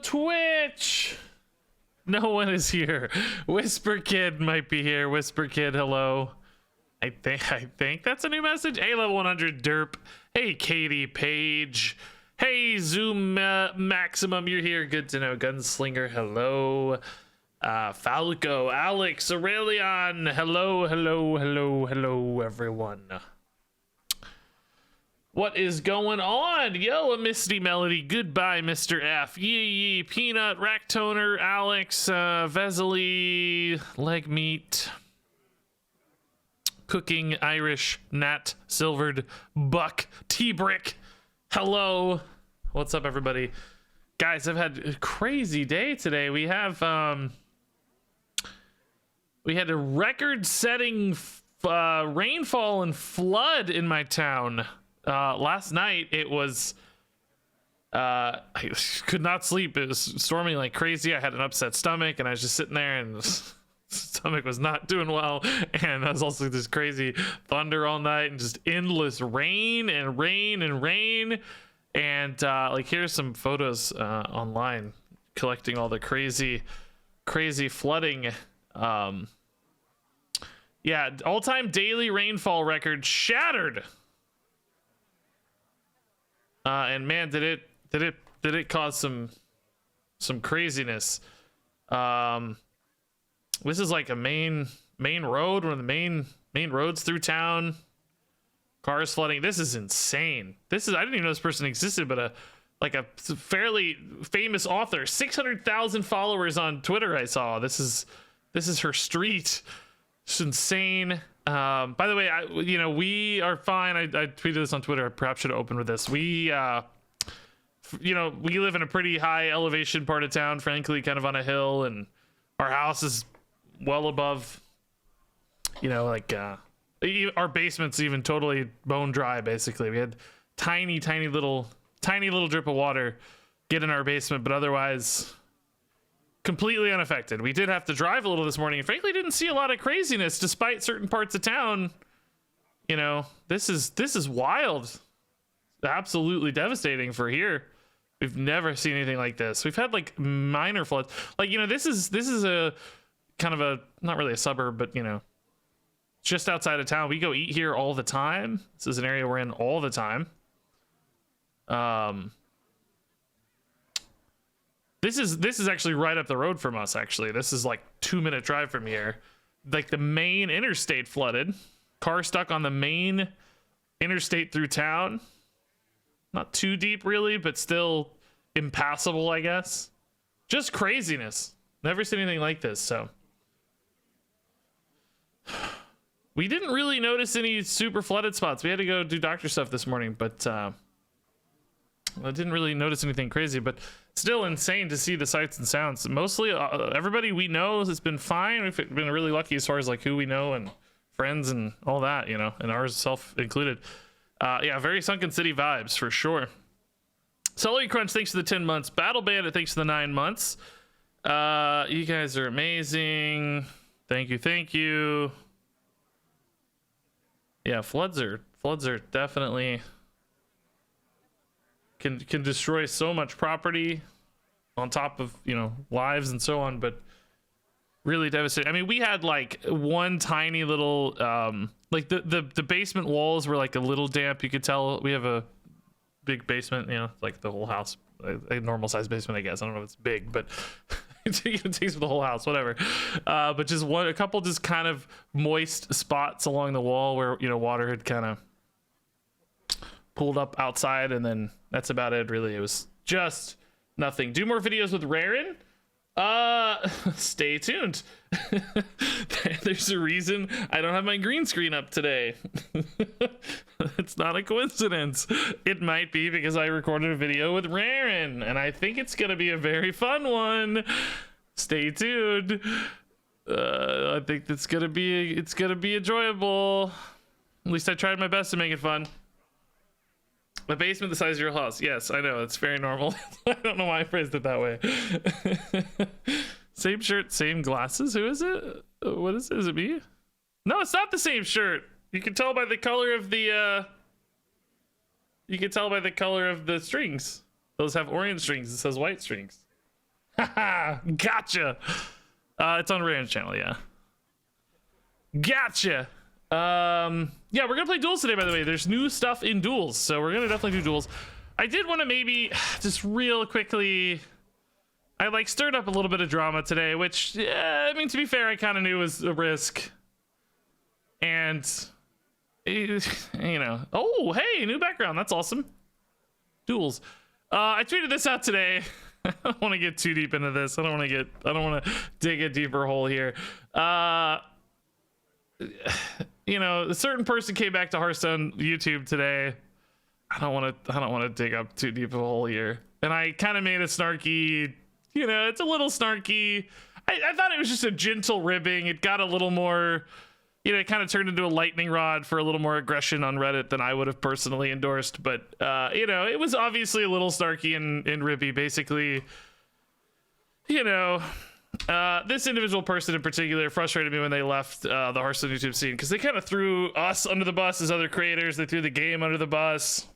Twitch. No one is here. Whisper Kid might be here. Whisper Kid, hello. I think that's a new message. Hey, level 100 derp. Hey, Katie Page. Hey, Zoom Maximum, you're here. Good to know. Gunslinger, hello. Falco, Alex, Aurelion, hello, everyone. What is going on? Yo, a Misty Melody. Goodbye, Mr. F. Yee, Peanut, Racktoner, Alex, Vesely, Leg Meat, Cooking, Irish, Nat, Silvered, Buck, T-Brick. Hello. What's up, everybody? Guys, I've had a crazy day today. We had a record-setting rainfall and flood in my town. Last night it was I could not sleep. It was storming like crazy. I had an upset stomach and I was just sitting there and the stomach was not doing well, and there was also this crazy thunder all night and just endless rain and rain and rain. And like, here's some photos online collecting all the crazy flooding. Yeah, all-time daily rainfall record shattered. And man, did it cause some craziness. This is like a main road, one of the main roads through town. Cars flooding. This is insane. I didn't even know this person existed, but a fairly famous author, 600,000 followers on Twitter. I saw this is her street. It's insane. By the way, we are fine. I tweeted this on Twitter. I perhaps should have opened with this. We live in a pretty high elevation part of town, frankly, kind of on a hill, and our house is well above, our basement's even totally bone dry. Basically, we had tiny little drip of water get in our basement, but otherwise completely unaffected. We did have to drive a little this morning and frankly didn't see a lot of craziness despite certain parts of town. This is wild. Absolutely devastating for here. We've never seen anything like this. We've had like minor floods. Like, this is a kind of a, not really a suburb, but just outside of town. We go eat here all the time. This is an area we're in all the time. This is actually right up the road from us. Actually, this is like 2-minute drive from here. Like, the main interstate flooded. Car stuck on the main interstate through town. Not too deep really, but still impassable, I guess. Just craziness. Never seen anything like this. So we didn't really notice any super flooded spots. We had to go do doctor stuff this morning, but I didn't really notice anything crazy. But still insane to see the sights and sounds. Mostly everybody we know has been fine. We've been really lucky as far as like who we know and friends and all that, and ours self included. Yeah, very Sunken City vibes for sure. Celery Crunch, thanks for the 10 months. Battle Bandit, thanks for the 9 months. You guys are amazing. Thank you. Yeah, floods are definitely can destroy so much property on top of lives and so on, but really devastating. I mean, we had like one tiny little like the basement walls were like a little damp. You could tell we have a big basement, like the whole house, a normal size basement, I guess. I don't know if it's big, but it takes for the whole house, whatever. But just a couple just kind of moist spots along the wall where water had kind of pulled up outside, and then that's about it. Really, it was just nothing. Do more videos with Rarin. Stay tuned. There's a reason I don't have my green screen up today. It's not a coincidence. It might be because I recorded a video with Rarin, and I think it's gonna be a very fun one. Stay tuned. I think it's gonna be enjoyable. At least I tried my best to make it fun. A basement the size of your house. Yes, I know. It's very normal. I don't know why I phrased it that way. Same shirt, same glasses. Who is it? What is it? Is it me? No, it's not the same shirt. You can tell by the color of the strings. Those have orange strings. It says white strings. Haha, gotcha. It's on Rand's channel, yeah. Gotcha. Yeah, we're gonna play Duels today, by the way. There's new stuff in Duels, so we're gonna definitely do Duels. I did want to maybe just real quickly, I like stirred up a little bit of drama today, which, I mean, to be fair, I kind of knew was a risk. And, you know, oh, hey, new background. That's awesome. Duels. I tweeted this out today. I don't want to get too deep into this. I don't want to dig a deeper hole here. You know, a certain person came back to Hearthstone YouTube today. I don't want to dig up too deep of a hole here. And I kind of made a snarky, you know, it's a little snarky. I thought it was just a gentle ribbing. It got a little more, you know, it kind of turned into a lightning rod for a little more aggression on Reddit than I would have personally endorsed. But, you know, it was obviously a little snarky and ribby. Basically, you know, this individual person in particular frustrated me when they left the Hearthstone YouTube scene, because they kind of threw us under the bus as other creators. They threw the game under the bus.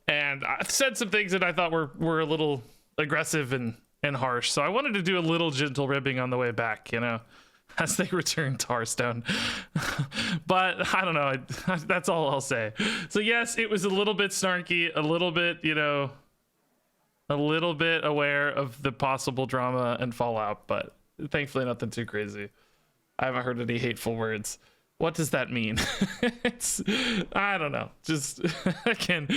And I said some things that I thought were a little aggressive and harsh. So I wanted to do a little gentle ribbing on the way back, you know, as they return to Hearthstone. But I don't know. That's all I'll say. So yes, it was a little bit snarky, a little bit, you know, a little bit aware of the possible drama and fallout, but thankfully nothing too crazy. I haven't heard any hateful words. What does that mean? I don't know. Just, again,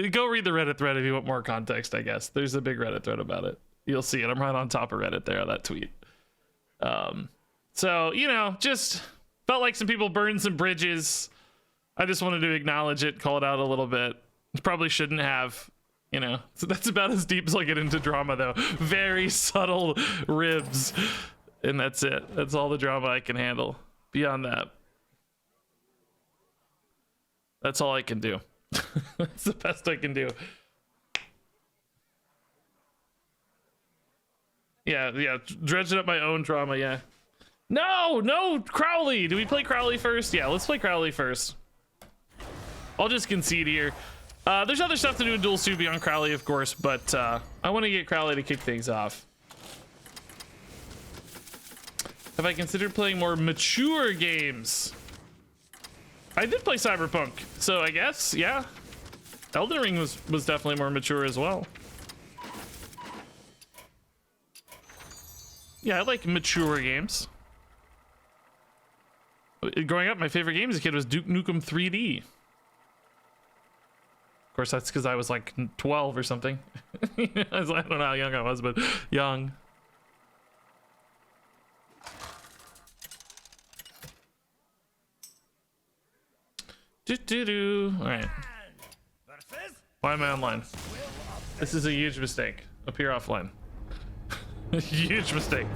go read the Reddit thread if you want more context, I guess. There's a big Reddit thread about it. You'll see it. I'm right on top of Reddit there on that tweet. So, you know, just felt like some people burned some bridges. I just wanted to acknowledge it, call it out a little bit. Probably shouldn't have, you know. So that's about as deep as I'll get into drama, though. Very subtle ribs. And that's it. That's all the drama I can handle. Beyond that, that's all I can do. That's the best I can do. Yeah, dredging up my own drama, yeah. No, Crowley! Do we play Crowley first? Yeah, let's play Crowley first. I'll just concede here. There's other stuff to do in Duels 2 beyond Crowley, of course, but I want to get Crowley to kick things off. Have I considered playing more mature games? I did play Cyberpunk, so I guess, yeah. Elden Ring was definitely more mature as well. Yeah, I like mature games. Growing up, my favorite game as a kid was Duke Nukem 3D. Of course, that's because I was like 12 or something. I don't know how young I was, but young. All right. Why am I online? This is a huge mistake. Appear offline. Huge mistake.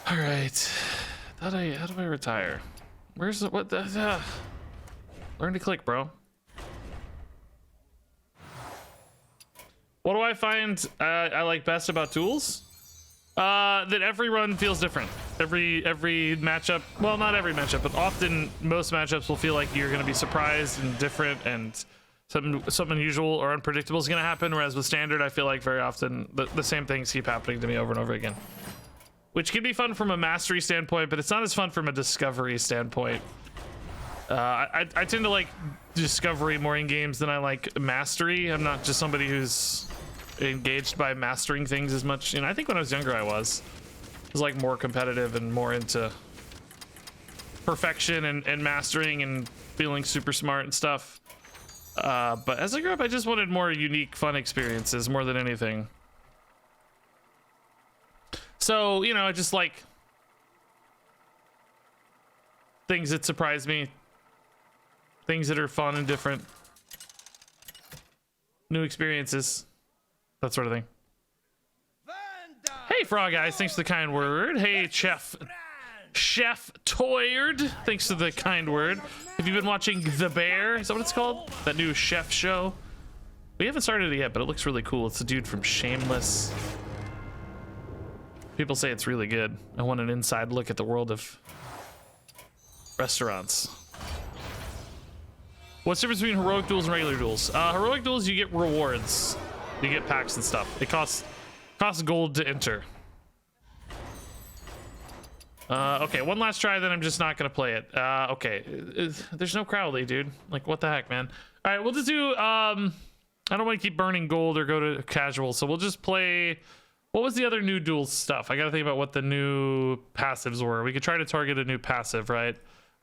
All right. How do I retire? Where's the, what the? Learn to click, bro. What do I find I like best about Duels? That every run feels different. Every matchup, well, not every matchup, but often most matchups will feel like you're going to be surprised and different, and something unusual or unpredictable is going to happen. Whereas with standard, I feel like very often the same things keep happening to me over and over again, which can be fun from a mastery standpoint, but it's not as fun from a discovery standpoint. I tend to like discovery more in games than I like mastery. I'm not just somebody who's engaged by mastering things as much. You know, I think when I was younger, I was like more competitive and more into perfection and mastering and feeling super smart and stuff. But as I grew up, I just wanted more unique, fun experiences more than anything. So, you know, I just like things that surprise me, things that are fun and different, new experiences, that sort of thing. Hey, Frog Eyes, thanks for the kind word. Hey, Chef Toyard, thanks for the kind word. Have you been watching The Bear? Is that what it's called? That new chef show? We haven't started it yet, but it looks really cool. It's the dude from Shameless. People say it's really good. I want an inside look at the world of restaurants. What's the difference between heroic duels and regular duels? Heroic duels, you get rewards. You get packs and stuff. It costs gold to enter. Okay, one last try, then I'm just not gonna play it. Okay, there's no Crowley, dude. Like, what the heck, man? All right, we'll just do, I don't want to keep burning gold or go to casual, so we'll just play, what was the other new duels stuff? I gotta think about what the new passives were. We could try to target a new passive, right?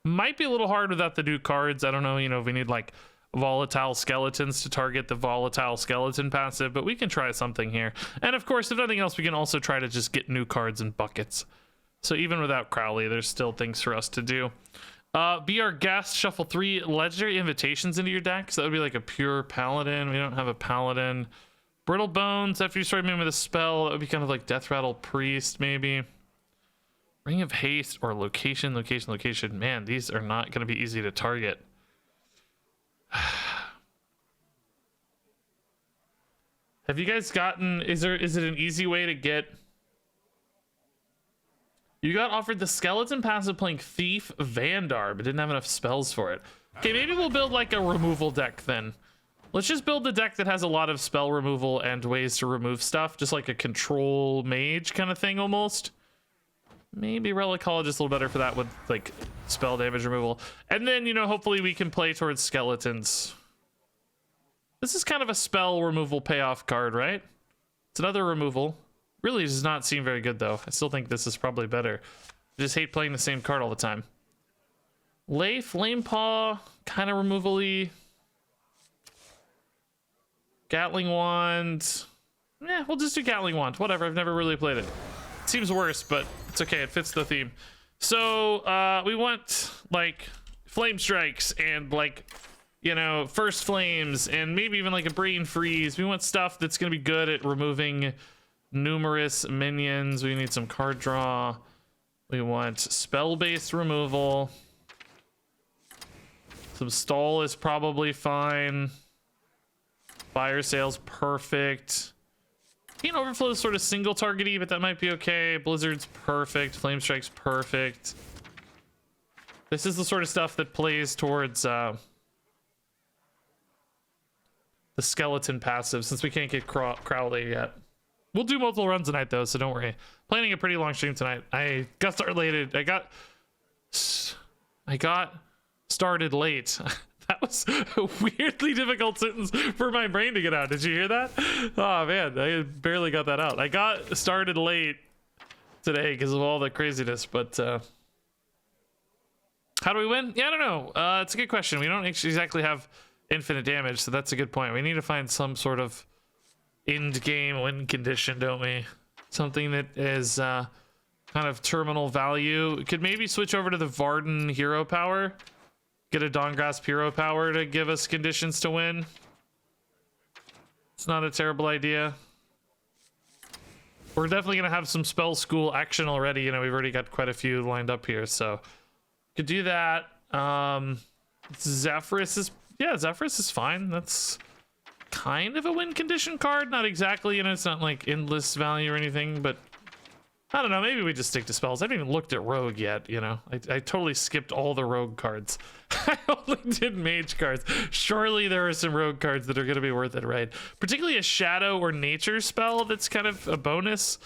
Might be a little hard without the new cards. I don't know, you know, if we need like volatile skeletons to target the volatile skeleton passive, but we can try something here. And of course, if nothing else, we can also try to just get new cards in buckets. So even without Crowley, there's still things for us to do. Be our guest, shuffle 3 legendary invitations into your deck. So that would be like a pure paladin. We don't have a paladin. Brittle Bones, after you start moving with a spell, that would be kind of like Death Rattle Priest, maybe. Ring of Haste or location. Man, these are not going to be easy to target. Have you guys gotten, is it an easy way to get, you got offered the skeleton passive playing Thief Vandar, but didn't have enough spells for it. Okay, maybe we'll build like a removal deck then. Let's just build a deck that has a lot of spell removal and ways to remove stuff, just like a control mage kind of thing almost. Maybe Relicologist a little better for that with like spell damage removal. And then, you know, hopefully we can play towards skeletons. This is kind of a spell removal payoff card, right? It's another removal. Really does not seem very good though. I still think this is probably better. I just hate playing the same card all the time. Lay Flame Paw, kind of removal-y. Gatling Wand. Yeah, we'll just do Gatling Wand. Whatever, I've never really played it. Seems worse, but it's okay, it fits the theme. So we want like flame strikes and like, you know, first flames and maybe even like a brain freeze. We want stuff that's gonna be good at removing numerous minions. We need some card draw. We want spell-based removal. Some stall is probably fine. Fire sale's perfect. Keen Overflow is sort of single targety, but that might be okay. Blizzard's perfect. Flame Strike's perfect. This is the sort of stuff that plays towards the skeleton passive, since we can't get Crowley yet. We'll do multiple runs tonight though, so don't worry. Planning a pretty long stream tonight. I got started late. I got started late. That was a weirdly difficult sentence for my brain to get out. Did you hear that? Oh man, I barely got that out. I got started late today because of all the craziness, but how do we win? Yeah, I don't know. It's a good question. We don't exactly have infinite damage, so that's a good point. We need to find some sort of end game win condition, don't we? Something that is kind of terminal value. Could maybe switch over to the Varden hero power. Get a Dawngrasp hero power to give us conditions to win. It's not a terrible idea. We're definitely gonna have some spell school action already. You know, we've already got quite a few lined up here, so could do that. Zephyrus is fine. That's kind of a win condition card. Not exactly, you know, it's not like endless value or anything, but I don't know, maybe we just stick to spells. I haven't even looked at rogue yet, you know. I totally skipped all the rogue cards. I only did mage cards. Surely there are some rogue cards that are going to be worth it, right? Particularly a shadow or nature spell that's kind of a bonus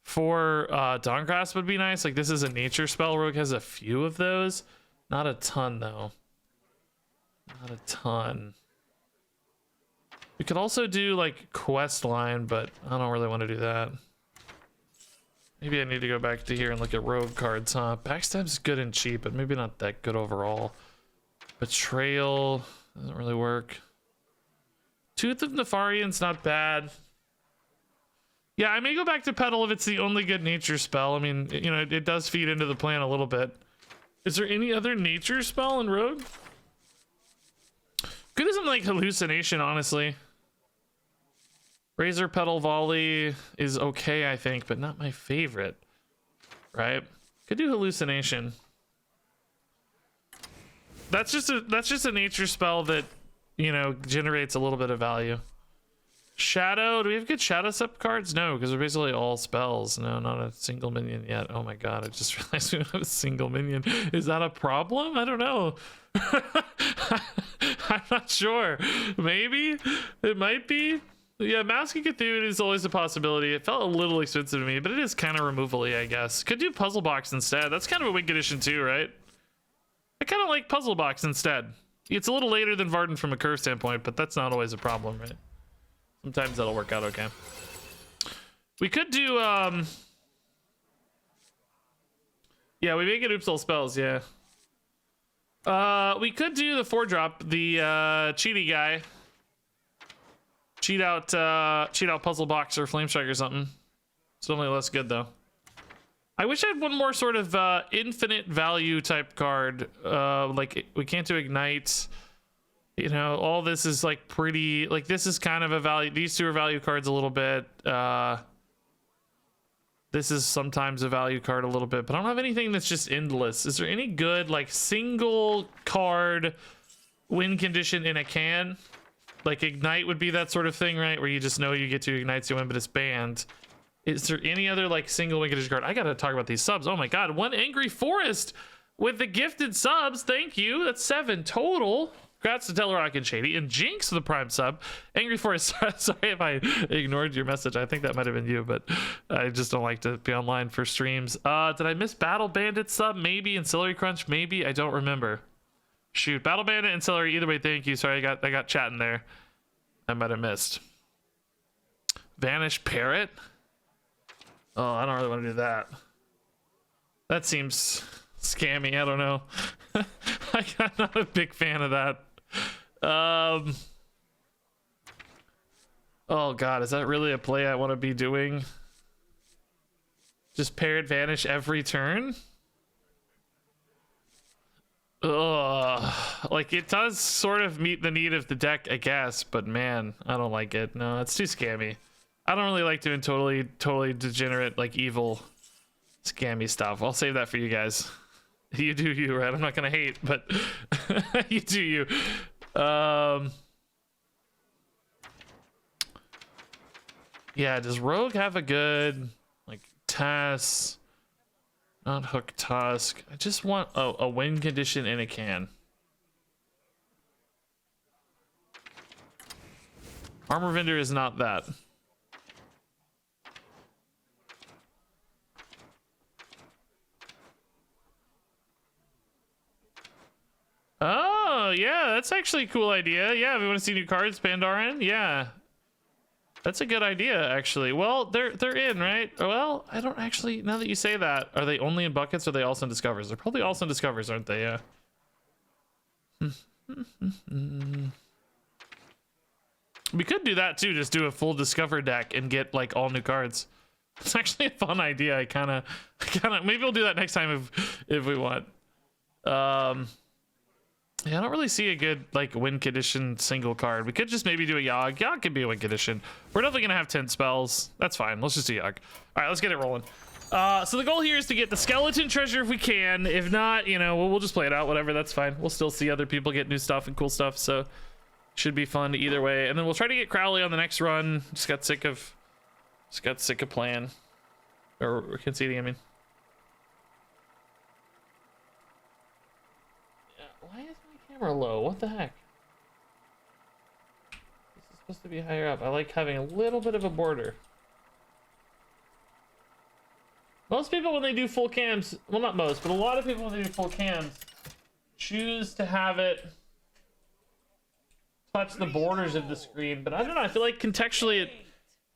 for Dawngrasp would be nice. Like, this is a nature spell. Rogue has a few of those. Not a ton, though. Not a ton. We could also do, like, quest line, but I don't really want to do that. Maybe I need to go back to here and look at rogue cards, huh? Backstab's good and cheap, but maybe not that good overall. Betrayal doesn't really work. Tooth of Nefarian's not bad. Yeah, I may go back to Petal if it's the only good nature spell. I mean, you know, it does feed into the plan a little bit. Is there any other nature spell in rogue? Could do something like hallucination, honestly. Razor Petal Volley is okay, I think, but not my favorite. Right? Could do hallucination. That's just a nature spell that, you know, generates a little bit of value. Shadow, do we have good shadow sep cards? No, because they're basically all spells. No, not a single minion yet. Oh my god, I just realized we don't have a single minion. Is that a problem? I don't know. I'm not sure. Maybe it might be. Yeah, Mask of Cthulhu is always a possibility. It felt a little expensive to me, but it is kind of removal-y, I guess. Could do Puzzle Box instead. That's kind of a Wink Edition too, right? I kind of like Puzzle Box instead. It's a little later than Varden from a curve standpoint, but that's not always a problem, right? Sometimes that'll work out okay. We could do, yeah, we may get Oops All Spells, yeah. We could do the 4-drop, the cheaty guy. Cheat out Puzzle Box or Flame Strike or something. It's only less good though. I wish I had one more sort of infinite value type card. Like we can't do Ignite. You know, all this is like pretty, like this is kind of a value. These two are value cards a little bit. This is sometimes a value card a little bit, but I don't have anything that's just endless. Is there any good like single card win condition in a can? Like Ignite would be that sort of thing, right? Where you just know you get to Ignite to win, but it's banned. Is there any other like single win condition card? I gotta talk about these subs. Oh my god, one Angry Forest with the gifted subs. Thank you. That's 7 total. Congrats to Telerock and Shady and Jinx for the Prime sub. Angry Forest, sorry if I ignored your message. I think that might have been you, but I just don't like to be online for streams. Did I miss Battle Bandit sub? Maybe. And Celery Crunch? Maybe. I don't remember. Shoot, Battle Bandit and Celery. Either way, thank you. Sorry, I got chatting there. I might have missed. Vanish Parrot? Oh, I don't really want to do that. That seems scammy. I don't know. I'm not a big fan of that. Oh god, is that really a play I want to be doing? Just Parrot Vanish every turn? Ugh. Like it does sort of meet the need of the deck, I guess, but man, I don't like it. No, it's too scammy. I don't really like doing totally degenerate, like evil, scammy stuff. I'll save that for you guys. You do you, right? I'm not gonna hate, but you do you. Yeah, does Rogue have a good like Tess? Not Hook Tusk. I just want a win condition in a can. Armor Vendor is not that. Oh, yeah, that's actually a cool idea. Yeah, we want to see new cards, Pandaren. Yeah. That's a good idea, actually. Well, they're in, right? Well, I don't actually, now that you say that, are they only in buckets or are they also in discovers? They're probably also in discovers, aren't they? Yeah. We could do that too, just do a full discover deck and get like all new cards. It's actually a fun idea. I kind of maybe we'll do that next time if we want. Yeah, I don't really see a good like win condition single card. We could just maybe do a Yogg. Yogg could be a win condition. We're definitely gonna have 10 spells. That's fine. Let's just do Yogg. All right, let's get it rolling. So the goal here is to get the skeleton treasure if we can. If not, you know, we'll just play it out. Whatever, that's fine. We'll still see other people get new stuff and cool stuff. So should be fun either way. And then we'll try to get Crowley on the next run. Just got sick of playing or conceding. I mean. Why is my camera low? What the heck? This is supposed to be higher up. I like having a little bit of a border. Most people when they do full cams, well not most, but a lot of people when they do full cams choose to have it touch the borders of the screen. But I don't know, I feel like contextually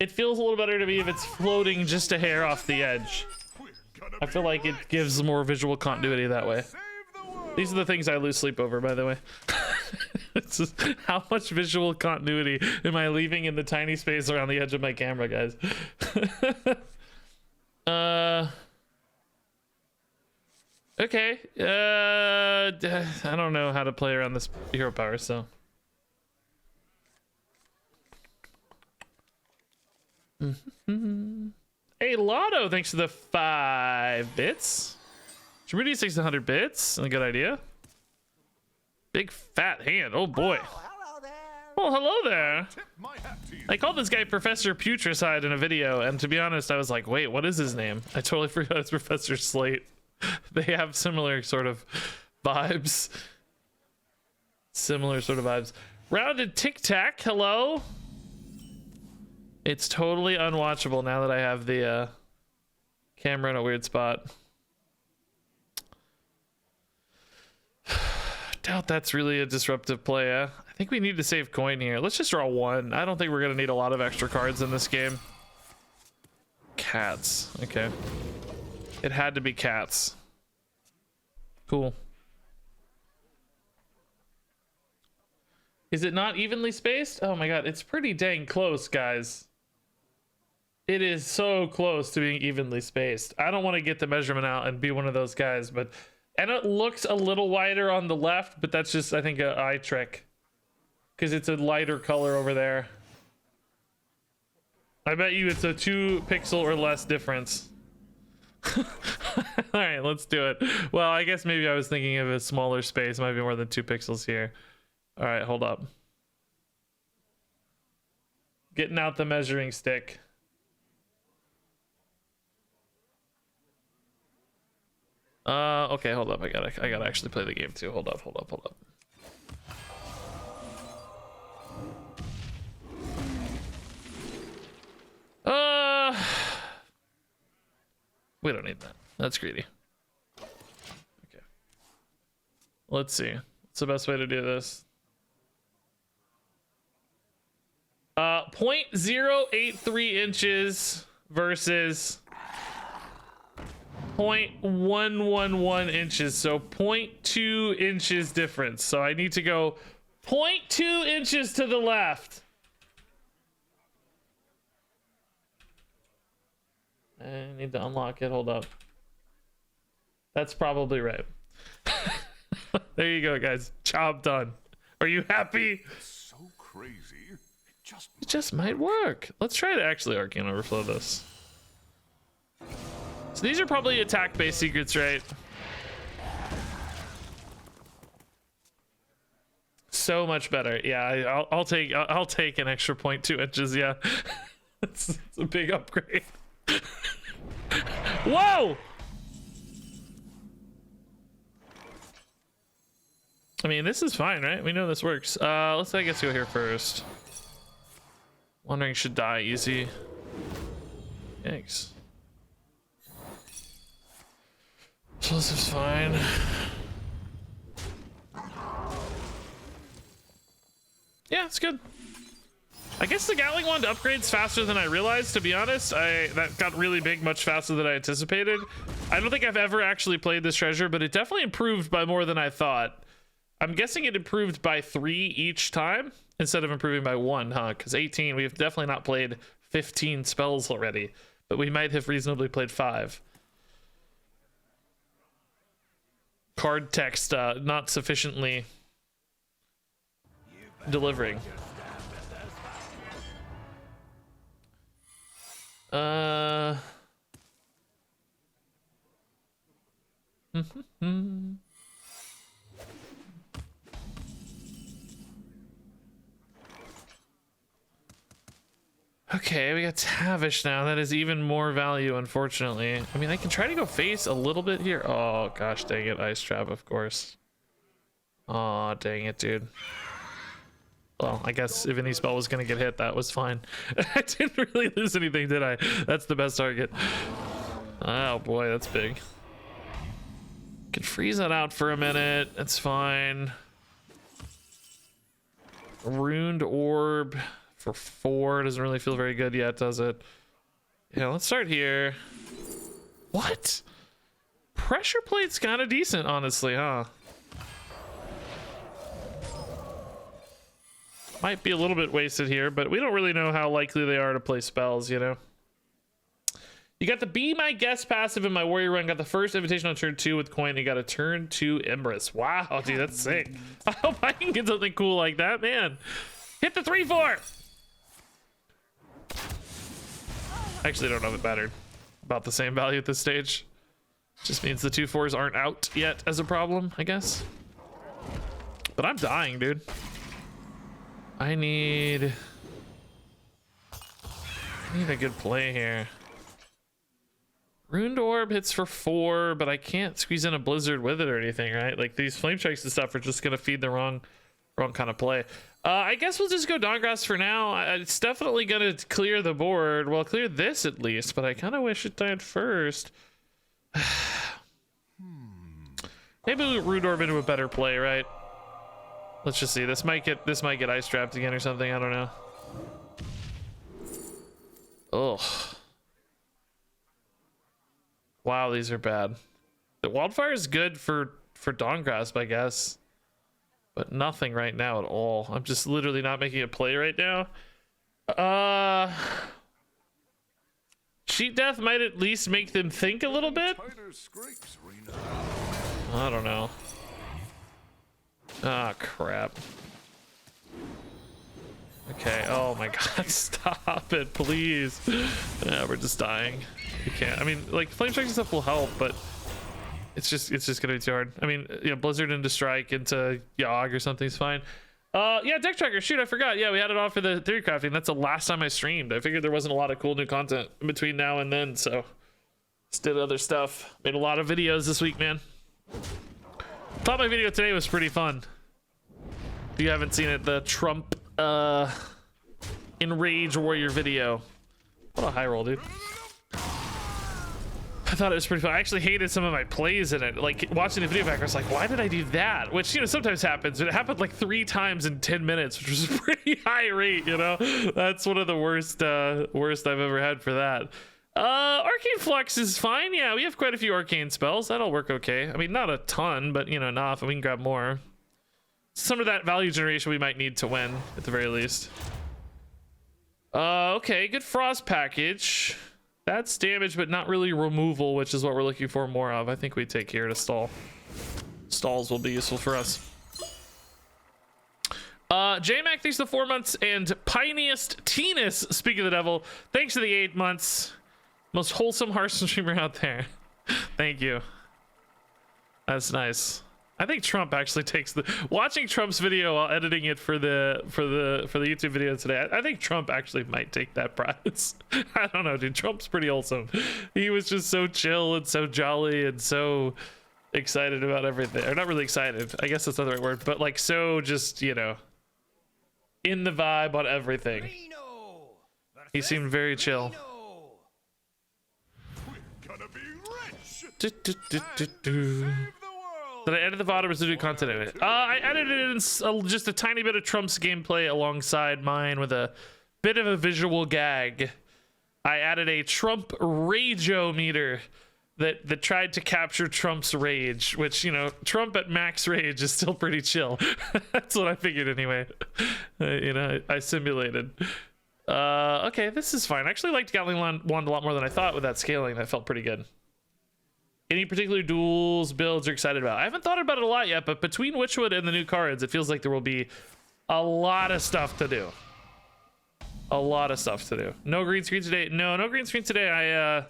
it feels a little better to me if it's floating just a hair off the edge. I feel like it gives more visual continuity that way. These are the things I lose sleep over, by the way. It's just how much visual continuity am I leaving in the tiny space around the edge of my camera, guys? Okay. I don't know how to play around this hero power, so. Hey, Lotto, thanks for the 5 bits. Rudy 600 bits, a good idea. Big fat hand, oh boy. Oh, hello there. I called this guy Professor Putricide in a video, and to be honest, I was like, wait, what is his name? I totally forgot it's Professor Slate. They have similar sort of vibes. Similar sort of vibes. Rounded Tic Tac, hello. It's totally unwatchable now that I have the camera in a weird spot. Doubt that's really a disruptive play. I think we need to save coin here. Let's just draw one. I don't think we're gonna need a lot of extra cards in this game. Cats. Okay. It had to be cats. Cool. Is it not evenly spaced? Oh my god, it's pretty dang close, guys. It is so close to being evenly spaced. I don't want to get the measurement out and be one of those guys, but... And it looks a little wider on the left, but that's just, I think, an eye trick. Because it's a lighter color over there. I bet you it's a 2 pixel or less difference. Alright, let's do it. Well, I guess maybe I was thinking of a smaller space. Might be more than 2 pixels here. Alright, hold up. Getting out the measuring stick. Okay, hold up. I gotta actually play the game too. Hold up. We don't need that. That's greedy. Okay. Let's see. What's the best way to do this? 0.083 inches versus 0.111 inches, so 0.2 inches difference. So I need to go 0.2 inches to the left. I need to unlock it. Hold up. That's probably right. There you go, guys. Job done. Are you happy? It's so crazy. It just might work. Let's try to actually Arcane Overflow this. So these are probably attack-based secrets, right? So much better. Yeah, I'll take an extra 0.2 inches. Yeah, it's a big upgrade. Whoa! I mean, this is fine, right? We know this works. Let's, I guess, go here first. Wandering should die easy. Yikes. So this is fine. Yeah, it's good. I guess the Gatling wand upgrades faster than I realized, to be honest. That got really big much faster than I anticipated. I don't think I've ever actually played this treasure, but it definitely improved by more than I thought. I'm guessing it improved by 3 each time instead of improving by 1, huh? Because 18, we've definitely not played 15 spells already, but we might have reasonably played 5. Card text not sufficiently delivering. Okay, we got Tavish now. That is even more value, unfortunately. I mean, I can try to go face a little bit here. Oh, gosh, dang it. Ice Trap, of course. Oh, dang it, dude. Well, I guess if any spell was going to get hit, that was fine. I didn't really lose anything, did I? That's the best target. Oh, boy, that's big. Can freeze that out for a minute. That's fine. Ruined Orb for 4 doesn't really feel very good yet, does it? Yeah, let's start here. What? Pressure Plate's kind of decent, honestly, huh? Might be a little bit wasted here, but we don't really know how likely they are to play spells, you know? You got the Be My Guest passive in my Warrior run. Got the first invitation on turn 2 with coin. You got a turn 2 Empress. Wow, dude, that's sick. I hope I can get something cool like that, man. Hit the 3/4. Actually, I don't know if it mattered. About the same value at this stage. Just means the 2/4s aren't out yet as a problem, I guess. But I'm dying, dude. I need a good play here. Ruined Orb hits for 4, but I can't squeeze in a Blizzard with it or anything, right? Like, these Flame Strikes and stuff are just gonna feed the wrong wrong kind of play. I guess we'll just go Dawngrass for now. It's definitely gonna clear the board. Well, clear this at least, but I kind of wish it died first. Maybe we'll root orb into a better play, right? Let's just see. This might get ice trapped again or something. I don't know. Oh. Wow, these are bad. The wildfire is good for Dawngrasp, I guess, but nothing right now at all. I'm just literally not making a play right now. Cheat death might at least make them think a little bit. I don't know. Ah, crap. Okay. Oh my god, stop it, please. Yeah, we're just dying. We can't. I mean, like, flame strike and stuff will help, but it's just gonna be too hard. I mean, you know, blizzard into strike into Yogg or something's fine. Yeah, deck tracker. Shoot, I forgot. Yeah, we had it off for the theory crafting. That's the last time I streamed. I figured there wasn't a lot of cool new content in between now and then, so just did other stuff. Made a lot of videos this week, man. Thought my video today was pretty fun. If you haven't seen it, the Trump Enrage Warrior video. What a high roll, dude. I thought it was pretty fun. I actually hated some of my plays in it. Like, watching the video back, I was like, why did I do that? Which, you know, sometimes happens. It happened like 3 times in 10 minutes, which was a pretty high rate, you know? That's one of the worst I've ever had for that. Arcane Flux is fine. Yeah, we have quite a few arcane spells. That'll work okay. I mean, not a ton, but, you know, enough, and we can grab more. Some of that value generation we might need to win, at the very least. Okay, good Frost package. That's damage, but not really removal, which is what we're looking for more of. I think we take here to stall. Stalls will be useful for us. JMac, thanks to the 4 months, and Piniest Teenus, speak of the devil, thanks to the 8 months. Most wholesome Hearthstone streamer out there. Thank you. That's nice. I think Trump actually takes the watching Trump's video while editing it for the YouTube video today. I think Trump actually might take that prize. I don't know, dude. Trump's pretty wholesome. He was just so chill and so jolly and so excited about everything. Or not really excited. I guess that's not the right word, but like so just, you know, in the vibe on everything. He seemed very chill. Did I edit the VOD or was there content in it? I edited in just a tiny bit of Trump's gameplay alongside mine with a bit of a visual gag. I added a Trump rage-o-meter that tried to capture Trump's rage, which, you know, Trump at max rage is still pretty chill. That's what I figured anyway. You know, I simulated. Okay, this is fine. I actually liked Gatling Wand a lot more than I thought with that scaling. That felt pretty good. Any particular duels builds you're excited about? I haven't thought about it a lot yet, but between Witchwood and the new cards, it feels like there will be a lot of stuff to do. A lot of stuff to do. No green screen today. No green screen today.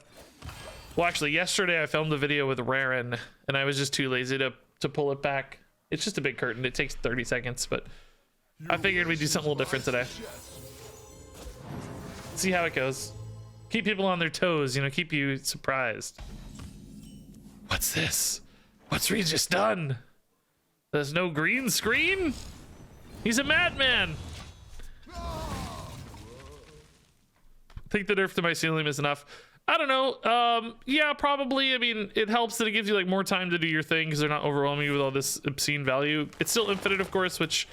Well, actually, yesterday I filmed a video with Raren, and I was just too lazy to pull it back. It's just a big curtain. It takes 30 seconds, but I figured we'd do something a little different today. See how it goes. Keep people on their toes, you know, keep you surprised. What's this? What's Regis done? There's no green screen? He's a madman. Think the nerf to Mycelium is enough. I don't know. Yeah, probably. I mean, it helps that it gives you like more time to do your thing because they're not overwhelming you with all this obscene value. It's still infinite, of course, which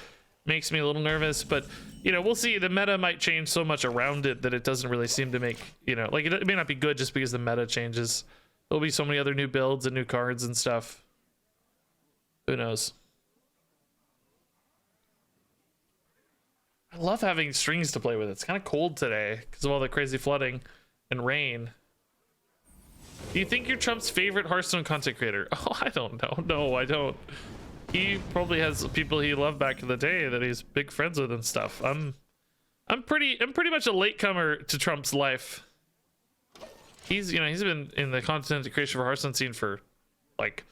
makes me a little nervous, but you know, we'll see. The meta might change so much around it that it doesn't really seem to make, you know, like it may not be good just because the meta changes. There'll be so many other new builds and new cards and stuff. Who knows? I love having strings to play with. It's kind of cold today because of all the crazy flooding and rain. Do you think you're Trump's favorite Hearthstone content creator? Oh, I don't know. No, I don't. He probably has people he loved back in the day that he's big friends with and stuff. I'm pretty much a latecomer to Trump's life. He's, you know, he's been in the content creation for Hearthstone scene for like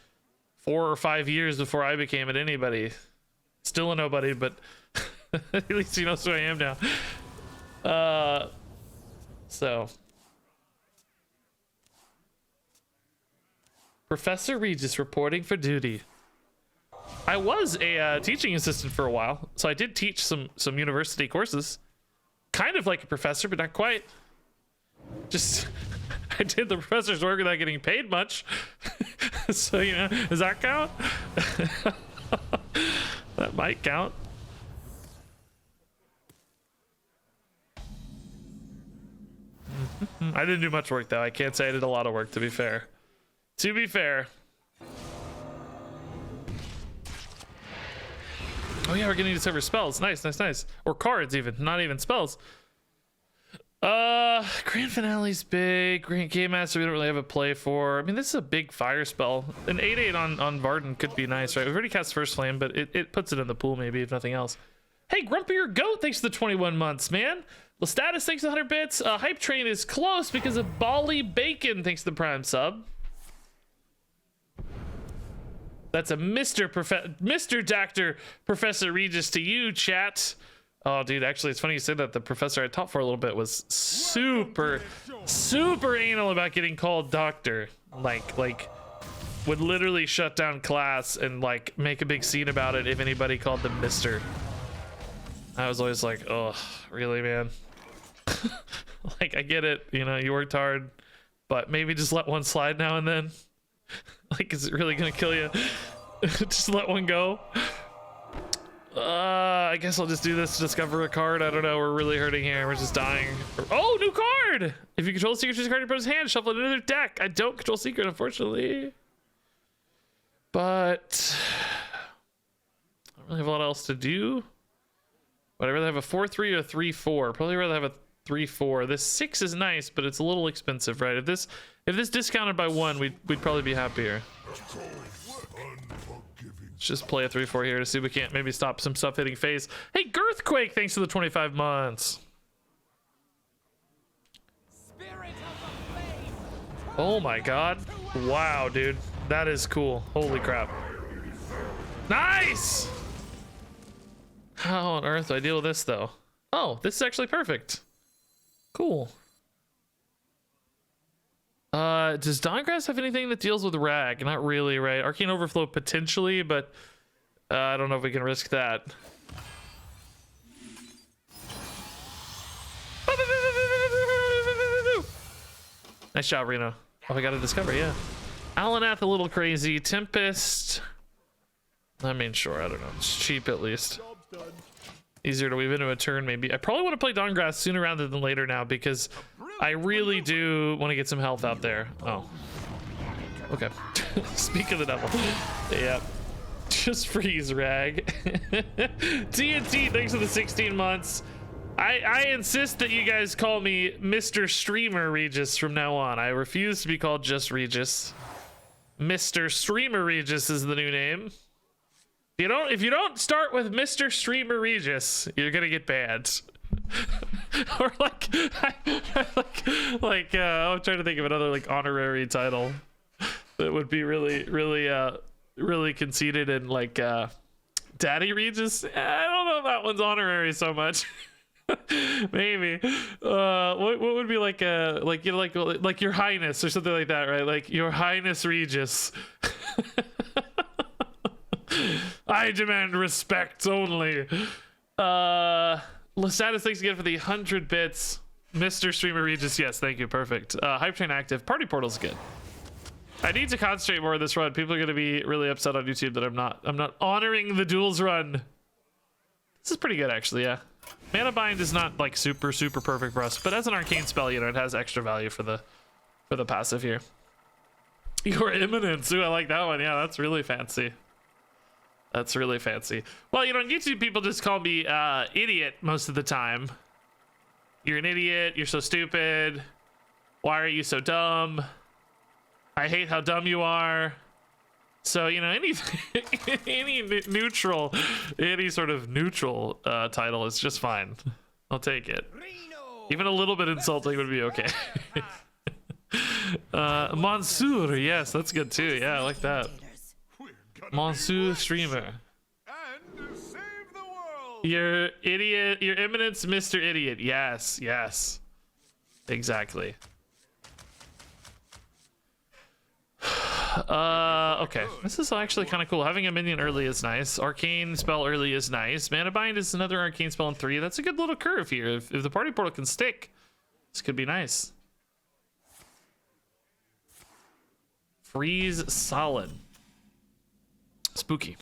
4 or 5 years before I became it anybody. Still a nobody, but at least he knows who I am now. So Professor Regis reporting for duty. I was a teaching assistant for a while, so I did teach some university courses. Kind of like a professor, but not quite. Just I did the professor's work without getting paid much. So, you know, does that count? That might count. I didn't do much work though. I can't say I did a lot of work, to be fair. To be fair. Oh yeah, we're getting to discover spells. Nice, nice, nice. Or cards even, not even spells. Grand Finale's big. Grand Game Master we don't really have a play for. I mean, this is a big fire spell. An 8/8 on Varden could be nice, right? We've already cast First Flame, but it puts it in the pool maybe, if nothing else. Hey, Grumpier Goat, thanks for the 21 months, man. Status, thanks for the 100 bits. Hype Train is close because of Bali Bacon, thanks to the Prime sub. That's a Mr. Doctor Professor Regis to you, chat. Oh, dude, actually, it's funny you said that. The professor I taught for a little bit was super anal about getting called doctor. Like, would literally shut down class and, like, make a big scene about it if anybody called them Mr. I was always like, oh, really, man? Like, I get it, you know, you worked hard, but maybe just let one slide now and then. Like, is it really gonna kill you? Just let one go. I guess I'll just do this to discover a card. I don't know. We're really hurting here. We're just dying. Oh, new card! If you control secret, choose a card in your opponent's hand. Shuffle it into their deck. I don't control secret, unfortunately. But I don't really have a lot else to do. But I'd rather have a 4/3 or a 3/4. Probably rather have a 3/4. This 6 is nice, but it's a little expensive, right? If this discounted by 1, we'd probably be happier. Let's just play a 3/4 here to see if we can't maybe stop some stuff hitting face. Hey, Girthquake, thanks for the 25 months. Oh my god. Wow, dude. That is cool. Holy crap. Nice! How on earth do I deal with this, though? Oh, this is actually perfect. Cool. Does Dawngrass have anything that deals with Rag? Not really, right? Arcane Overflow potentially, but I don't know if we can risk that. Nice job, Reno. Oh, I got to discover, yeah. Alanath a little crazy. Tempest. I mean, sure, I don't know. It's cheap at least. Easier to weave into a turn, maybe. I probably want to play Dawngrass sooner rather than later now because I really do want to get some health out there. Oh. Okay. Speak of the devil. Yep. Just freeze, Rag. TNT, thanks for the 16 months. I insist that you guys call me Mr. Streamer Regis from now on. I refuse to be called just Regis. Mr. Streamer Regis is the new name. If you don't start with Mr. Streamer Regis, you're gonna get banned. Or I'm trying to think of another like honorary title that would be really conceited and like Daddy Regis. I don't know if that one's honorary so much. Maybe. What would be like Your Highness or something like that, right? Like Your Highness Regis. I demand respect only. Status, thanks again for the 100 bits. Mr. Streamer Regis, yes, thank you, perfect. Hype Train active. Party Portal's good. I need to concentrate more on this run. People are gonna be really upset on YouTube that I'm not honoring the Duels run. This is pretty good actually, yeah. Mana Bind is not like super perfect for us, but as an arcane spell, you know, it has extra value for the passive here. Your Eminence, ooh, I like that one. Yeah, that's really fancy. That's really fancy. Well, you know, on YouTube, people just call me idiot most of the time. You're an idiot. You're so stupid. Why are you so dumb? I hate how dumb you are. So, you know, any sort of neutral title is just fine. I'll take it. Even a little bit insulting would be okay. Mansoor, yes, that's good too. Yeah, I like that. Mansoor Streamer. And save the world. Your idiot, your eminence, Mr. Idiot. Yes, yes. Exactly. Okay, this is actually kind of cool. Having a minion early is nice. Arcane spell early is nice. Mana Bind is another arcane spell in 3. That's a good little curve here. If the party portal can stick, this could be nice. Freeze solid. Spooky.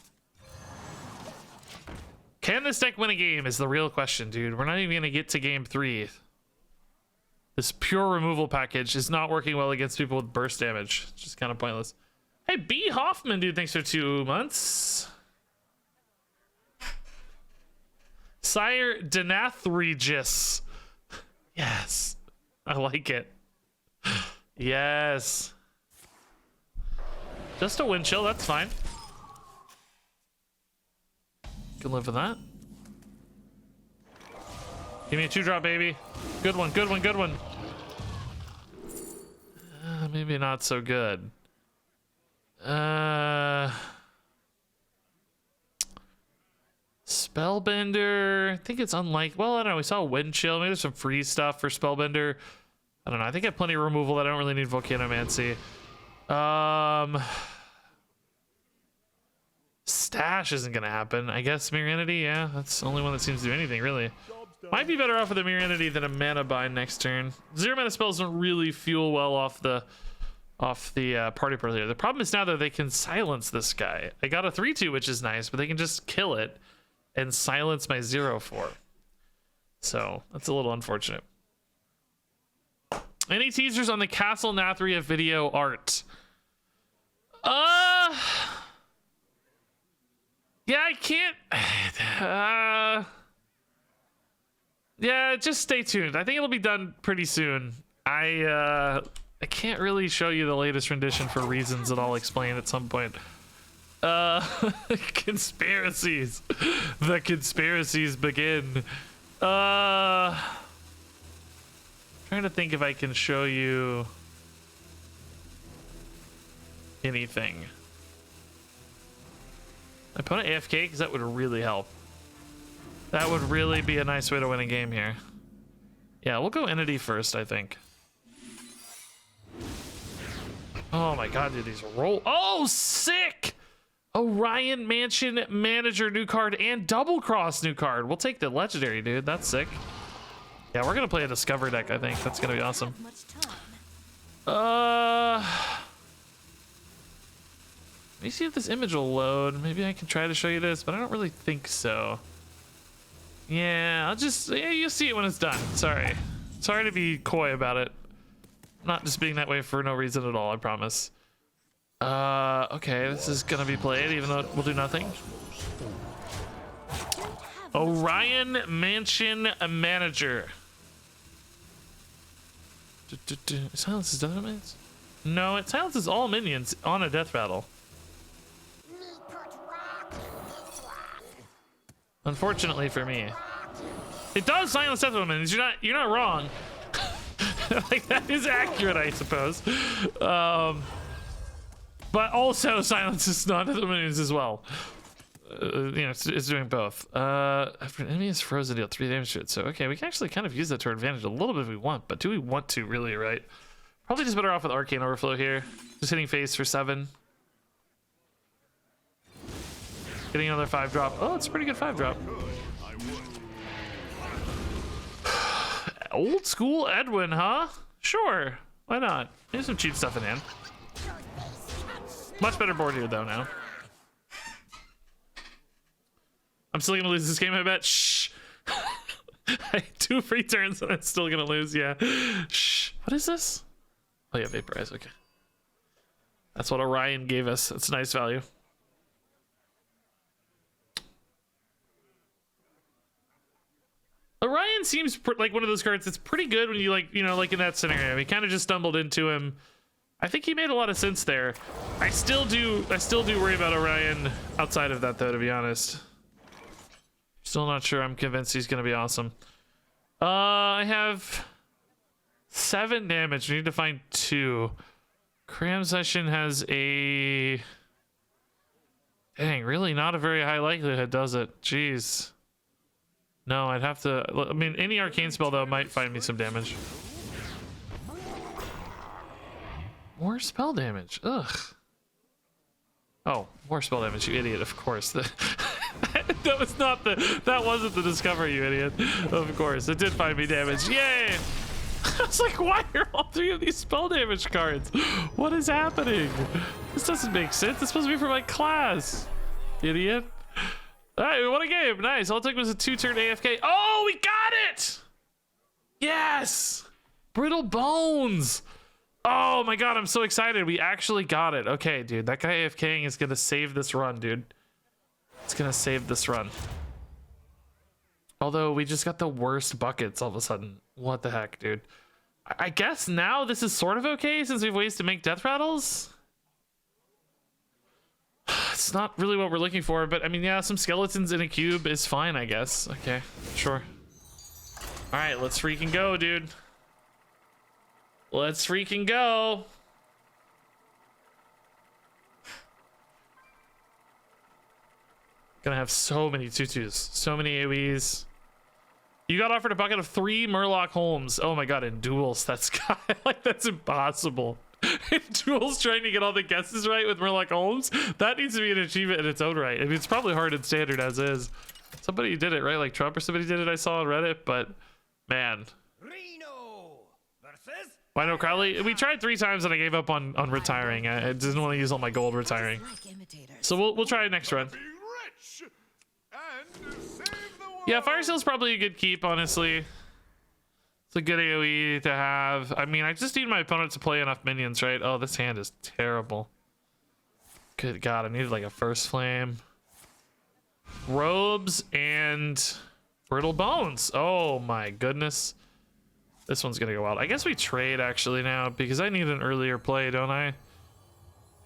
Can this deck win a game is the real question, dude. We're not even gonna get to game 3. This pure removal package is not working well against people with burst damage. It's just kind of pointless. Hey, B. Hoffman, dude, thanks for 2 months. Sire Denathregis. Yes. I like it. Yes. Just a wind chill, that's fine. Can live with that. Give me a 2-drop, baby. Good one, good one, good one. Maybe not so good. Spellbender. I think it's unlike. Well, I don't know. We saw wind chill. Maybe there's some free stuff for Spellbender. I don't know. I think I have plenty of removal that I don't really need Volcanomancy. Stash isn't gonna happen. I guess Mirror Entity. Yeah, that's the only one that seems to do anything really. Might be better off with a Mirror Entity than a Mana Bind next turn. 0 mana spells don't really fuel well off the party portal here. The problem is now that they can silence this guy. I got a 3/2, which is nice, but they can just kill it and silence my 0/4. So that's a little unfortunate. Any teasers on the Castle Nathria video art? Yeah, I can't. Yeah, just stay tuned. I think it'll be done pretty soon. I can't really show you the latest rendition for reasons that I'll explain at some point. Conspiracies. The conspiracies begin. Trying to think if I can show you anything. Opponent AFK, because that would really help. That would really be a nice way to win a game here. Yeah, we'll go Entity first, I think. Oh my god, dude, these roll. Oh, sick! Orion Mansion Manager new card and Double Cross new card. We'll take the legendary, dude. That's sick. Yeah, we're gonna play a Discover deck, I think. That's gonna be awesome. Let me see if this image will load. Maybe I can try to show you this, but I don't really think so. Yeah, yeah, you'll see it when it's done. Sorry to be coy about it. I'm not just being that way for no reason at all, I promise. Okay, this is gonna be played, even though it will do nothing. Orion Mansion Manager. Silences death minions? No, it silences all minions on a death battle. Unfortunately for me, it does silence death minions. You're not wrong. Like, that is accurate, I suppose. But also silences non-death minions as well. You know, it's doing both. After an enemy is frozen, deal 3 damage to it. So okay, we can actually kind of use that to our advantage a little bit if we want, but do we want to really, right? Probably just better off with Arcane Overflow here. Just hitting face for 7. Getting another 5-drop. Oh, it's a pretty good 5-drop. Old school Edwin, huh? Sure, why not? There's some cheap stuff in hand. Much better board here though now. I'm still gonna lose this game, I bet. Shh. 2 free turns and I'm still gonna lose, yeah. Shh. What is this? Oh yeah, Vaporize, okay. That's what Orion gave us. That's nice value. Orion seems like one of those cards that's pretty good when you, like, you know, like in that scenario. We kind of just stumbled into him. I think he made a lot of sense there. I still do worry about Orion outside of that, though, to be honest. Still not sure. I'm convinced he's gonna be awesome. I have 7 damage. We need to find 2. Cram Session has a... Dang, really not a very high likelihood, does it? Jeez. No, I'd have to... I mean, any arcane spell, though, might find me some damage. More spell damage. Ugh. Oh, more spell damage, you idiot, of course. That was not the, that wasn't the discovery, you idiot. Of course, it did find me damage. Yay! I was like, why are all three of these spell damage cards? What is happening? This doesn't make sense. It's supposed to be for my class. Idiot. All right, we won a game. Nice. All it took was a 2-turn AFK. Oh, we got it! Yes! Brittle Bones. Oh my god, I'm so excited. We actually got it. Okay, dude, that guy AFKing is gonna save this run, dude. It's gonna save this run. Although we just got the worst buckets all of a sudden. What the heck, dude? I guess now this is sort of okay since we have ways to make death rattles. It's not really what we're looking for, but I mean, yeah, some skeletons in a cube is fine, I guess. Okay, sure. All right, let's freaking go, dude. Let's freaking go. Gonna have so many tutus, so many AoEs. You got offered a bucket of 3 Murloc Holmes. Oh my god, in Duels, that's like that's impossible. In Duels, trying to get all the guesses right with Murloc Holmes, that needs to be an achievement in its own right. I mean, it's probably hard in standard as is. Somebody did it, right? Like Trump or somebody did it, I saw on Reddit, but man. Why no Crowley? We tried 3 times and I gave up on retiring. I didn't want to use all my gold retiring. So we'll try it next run. Yeah, Fire Seal's probably a good keep, honestly. It's a good AoE to have. I mean, I just need my opponent to play enough minions, right? Oh, this hand is terrible. Good god, I needed like a First Flame. Robes and Brittle Bones. Oh my goodness. This one's gonna go out. I guess we trade actually now because I need an earlier play, don't I?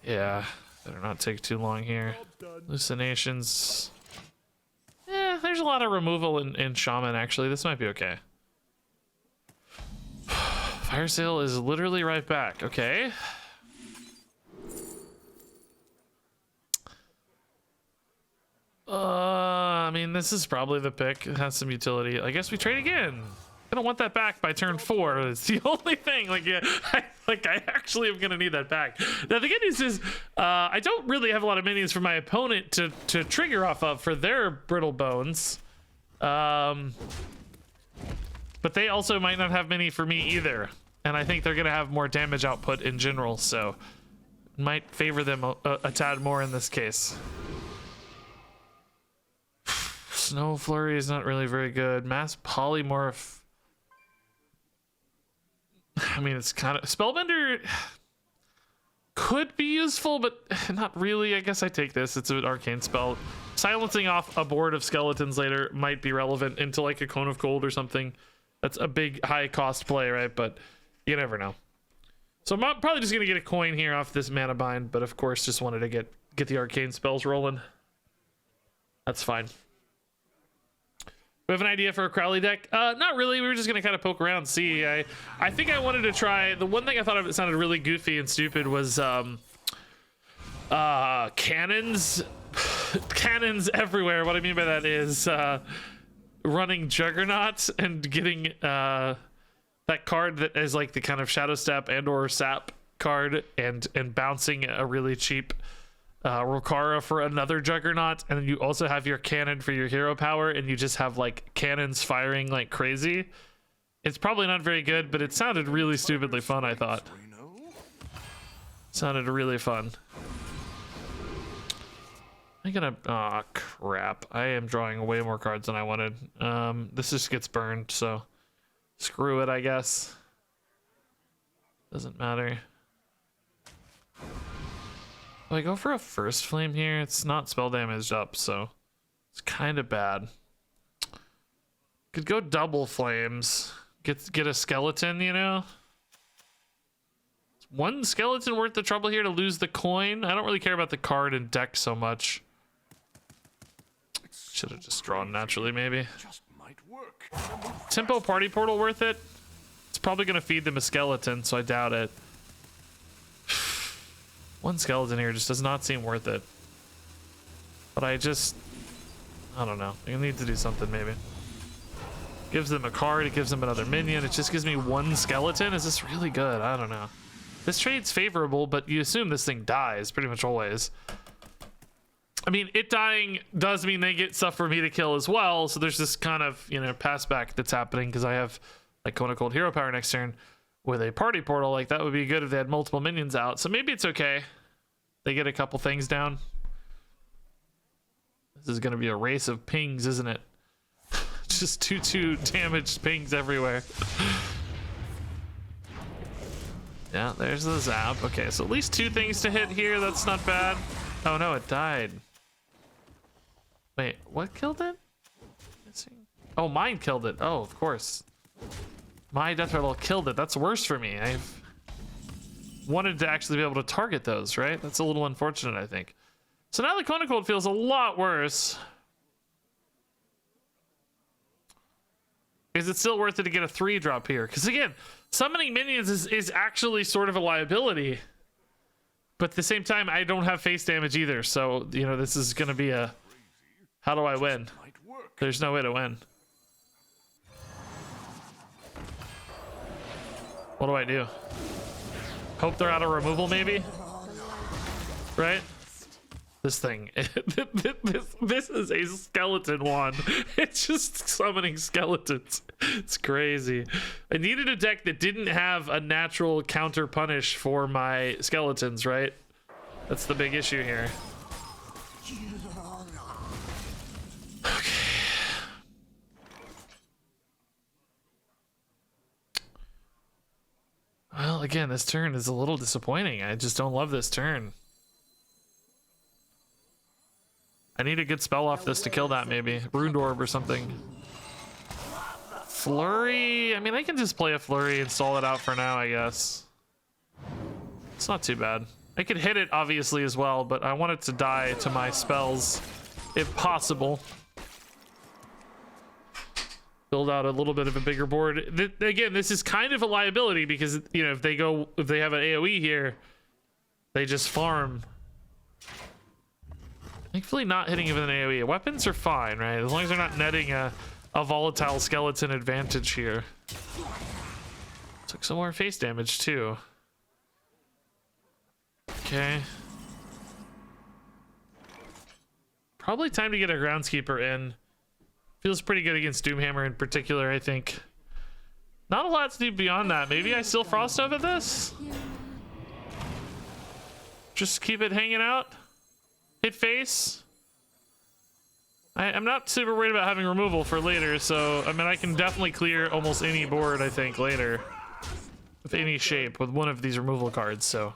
Yeah, better not take too long here. Hallucinations. Yeah, there's a lot of removal in Shaman actually. This might be okay. Fire Sale is literally right back. Okay. I mean, this is probably the pick. It has some utility. I guess we trade again. I don't want that back by turn 4. It's the only thing. Like, yeah, I actually am gonna need that back. Now the good news is, I don't really have a lot of minions for my opponent to trigger off of for their Brittle Bones. But they also might not have many for me either. And I think they're gonna have more damage output in general, so might favor them a tad more in this case. Snow Flurry is not really very good. Mass Polymorph. I mean, it's kind of... Spellbender could be useful, but not really. I guess I take this. It's an arcane spell. Silencing off a board of skeletons later might be relevant into like a Cone of Cold or something. That's a big high cost play, right? But you never know. So I'm probably just gonna get a coin here off this mana bind, but of course just wanted to get the arcane spells rolling. That's fine. We have an idea for a Crowley deck? Not really. We were just gonna kind of poke around, see. I think I wanted to try. The one thing I thought of that sounded really goofy and stupid was cannons. Cannons everywhere. What I mean by that is running Juggernaut and getting that card that is like the kind of Shadow Step and or Sap card and bouncing a really cheap Rokara for another Juggernaut, and then you also have your cannon for your hero power, and you just have like cannons firing like crazy. It's probably not very good, but it sounded really stupidly fun, I thought. Sounded really fun. I'm gonna... Aw, crap. I am drawing way more cards than I wanted. This just gets burned, so... Screw it, I guess. Doesn't matter. Well, I go for a First Flame here. It's not spell damaged up, so... It's kind of bad. Could go double flames. Get a skeleton, you know? Is one skeleton worth the trouble here to lose the coin? I don't really care about the card and deck so much. Should have just drawn naturally, maybe. Tempo Party Portal worth it? It's probably going to feed them a skeleton, so I doubt it. One skeleton here just does not seem worth it. But I don't know. I need to do something, maybe. Gives them a card, it gives them another minion. It just gives me one skeleton? Is this really good? I don't know. This trade's favorable, but you assume this thing dies pretty much always. I mean, it dying does mean they get stuff for me to kill as well. So there's this kind of, you know, pass back that's happening because I have like Kona Cold hero power next turn with a party portal. Like that would be good if they had multiple minions out. So maybe it's okay. They get a couple things down. This is going to be a race of pings, isn't it? Just 2/2 damaged pings everywhere. Yeah, there's the zap. Okay, so at least 2 things to hit here. That's not bad. Oh no, it died. Wait, what killed it? Oh, mine killed it. Oh, of course. My death rattle killed it. That's worse for me. I've wanted to actually be able to target those, right? That's a little unfortunate, I think. So now the Kona Cold feels a lot worse. Is it still worth it to get a 3-drop here? Because again, summoning minions is actually sort of a liability. But at the same time, I don't have face damage either. So, you know, this is going to be a... How do I win? There's no way to win. What do I do? Hope they're out of removal, maybe? Right? This thing. This is a skeleton wand. It's just summoning skeletons. It's crazy. I needed a deck that didn't have a natural counter punish for my skeletons, right? That's the big issue here. Okay. Well, again, this turn is a little disappointing. I just don't love this turn. I need a good spell off this to kill that, maybe. Ruined Orb or something. Flurry? I mean, I can just play a Flurry and stall it out for now, I guess. It's not too bad. I could hit it, obviously, as well, but I want it to die to my spells, if possible. Build out a little bit of a bigger board. Again, this is kind of a liability because, you know, if they have an AoE here, they just farm. Thankfully not hitting it with an AoE. Weapons are fine, right? As long as they're not netting a volatile skeleton advantage here. Took some more face damage too. Okay. Probably time to get a groundskeeper in. Feels pretty good against Doomhammer in particular, I think. Not a lot to do beyond that. Maybe I still Frost over this? Just keep it hanging out? Hit face? I'm not super worried about having removal for later, so I mean I can definitely clear almost any board, I think, later. With any shape, with one of these removal cards, so.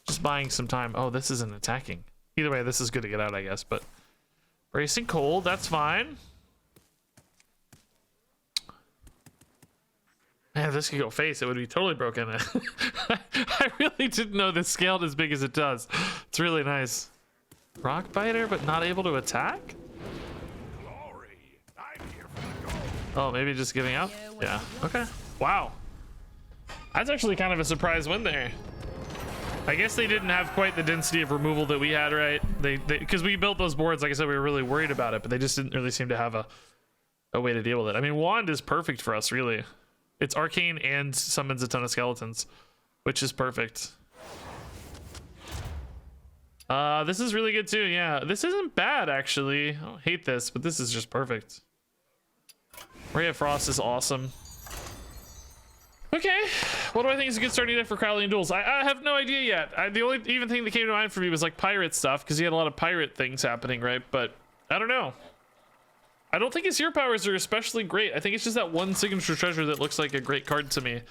Just buying some time. Oh, this isn't attacking. Either way, this is good to get out, I guess, but. Bracing cold, that's fine. Man, if this could go face, it would be totally broken. I really didn't know this scaled as big as it does. It's really nice. Rock biter, but not able to attack? Oh, maybe just giving up? Yeah, okay. Wow. That's actually kind of a surprise win there. I guess they didn't have quite the density of removal that we had, right? Because we built those boards, like I said, we were really worried about it, but they just didn't really seem to have a way to deal with it. I mean, Wand is perfect for us, really. It's arcane and summons a ton of skeletons, which is perfect. This is really good too, yeah. This isn't bad, actually. I don't hate this, but this is just perfect. Ray of Frost is awesome. Okay, what do I think is a good starting deck for Crowley and Duels? I have no idea yet. The only even thing that came to mind for me was like pirate stuff, because he had a lot of pirate things happening, right? But I don't know. I don't think his hero powers are especially great. I think it's just that one signature treasure that looks like a great card to me.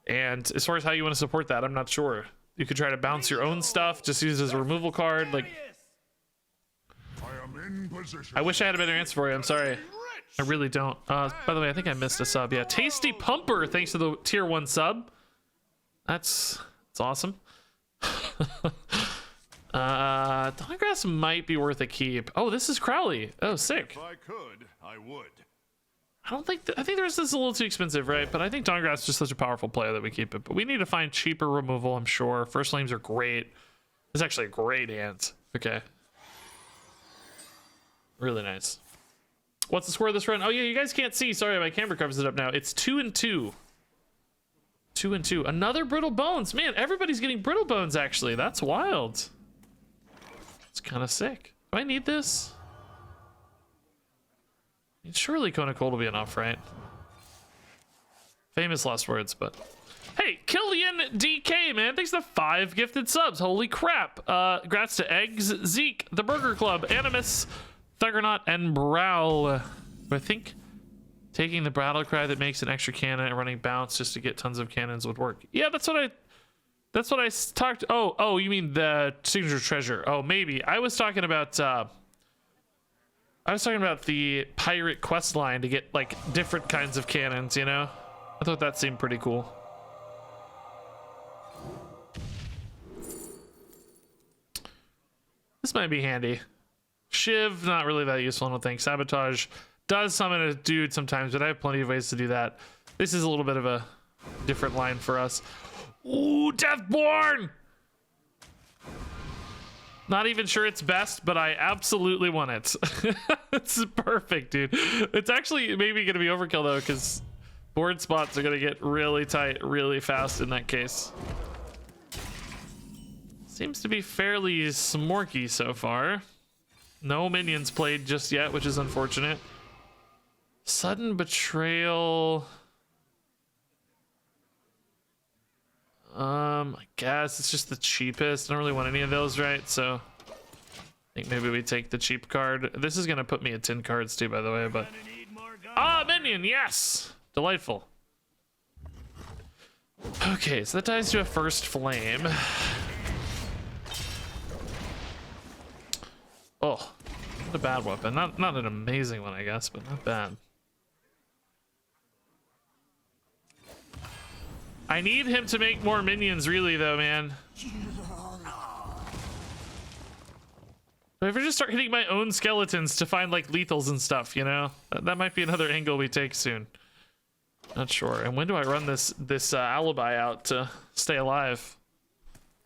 And as far as how you want to support that, I'm not sure. You could try to bounce your own stuff, just use it as a removal card. Like, I wish I had a better answer for you. I'm sorry. I really don't. By the way, I think I missed a sub. Yeah, Tasty Pumper, thanks to the tier 1 sub. That's awesome. Dawngrass might be worth a keep. Oh, this is Crowley. Oh, sick. If I could, I would. I don't think I think the rest of this is a little too expensive, right? But I think Dawngrass is just such a powerful player that we keep it. But we need to find cheaper removal, I'm sure. First Flames are great. It's actually a great hand. Okay. Really nice. What's the score of this run? Oh yeah, you guys can't see. Sorry, my camera covers it up now. It's 2-2. 2-2. Another Brittle Bones. Man, everybody's getting Brittle Bones, actually. That's wild. It's kind of sick. Do I need this? Surely Kona Cold will be enough, right? Famous last words, but... Hey, Killian DK, man. Thanks to 5 gifted subs. Holy crap. Congrats to Eggs, Zeke, The Burger Club, Animus, Thuggernaut, and Browl. I think taking the battle cry that makes an extra cannon and running bounce just to get tons of cannons would work. Yeah, that's what I talked... Oh, you mean the signature treasure. Oh, maybe. I was talking about the pirate quest line to get, like, different kinds of cannons, you know? I thought that seemed pretty cool. This might be handy. Shiv, not really that useful, I don't think. Sabotage does summon a dude sometimes, but I have plenty of ways to do that. This is a little bit of a different line for us. Ooh, Deathborn! Not even sure it's best, but I absolutely want it. It's perfect, dude. It's actually maybe going to be overkill, though, because board spots are going to get really tight really fast in that case. Seems to be fairly smorky so far. No minions played just yet, which is unfortunate. Sudden betrayal. I guess it's just the cheapest. I don't really want any of those, right? So I think maybe we take the cheap card. This is gonna put me at 10 cards too, by the way, but minion, yes! Delightful. Okay, so that dies to a first flame. Oh, not a bad weapon. Not an amazing one, I guess, but not bad. I need him to make more minions, really, though, man. If I ever just start hitting my own skeletons to find, like, lethals and stuff, you know? That might be another angle we take soon. Not sure. And when do I run this alibi out to stay alive?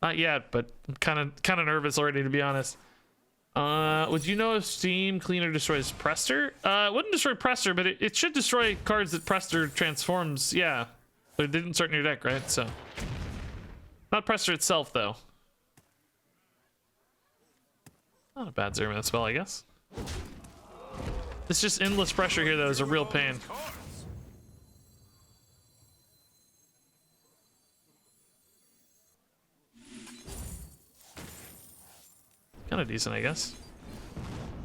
Not yet, but I'm kind of nervous already, to be honest. Would you know if Steam Cleaner destroys Prester? It wouldn't destroy Prester, but it should destroy cards that Prester transforms, yeah. But it didn't start in your deck, right? So, not Prester itself, though. Not a bad 0-minute spell, I guess. It's just endless pressure here, though, is a real pain. Kind of decent, I guess.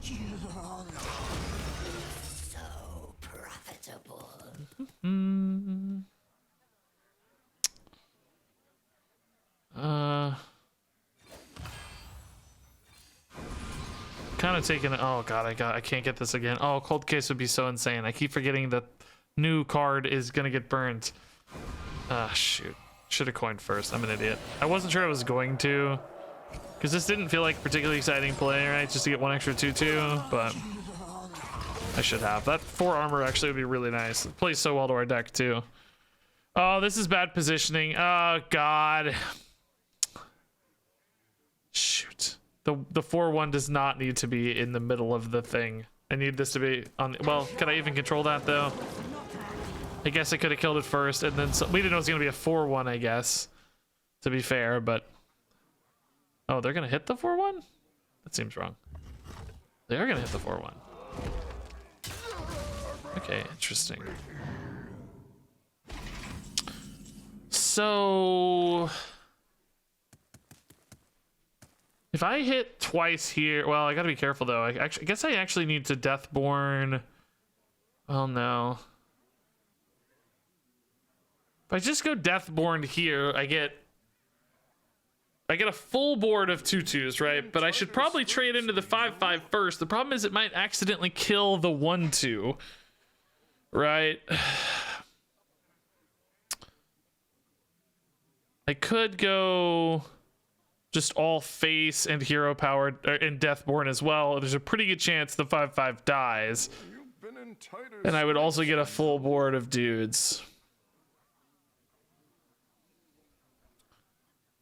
So profitable. Kind of taking it. Oh god, I can't get this again. Oh, Cold Case would be so insane. I keep forgetting that new card is gonna get burned. Ah, shoot. Should have coined first. I'm an idiot. I wasn't sure I was going to, because this didn't feel like a particularly exciting play, right? Just to get one extra 2/2, but I should have. That 4 armor actually would be really nice. It plays so well to our deck too. Oh, this is bad positioning. Oh god. Shoot. The 4/1 does not need to be in the middle of the thing. I need this to be on. Well, can I even control that though? I guess I could have killed it first, and then we didn't know it was gonna be a 4/1. I guess, to be fair, but oh, they're gonna hit the 4/1. That seems wrong. They are gonna hit the 4/1. Okay, interesting. So if I hit twice here, well, I gotta be careful though. I guess I actually need to Deathborn. Well, no. If I just go Deathborn here, I get a full board of 2/2s, right? But I should probably trade into the 5/5 first. The problem is it might accidentally kill the 1/2, right? I could go just all face and hero powered and Deathborn as well. There's a pretty good chance the 5/5 dies, and I would also get a full board of dudes.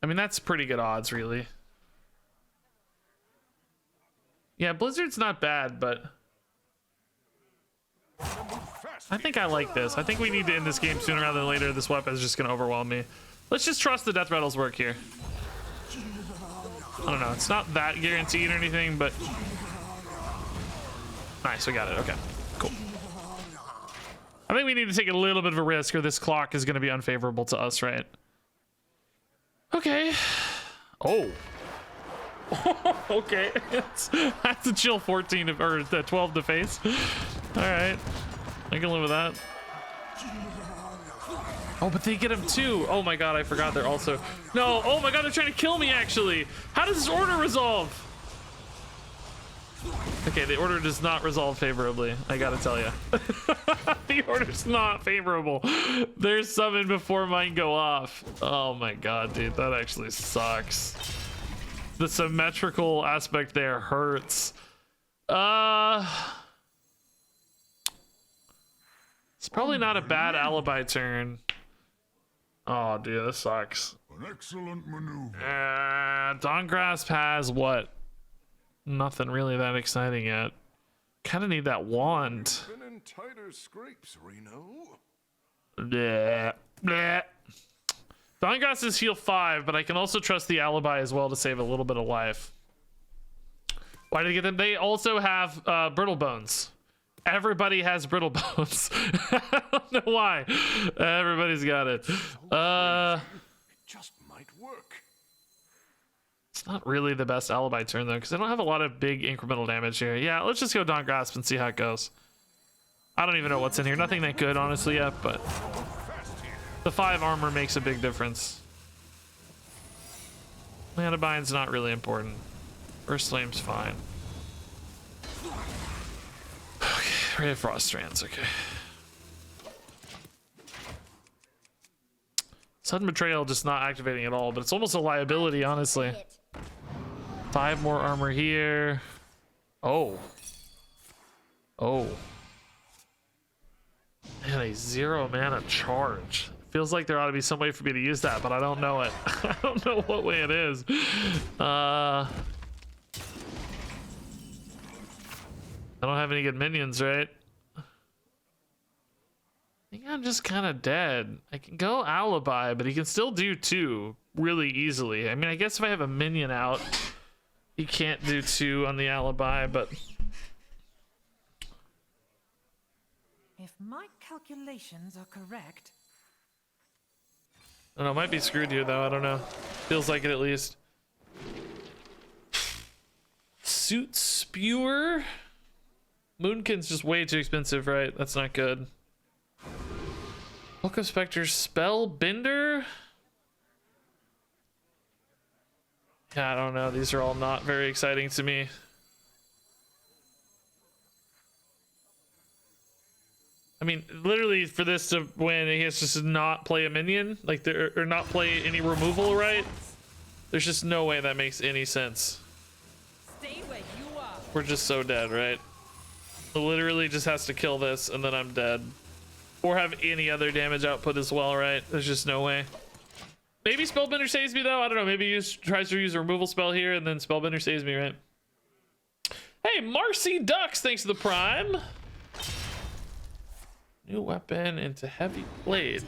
I mean, that's pretty good odds, really. Yeah, Blizzard's not bad, but I think I like this. I think we need to end this game sooner rather than later. This weapon is just going to overwhelm me. Let's just trust the death rattles work here. I don't know. It's not that guaranteed or anything, but nice. We got it. Okay, cool. I think we need to take a little bit of a risk, or this clock is going to be unfavorable to us, right? Okay. Oh. Okay. That's a chill 14 or 12 to face. All right. I can live with that. Oh, but they get him too. Oh my god, I forgot they're also... No, oh my god, they're trying to kill me actually. How does this order resolve? Okay, the order does not resolve favorably, I gotta tell you. The order's not favorable. Their summon before mine go off. Oh my god, dude, that actually sucks. The symmetrical aspect there hurts. It's probably not a bad alibi turn. Oh, dude, this sucks. An excellent maneuver. Dawn Grasp has what? Nothing really that exciting yet. Kind of need that wand. Been in tighter scrapes, Reno. Bleh. Bleh. Dawn Grasp is heal 5, but I can also trust the alibi as well to save a little bit of life. Why did they get them? They also have brittle bones. Everybody has brittle bones. I don't know why. Everybody's got it. It just might work. It's not really the best alibi turn though, because I don't have a lot of big incremental damage here. Yeah, let's just go Dawn Grasp and see how it goes. I don't even know what's in here. Nothing that good, honestly, yet, but the 5 armor makes a big difference. Mana bind's not really important. First Flame's fine. Okay, Ray of Frost Strands, okay. Sudden Betrayal just not activating at all, but it's almost a liability, honestly. 5 more armor here. Oh. Oh. And a 0 mana charge. Feels like there ought to be some way for me to use that, but I don't know it. I don't know what way it is. I don't have any good minions, right? I think I'm just kind of dead. I can go alibi, but he can still do 2 really easily. I mean, I guess if I have a minion out, he can't do 2 on the alibi, but... If my calculations are correct... I don't know, might be screwed here though, I don't know. Feels like it at least. Suit Spewer? Moonkin's just way too expensive, right? That's not good. Book of Spectres, Spellbinder? Yeah, I don't know. These are all not very exciting to me. I mean, literally, for this to win, he has to just not play a minion, like, or not play any removal, right? There's just no way that makes any sense. Stay where you are. We're just so dead, right? Literally just has to kill this, and then I'm dead. Or have any other damage output as well, right? There's just no way. Maybe Spellbinder saves me, though. I don't know. Maybe he tries to use a removal spell here, and then Spellbinder saves me, right? Hey, Marcy Ducks, thanks to the Prime. New weapon into heavy blade.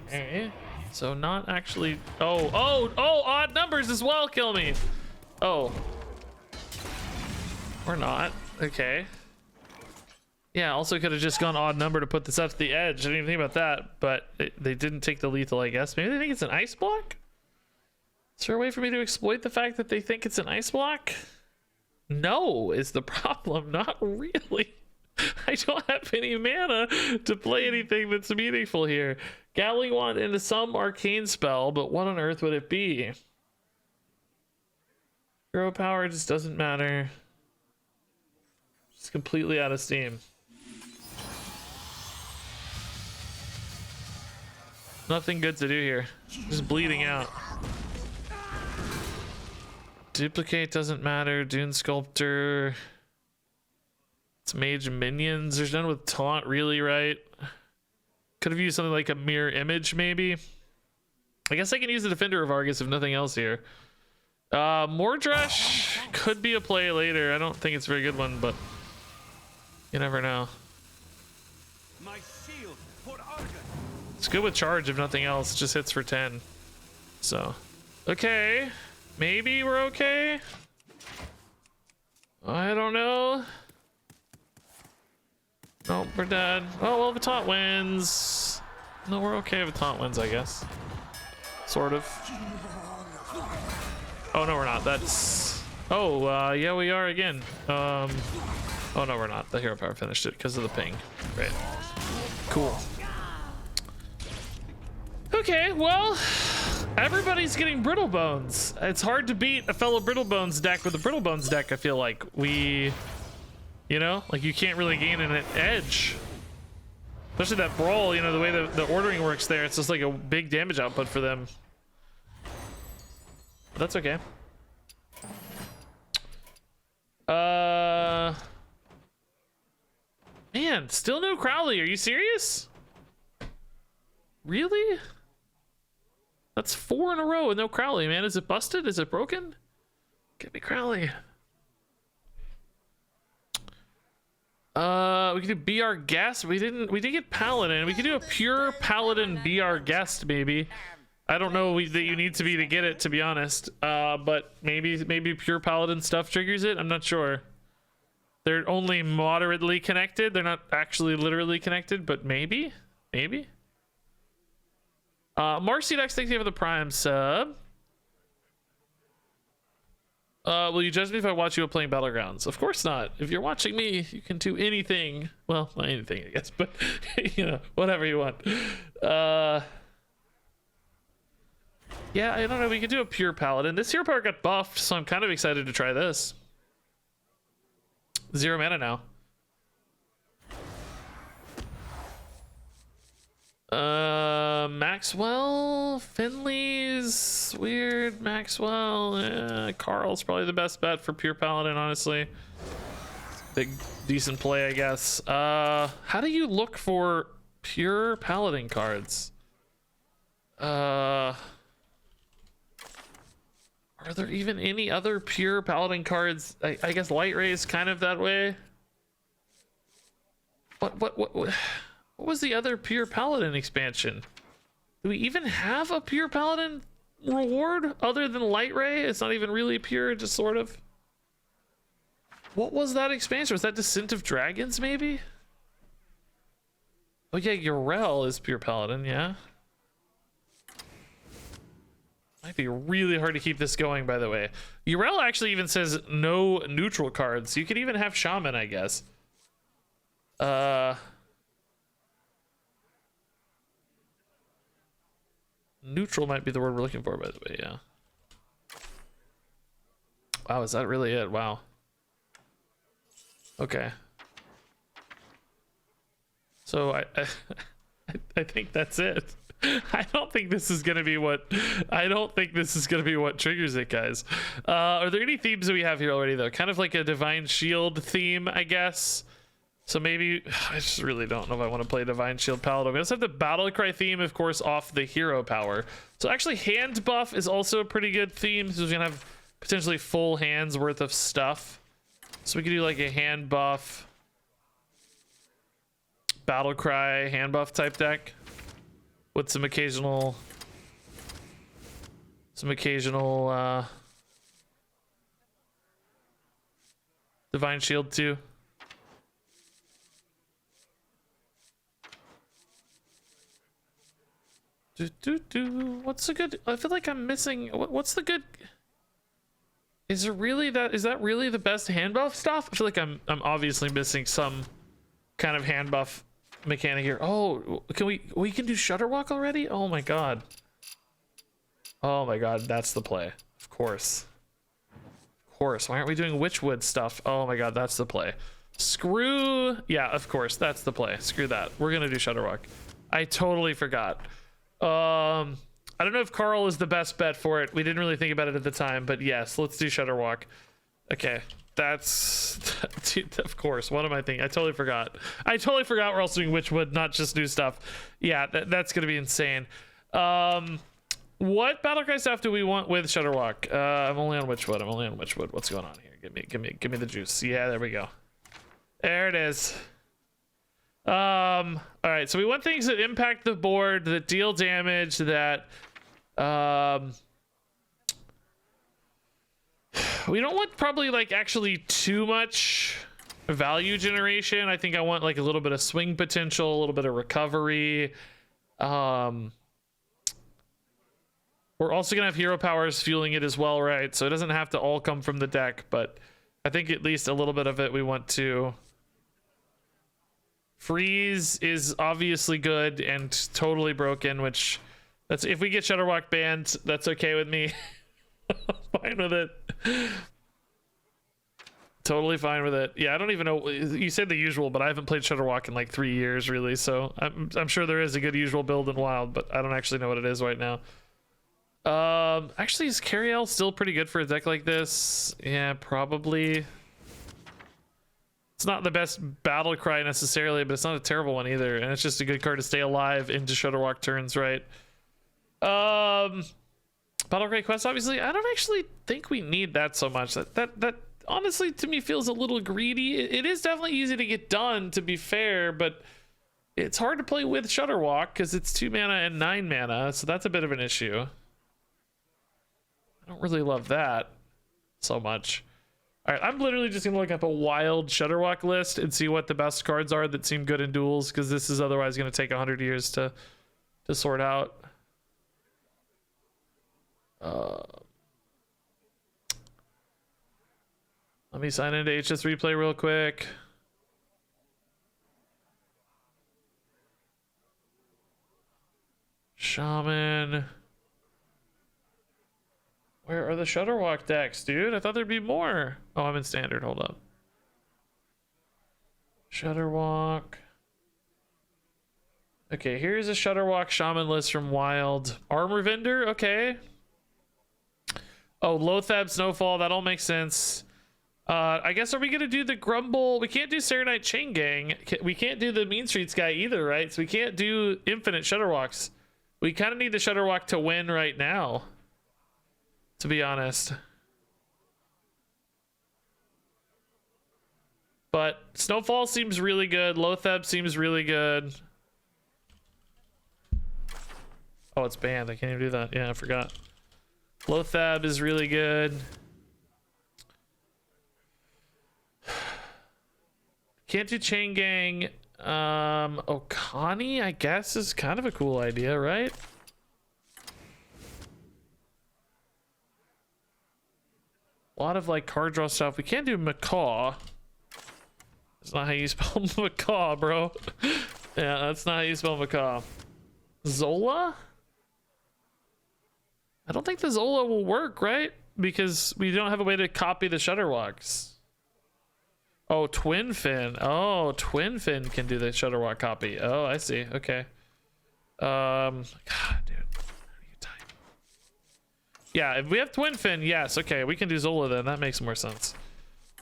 Okay. So not actually... Oh, odd numbers as well kill me. Oh. Or not. Okay. Yeah, also could have just gone odd number to put this out to the edge. I didn't even think about that, but they didn't take the lethal, I guess. Maybe they think it's an ice block? Is there a way for me to exploit the fact that they think it's an ice block? No, is the problem. Not really. I don't have any mana to play anything that's meaningful here. Gatling Wand into some arcane spell, but what on earth would it be? Hero power just doesn't matter. Just completely out of steam. Nothing good to do here. Just bleeding out. Duplicate doesn't matter. Dune Sculptor. It's mage minions. There's none with taunt, really, right? Could have used something like a mirror image, maybe. I guess I can use the Defender of Argus if nothing else here. Mordresh could be a play later. I don't think it's a very good one, but you never know. My shield for Argus. It's good with charge if nothing else. It just hits for 10. So, okay. maybe we're okay. I don't know. Nope, we're dead. Oh, well, Vatant wins. No, we're okay if Vatant wins, I guess. Sort of. Oh, no, we're not. That's... Oh, yeah, we are again. Oh, no, we're not. The hero power finished it because of the ping. Right. Cool. Okay, well, everybody's getting Brittle Bones. It's hard to beat a fellow Brittle Bones deck with a Brittle Bones deck, I feel like. You know, like you can't really gain an edge. Especially that Brawl, you know, the way the ordering works there, it's just like a big damage output for them. But that's okay. Man, still no Crowley. Are you serious? Really? That's 4 in a row with no Crowley, man. Is it busted? Is it broken? Get me Crowley. We could do BR guest. We did get Paladin. We could do a pure Paladin BR guest, maybe. I don't know that you need to be to get it, to be honest. But maybe pure Paladin stuff triggers it. I'm not sure. They're only moderately connected. They're not actually literally connected, but maybe. Marcy Dex, thank you for the Prime sub. Will you judge me if I watch you playing Battlegrounds? Of course not. If you're watching me, you can do anything. Well, not anything, I guess, but you know, whatever you want. Yeah, I don't know. We could do a pure Paladin. This hero power got buffed, so I'm kind of excited to try this. 0 mana now. Maxwell, Finley's weird. Maxwell, Carl's probably the best bet for pure Paladin, honestly. Big, decent play, I guess. How do you look for pure Paladin cards? Are there even any other pure Paladin cards? I guess Light Ray is kind of that way. What was the other pure Paladin expansion? Do we even have a pure Paladin reward other than Light Ray? It's not even really pure, just sort of. What was that expansion? Was that Descent of Dragons, maybe? Oh yeah, Urel is pure Paladin, yeah. Might be really hard to keep this going, by the way. Urel actually even says no neutral cards. You could even have Shaman, I guess. Neutral might be the word we're looking for, by the way, yeah. Wow, is that really it? Wow. Okay. So I think that's it. I don't think this is gonna be what triggers it, guys. Are there any themes that we have here already though? Kind of like a Divine Shield theme, I guess. So maybe I just really don't know if I want to play Divine Shield Paladin. We also have the Battle Cry theme, of course, off the hero power. So actually, hand buff is also a pretty good theme. So we're gonna have potentially full hands worth of stuff. So we could do like a hand buff, Battle Cry, hand buff type deck with some occasional Divine Shield too. What's the good? I feel like I'm missing. What's the good? Is that really the best hand buff stuff? I feel like I'm obviously missing some kind of hand buff mechanic here. Oh, we can do Shudderwalk already? Oh my god. Oh my god, that's the play. Of course. Why aren't we doing Witchwood stuff? Oh my god, that's the play. Yeah, of course, that's the play. Screw that. We're gonna do Shudderwalk. I totally forgot. I don't know if Carl is the best bet for it. We didn't really think about it at the time, but yes, let's do Shudderwalk. Okay, that's of course. What am I thinking? I totally forgot. We're also doing Witchwood, not just new stuff. Yeah, that's gonna be insane. What Battlecry stuff do we want with Shudderwalk? I'm only on Witchwood. What's going on here? Give me the juice. Yeah, there we go. There it is. All right, so we want things that impact the board, that deal damage, that We don't want probably like actually too much value generation. I think I want like a little bit of swing potential, a little bit of recovery. We're also gonna have hero powers fueling it as well, right? So it doesn't have to all come from the deck, but I think at least a little bit of it we want to. Freeze is obviously good and totally broken, which that's if we get Shudderwock banned, that's okay with me. Fine with it. Totally fine with it. Yeah, I don't even know. You said the usual, but I haven't played Shudderwock in like 3 years, really. So I'm sure there is a good usual build in Wild, but I don't actually know what it is right now. Actually, is Cariel still pretty good for a deck like this? Yeah, probably. It's not the best battle cry necessarily, but it's not a terrible one either, and it's just a good card to stay alive into Shudderwock turns, right? Battle cry quest, obviously. I don't actually think we need that so much. That honestly to me feels a little greedy. It is definitely easy to get done, to be fair, but it's hard to play with Shudderwock because it's 2 mana and 9 mana, so that's a bit of an issue. I don't really love that so much. All right, I'm literally just gonna look up a wild Shudderwock list and see what the best cards are that seem good in duels, because this is otherwise gonna take 100 years to sort out. Let me sign into HS Replay real quick. Shaman. Where are the Shudderwock decks, dude? I thought there'd be more. Oh, I'm in standard. Hold up. Shudderwock. Okay, here's a Shudderwock Shaman list from Wild. Armor Vendor, okay. Oh, Lothab Snowfall, that all makes sense. I guess, are we gonna do the Grumble? We can't do Serenite Chain Gang. We can't do the Mean Streets guy either, right? So we can't do infinite Shudderwocks. We kind of need the Shudderwock to win right now, to be honest. But Snowfall seems really good. Lothab seems really good. Oh, it's banned. I can't even do that. Yeah, I forgot. Lothab is really good. Can't do Chain Gang. Okani, I guess, is kind of a cool idea, right? A lot of like card draw stuff. We can't do Macaw. That's not how you spell Macaw, bro. Yeah, that's not how you spell Macaw. Zola? I don't think the Zola will work, right? Because we don't have a way to copy the Shudderwocks. Oh, Twin Fin. Oh, Twin Fin can do the Shudderwock copy. Oh, I see. Okay. God, dude. Yeah, if we have Twin Fin, yes. Okay, we can do Zola then. That makes more sense.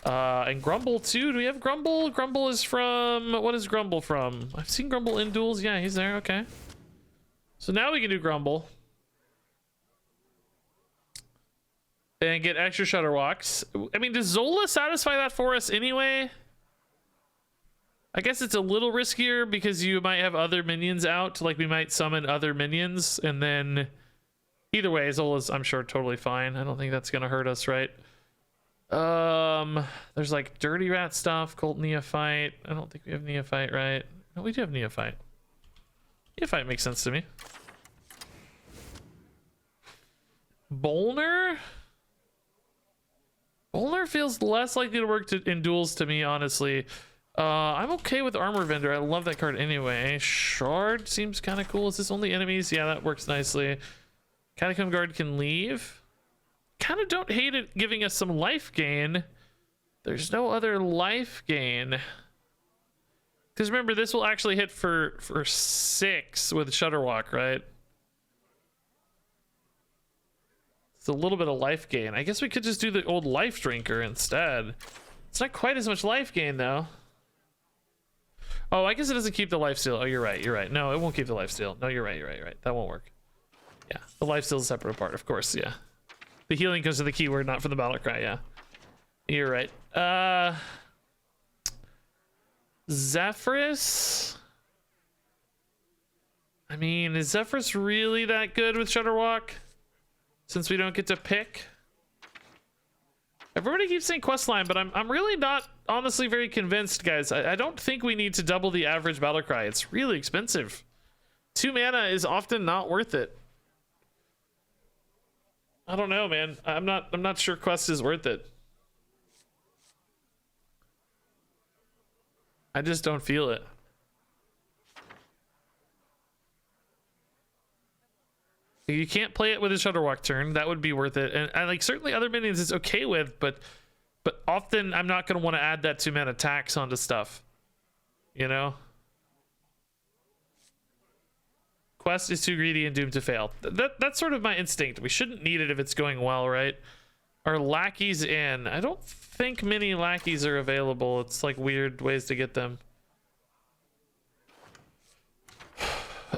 And Grumble too. Do we have Grumble? Grumble is from... What is Grumble from? I've seen Grumble in Duels. Yeah, he's there. Okay. So now we can do Grumble. And get extra Shudderwocks. I mean, does Zola satisfy that for us anyway? I guess it's a little riskier because you might have other minions out. Like, we might summon other minions. And then... Either way, Zola's, I'm sure, totally fine. I don't think that's going to hurt us, right? There's, like, Dirty Rat stuff. Cult Neophyte. I don't think we have Neophyte, right? No, we do have Neophyte. Neophyte makes sense to me. Bolner? Bolner feels less likely to work in duels to me, honestly. I'm okay with Armor Vendor. I love that card anyway. Shard seems kind of cool. Is this only enemies? Yeah, that works nicely. Catacomb Guard can leave. Kind of don't hate it giving us some life gain. There's no other life gain. Because remember, this will actually hit for 6 with Shudderwock, right? It's a little bit of life gain. I guess we could just do the old Life Drinker instead. It's not quite as much life gain, though. Oh, I guess it doesn't keep the lifesteal. Oh, you're right. You're right. No, it won't keep the lifesteal. No, you're right. You're right. You're right. That won't work. Yeah, the lifesteal is a separate part, of course. Yeah. The healing goes to the keyword, not for the battle cry. Yeah. You're right. Zephyrus? I mean, is Zephyrus really that good with Shudderwock? Since we don't get to pick? Everybody keeps saying quest line, but I'm really not honestly very convinced, guys. I don't think we need to double the average battle cry. It's really expensive. 2 mana is often not worth it. I don't know, man. I'm not sure quest is worth it. I just don't feel it. You can't play it with a Shudderwalk turn. That would be worth it. And like certainly other minions it's okay with, but often I'm not going to want to add that 2 mana tax onto stuff. You know? Quest is too greedy and doomed to fail. That's sort of my instinct. We shouldn't need it if it's going well, right? Are lackeys in? I don't think many lackeys are available. It's like weird ways to get them.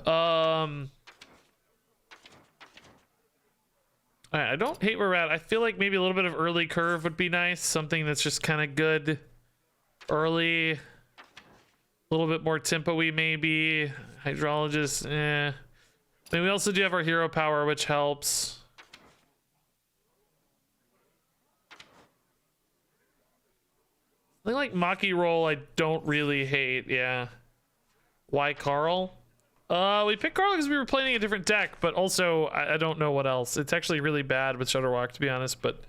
Alright, I don't hate where we're at. I feel like maybe a little bit of early curve would be nice. Something that's just kind of good early. A little bit more tempo-y maybe. Hydrologist, eh. Then we also do have our hero power, which helps. Something like Maki roll I don't really hate, yeah. Why Carl? We picked Carl because we were playing a different deck, but also I don't know what else. It's actually really bad with Shudderwalk, to be honest, but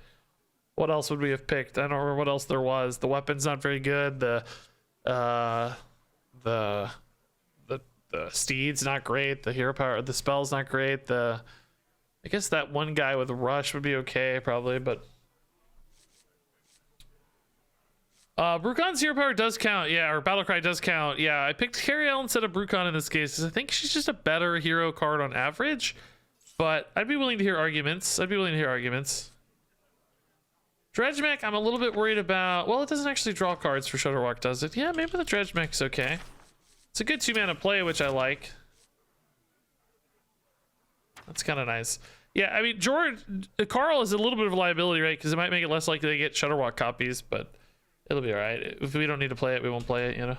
what else would we have picked? I don't remember what else there was. The weapon's not very good. The steed's not great. The hero power, the spell's not great. I guess that one guy with rush would be okay, probably, but Brucon's hero power does count, yeah, or battlecry does count. Yeah, I picked Cariel instead of Brucon in this case because I think she's just a better hero card on average. But I'd be willing to hear arguments. Dredgemech, I'm a little bit worried about. Well, it doesn't actually draw cards for Shudderwalk, does it? Yeah, maybe the Dredgemech's okay. It's a good 2 mana play, which I like. That's kind of nice. Yeah, I mean, Carl is a little bit of a liability, right? Because it might make it less likely to get Shudderwalk copies, but it'll be all right. If we don't need to play it, we won't play it, you know?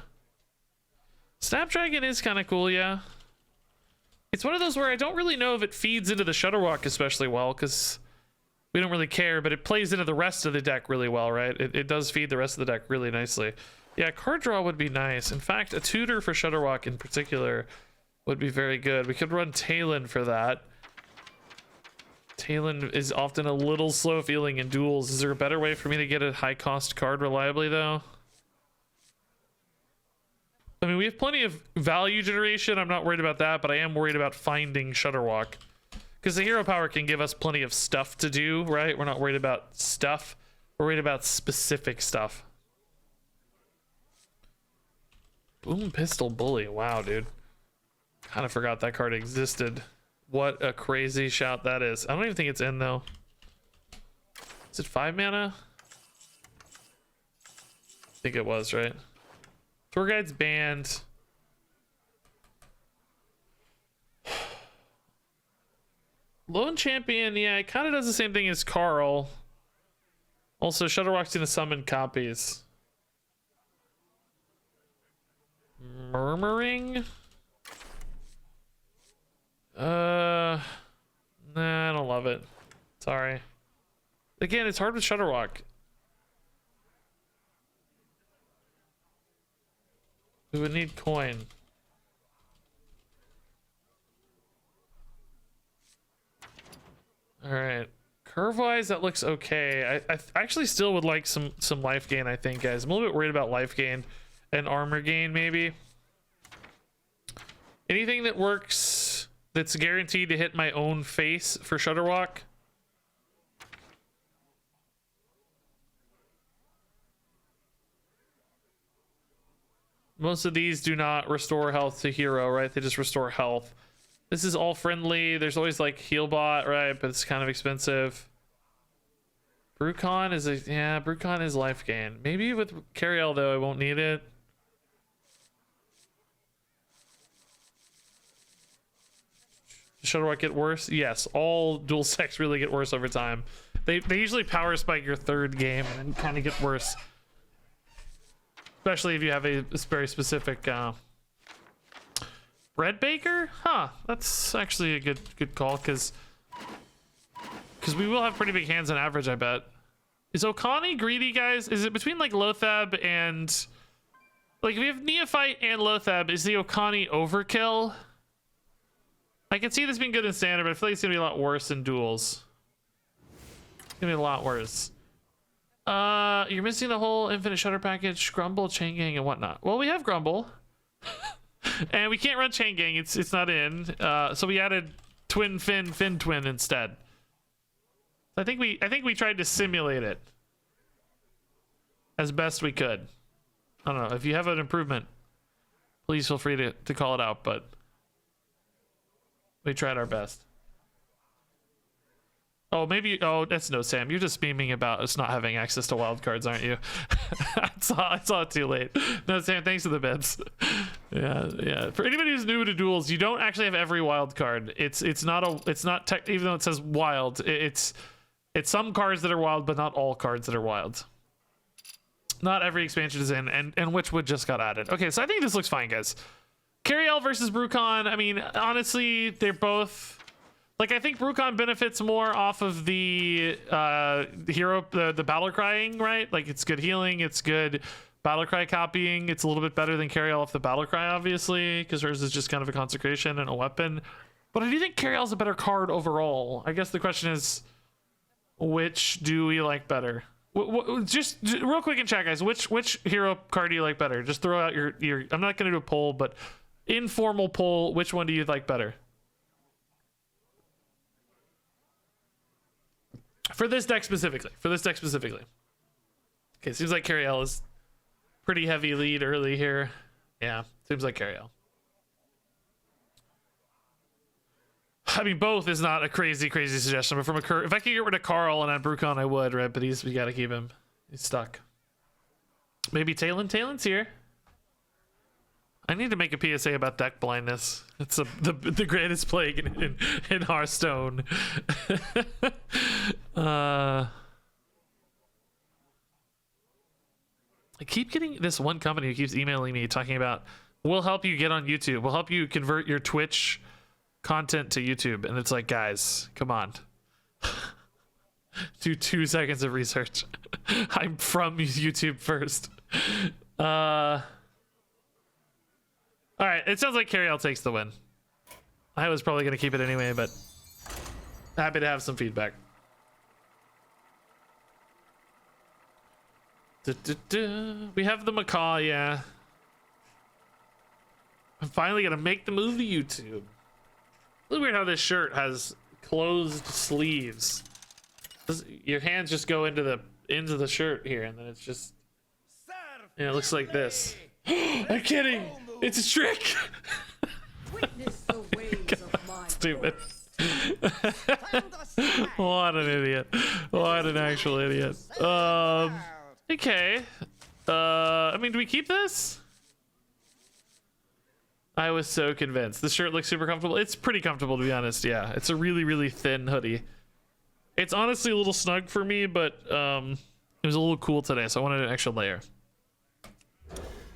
Snapdragon is kind of cool, yeah. It's one of those where I don't really know if it feeds into the Shudderwalk especially well, because we don't really care, but it plays into the rest of the deck really well, right? It does feed the rest of the deck really nicely. Yeah, card draw would be nice. In fact, a tutor for Shudderwalk in particular would be very good. We could run Talon for that. Talon is often a little slow feeling in duels. Is there a better way for me to get a high cost card reliably though? I mean, we have plenty of value generation. I'm not worried about that, but I am worried about finding Shudderwalk. Because the hero power can give us plenty of stuff to do, right? We're not worried about stuff. We're worried about specific stuff. Boom Pistol Bully. Wow, dude. Kind of forgot that card existed. What a crazy shout that is. I don't even think it's in though. Is it 5 mana? I think it was, right? Tour Guide's banned. Lone Champion, yeah, it kind of does the same thing as Carl. Also, Shudderwalk's gonna summon copies. Murmuring? Nah, I don't love it. Sorry. Again, it's hard with Shudderwalk. We would need coin. All right. Curve-wise, that looks okay. I actually still would like some life gain, I think, guys. I'm a little bit worried about life gain and armor gain, maybe. Anything that works that's guaranteed to hit my own face for Shudderwalk. Most of these do not restore health to hero, right? They just restore health. This is all friendly. There's always like heal bot, right? But it's kind of expensive. Brucon is Brucon is life gain. Maybe with Cariel though, I won't need it. Does Shudderwalk get worse? Yes, all dual sex really get worse over time. They usually power spike your third game and kind of get worse. Especially if you have a very specific Bread Baker? Huh, that's actually a good call because we will have pretty big hands on average, I bet. Is Okani greedy, guys? Is it between like Lothab and like if we have Neophyte and Lothab, is the Okani overkill? I can see this being good in standard, but I feel like it's gonna be a lot worse in duels. It's gonna be a lot worse. You're missing the whole infinite shutter package, Grumble, Chain Gang, and whatnot. Well, we have Grumble. And we can't run Chain Gang, it's not in. So we added Twin Fin Twin instead. I think we tried to simulate it as best we could. I don't know. If you have an improvement, please feel free to call it out, but we tried our best. Oh, maybe. Oh, that's no Sam. You're just beaming about us not having access to wildcards, aren't you? I saw it too late. No, Sam, thanks for the bits. Yeah. For anybody who's new to duels, you don't actually have every wild card. It's not tech, even though it says wild. It's some cards that are wild, but not all cards that are wild. Not every expansion is in, and Witchwood just got added. Okay, so I think this looks fine, guys. Cariel versus Brucon. I mean, honestly, they're both. Like, I think Brucon benefits more off of the hero, the battle crying, right? Like, it's good healing, it's good battle cry copying. It's a little bit better than Cariel off the battle cry, obviously, because hers is just kind of a consecration and a weapon. But I do think Cariel's a better card overall. I guess the question is, which do we like better? Just real quick in chat, guys. Which hero card do you like better? Just throw out your. I'm not going to do a poll, but informal poll. Which one do you like better? For this deck specifically. Okay, seems like Cariel is pretty heavy lead early here. Yeah, seems like Cariel. I mean, both is not a crazy suggestion, but from if I could get rid of Carl and add Brucon, I would, right? But we gotta keep him. He's stuck. Maybe Talon? Talon's here. I need to make a PSA about deck blindness. It's the greatest plague in Hearthstone. I keep getting this one company who keeps emailing me talking about, we'll help you get on YouTube. We'll help you convert your Twitch content to YouTube. And it's like, guys, come on. Do 2 seconds of research. I'm from YouTube first. All right, it sounds like Cariel takes the win. I was probably going to keep it anyway, but happy to have some feedback. We have the macaw, yeah. I'm finally going to make the move to YouTube. It's weird how this shirt has closed sleeves. Your hands just go into the shirt here, and then it's just, it looks like this. I'm kidding. It's a trick. Witness the ways of my Stupid. What an idiot. What an actual idiot. Okay. I mean, do we keep this? I was so convinced. This shirt looks super comfortable. It's pretty comfortable, to be honest. Yeah, it's a really thin hoodie. It's honestly a little snug for me, but it was a little cool today, so I wanted an extra layer.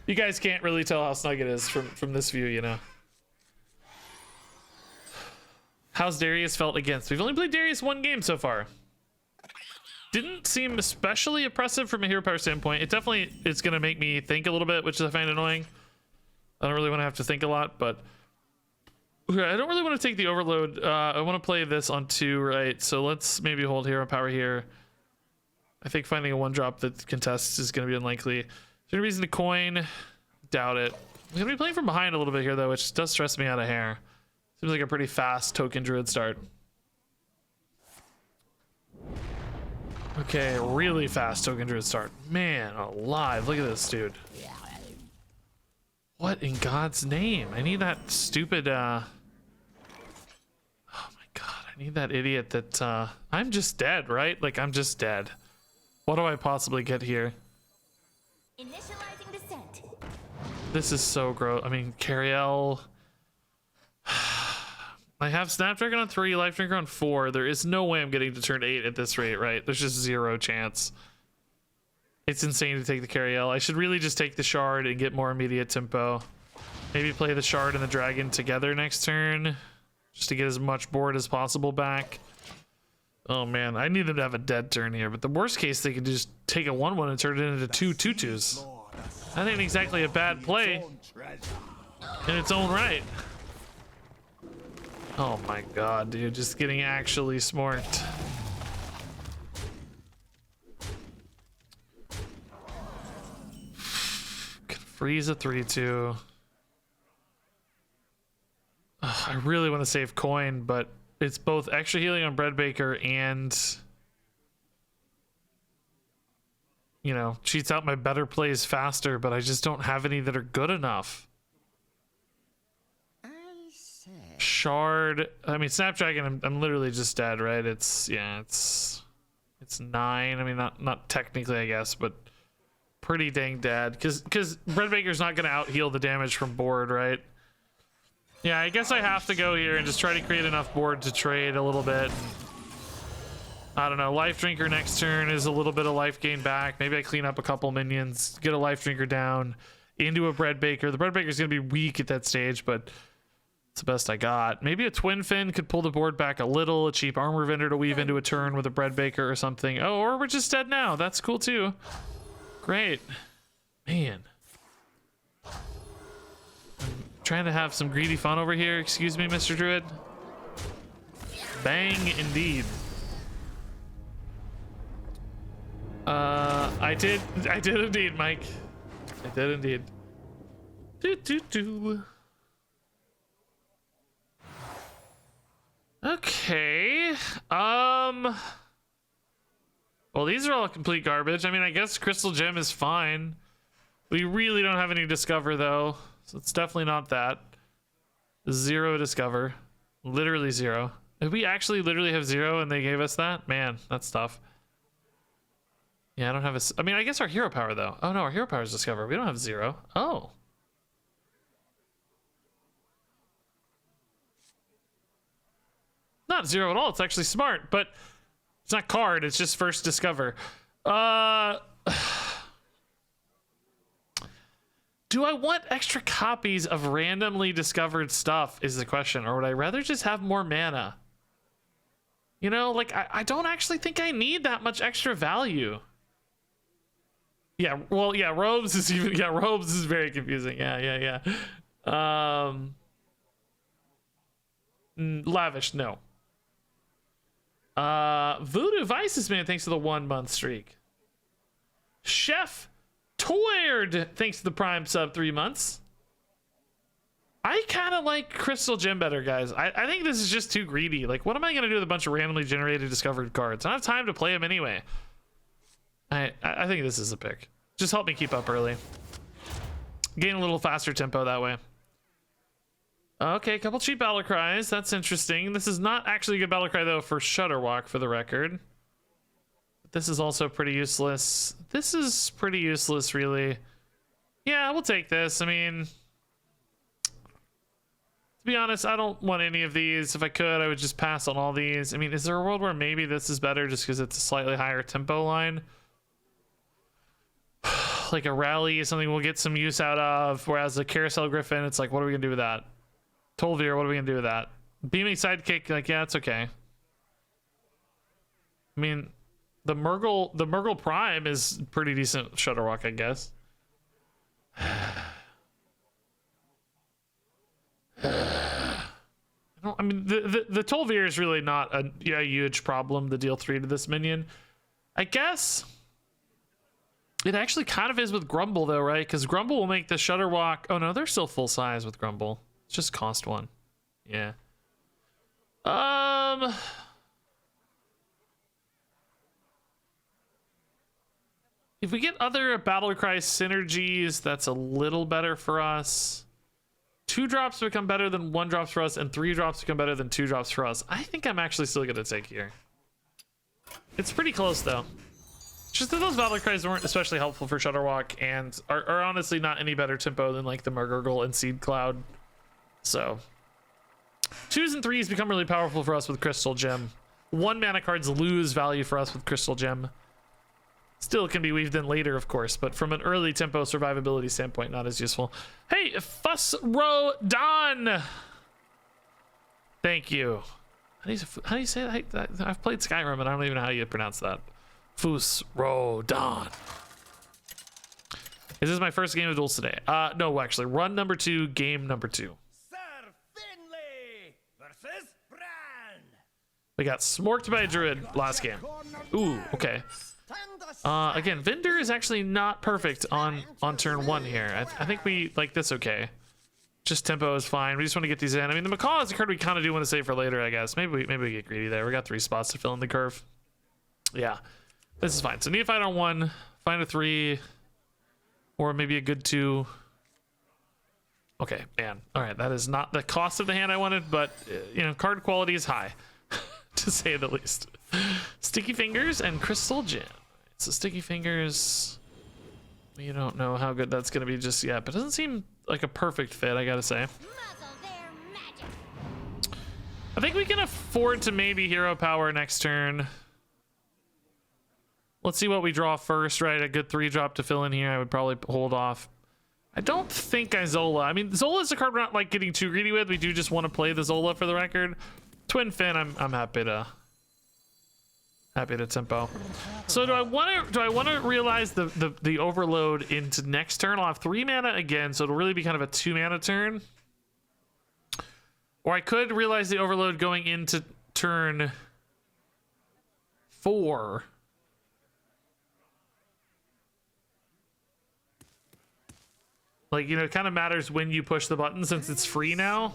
You guys can't really tell how snug it is from this view, you know. How's Darius felt against? We've only played Darius one game so far. Didn't seem especially oppressive from a hero power standpoint. It definitely is going to make me think a little bit, which I find annoying. I don't really want to have to think a lot, but okay, I don't really want to take the overload. I want to play this on 2, right? So let's maybe hold hero power here. I think finding a 1-drop that contests is going to be unlikely. Is there any reason to coin? Doubt it. I'm going to be playing from behind a little bit here, though, which does stress me out of hair. Seems like a pretty fast token druid start. Okay, really fast token druid start. Man alive, look at this dude. What in God's name? I need that stupid, oh my God, I need that idiot that, I'm just dead, right? Like, I'm just dead. What do I possibly get here? Initializing descent. This is so gross. I mean, Cariel. I have Snapdragon on 3, Life Drinker on 4. There is no way I'm getting to turn 8 at this rate, right? There's just 0 chance. It's insane to take the Cariel. I should really just take the Shard and get more immediate tempo. Maybe play the Shard and the Dragon together next turn, just to get as much board as possible back. Oh man, I need them to have a dead turn here, but the worst case they could just take a 1/1 and turn it into 2/2/2s. That ain't exactly a bad play in its own right. Oh my god, dude, just getting actually smorked. Can freeze a 3/2. I really want to save coin, but it's both extra healing on Breadbaker and, you know, cheats out my better plays faster, but I just don't have any that are good enough. Shard, I mean, Snapdragon, I'm literally just dead, right? It's 9. I mean, not technically, I guess, but pretty dang dead. Because Breadbaker's not going to out heal the damage from board, right? Yeah, I guess I have to go here and just try to create enough board to trade a little bit. I don't know, Life Drinker next turn is a little bit of life gain back. Maybe I clean up a couple minions, get a Life Drinker down into a Breadbaker. The Breadbaker's gonna be weak at that stage, but it's the best I got. Maybe a Twin Fin could pull the board back a little, a cheap Armor Vendor to weave into a turn with a Breadbaker or something. Oh, or we're just dead now. That's cool too. Great. Man. Trying to have some greedy fun over here. Excuse me, Mr. Druid. Bang indeed. I did indeed, Mike. I did indeed. Okay. Well, these are all complete garbage. I mean, I guess Crystal Gem is fine. We really don't have any Discover though. So it's definitely not that. 0 Discover. Literally 0. If we actually literally have 0 and they gave us that, man, that's tough. Yeah, I don't have a... I mean, I guess our hero power, though. Oh, no, our hero power is Discover. We don't have 0. Oh. Not 0 at all. It's actually smart, but it's not card. It's just first Discover. Do I want extra copies of randomly discovered stuff is the question, or would I rather just have more mana? You know, like, I don't actually think I need that much extra value. Yeah, well, yeah, robes is even, yeah, robes is very confusing. Yeah. Lavish, no. Voodoo Vices, man, thanks for the 1 month streak. Chef Toyard, thanks to the Prime sub 3 months. I kind of like Crystal Gem better, guys. I think this is just too greedy. Like, what am I going to do with a bunch of randomly generated discovered cards? I don't have time to play them anyway. I think this is a pick. Just help me keep up early. Gain a little faster tempo that way. Okay, a couple cheap battle cries. That's interesting. This is not actually a good battle cry, though, for Shutterwalk, for the record. This is also pretty useless. This is pretty useless, really. Yeah, we'll take this. I mean, to be honest, I don't want any of these. If I could, I would just pass on all these. I mean, is there a world where maybe this is better just because it's a slightly higher tempo line? Like a rally is something we'll get some use out of, whereas the Carousel Griffin, it's like, what are we gonna do with that? Tolvir, what are we gonna do with that? Beaming Sidekick, like, yeah, it's okay. I mean, the Murgle Prime is pretty decent Shutterwalk, I guess. I mean, the Tolvir is really not a huge problem to deal 3 to this minion. I guess it actually kind of is with Grumble, though, right? Because Grumble will make the Shutterwalk... Oh, no, they're still full size with Grumble. It's just cost 1. Yeah. If we get other Battlecry synergies, that's a little better for us. 2 drops become better than 1 drops for us, and 3 drops become better than 2 drops for us. I think I'm actually still gonna take here. It's pretty close, though. Just that those Battlecries weren't especially helpful for Shutterwalk, and are honestly not any better tempo than like the Murgurgle and Seed Cloud. So 2s and 3s become really powerful for us with Crystal Gem. 1 mana cards lose value for us with Crystal Gem. Still can be weaved in later, of course, but from an early tempo survivability standpoint, not as useful. Hey, Fussro Don! Thank you. How do you say that? I've played Skyrim and I don't even know how you pronounce that. Fus Rodan. Is this my first game of Duels today? No, actually. Run number 2, game number 2. Sir Finley versus Bran. We got smorked by a druid last game. Ooh, okay. Again, Vendor is actually not perfect on turn 1 here. I think we like this okay. Just tempo is fine. We just want to get these in. I mean, the Macaw is a card we kind of do want to save for later, I guess. Maybe we get greedy there. We got 3 spots to fill in the curve. Yeah, this is fine. So Neophyte on 1, find a 3, or maybe a good 2. Okay, man. All right, that is not the cost of the hand I wanted, but you know, card quality is high, to say the least. Sticky Fingers and Crystal Gem. So Sticky Fingers, we don't know how good that's going to be just yet, but it doesn't seem like a perfect fit, I gotta say. I think we can afford to maybe Hero Power next turn. Let's see what we draw first, right? A good 3-drop to fill in here. I would probably hold off. I don't think I Zola. I mean, Zola is a card we're not like getting too greedy with. We do just want to play the Zola for the record. Twin Fin, I'm happy to tempo. So do I want to realize the overload into next turn? I'll have 3 mana again, so it'll really be kind of a 2 mana turn. Or I could realize the overload going into turn 4. Like, you know, it kind of matters when you push the button since it's free now.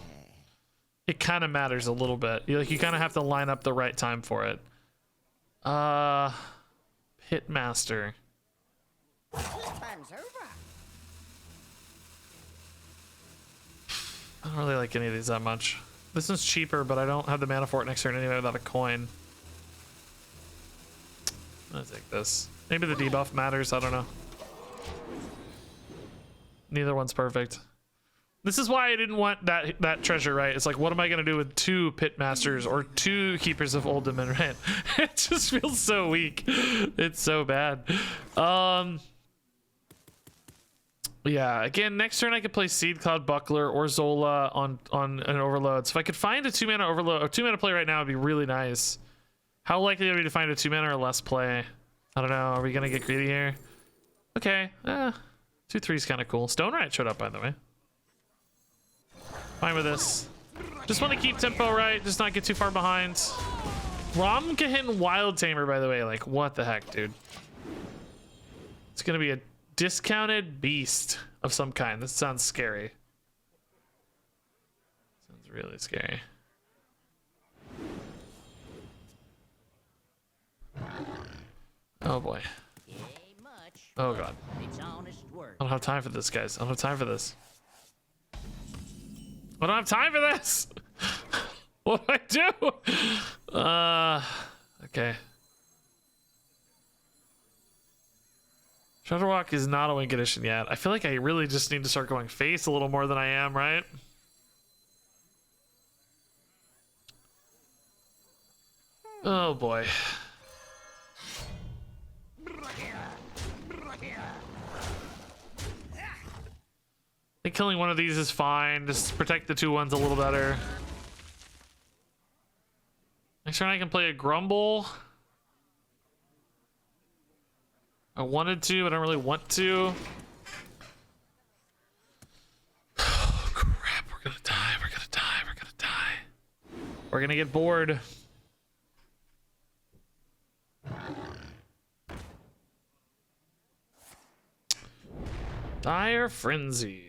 It kind of matters a little bit. You kind of have to line up the right time for it. Pitmaster. I don't really like any of these that much. This one's cheaper, but I don't have the mana for it next turn anyway without a coin. I'm gonna take this. Maybe the debuff matters, I don't know. Neither one's perfect. This is why I didn't want that treasure, right? It's like, what am I gonna do with 2 Pitmasters or 2 Keepers of Oldham, right? It just feels so weak. It's so bad. Yeah, again, next turn I could play Seed Cloud Buckler or Zola on an overload. So if I could find a 2 mana overload, or 2 mana play right now would be really nice. How likely are we to find a 2 mana or less play? I don't know. Are we gonna get greedy here? Okay, 2/3 is kind of cool. Stone Riot showed up, by the way. Fine with this. Just want to keep tempo right, just not get too far behind. Ramkahin Wild Tamer, by the way, like what the heck, dude? It's gonna be a discounted beast of some kind. This sounds scary. Sounds really scary. Oh boy. Oh god. I don't have time for this, guys. I don't have time for this. I don't have time for this. What do I do? Okay. Shutterwalk is not a win condition yet. I feel like I really just need to start going face a little more than I am, right? Oh boy. I think killing one of these is fine. Just protect the 2/1s a little better. Next turn I can play a Grumble. I wanted to, but I don't really want to. Oh, crap. We're gonna die. We're gonna die. We're gonna die. We're gonna get bored. Dire Frenzy.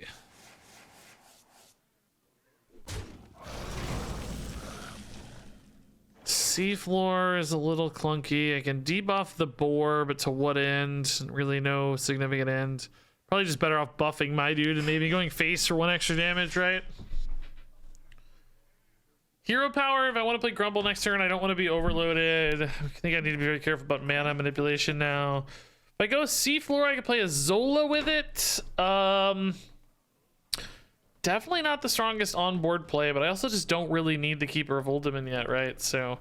Seafloor is a little clunky. I can debuff the boar, but to what end? Really no significant end. Probably just better off buffing my dude and maybe going face for 1 extra damage, right? Hero Power, if I want to play Grumble next turn, I don't want to be overloaded. I think I need to be very careful about mana manipulation now. If I go Seafloor, I can play a Zola with it. Definitely not the strongest on-board play, but I also just don't really need the Keeper of Oldham yet, right? So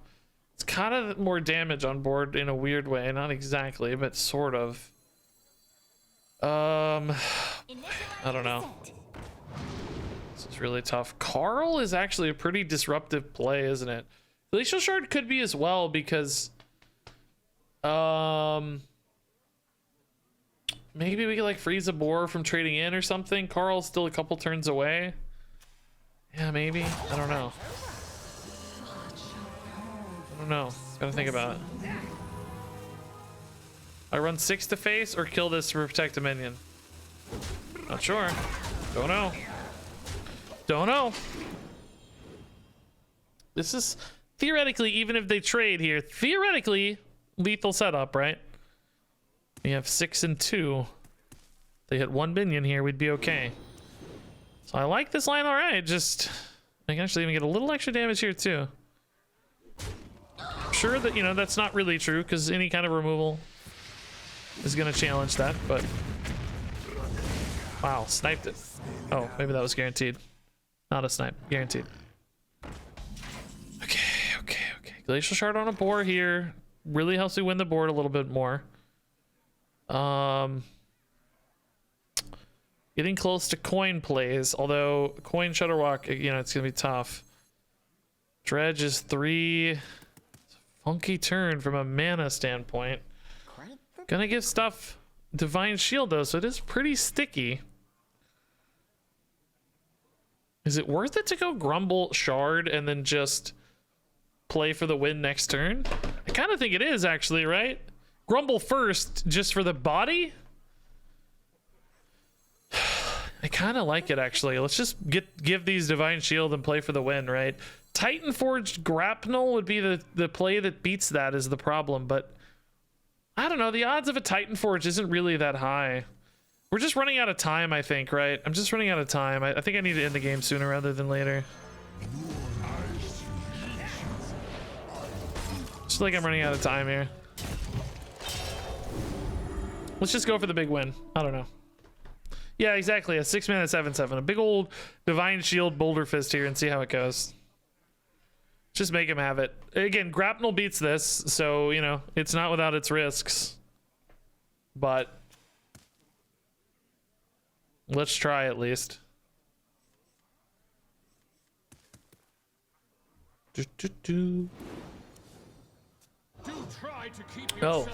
it's kind of more damage on board in a weird way. Not exactly, but sort of. I don't know. This is really tough. Carl is actually a pretty disruptive play, isn't it? Glacial Shard could be as well because maybe we could like freeze a boar from trading in or something. Carl's still a couple turns away. Yeah, maybe. I don't know. Gotta think about it. I run 6 to face or kill this to protect a minion. Not sure. Don't know. Don't know. This is theoretically, even if they trade here, theoretically lethal setup, right? We have 6 and 2. They hit 1 minion here, we'd be okay. So I like this line, all right. Just I can actually even get a little extra damage here too. I'm sure that, you know, that's not really true because any kind of removal is going to challenge that, but wow, sniped it. Oh, maybe that was guaranteed. Not a snipe, guaranteed. Okay. Glacial Shard on a boar here really helps me win the board a little bit more. Getting close to coin plays, although coin Shudderwalk, you know, it's gonna be tough. Dredge is 3. It's a funky turn from a mana standpoint. Gonna give stuff Divine Shield though, so it is pretty sticky. Is it worth it to go Grumble Shard and then just play for the win next turn? I kind of think it is actually, right? Grumble first just for the body? I kind of like it actually. Let's just give these Divine Shield and play for the win, right? Titan Forged Grapnel would be the play that beats that is the problem, but I don't know. The odds of a Titan Forge isn't really that high. We're just running out of time, I think, right? I'm just running out of time. I think I need to end the game sooner rather than later. Just like I'm running out of time here. Let's just go for the big win. I don't know. Yeah, exactly. A 6-mana 7/7. A big old Divine Shield Boulder Fist here and see how it goes. Just make him have it. Again, Grapnel beats this, so, you know, it's not without its risks. But let's try at least. Oh.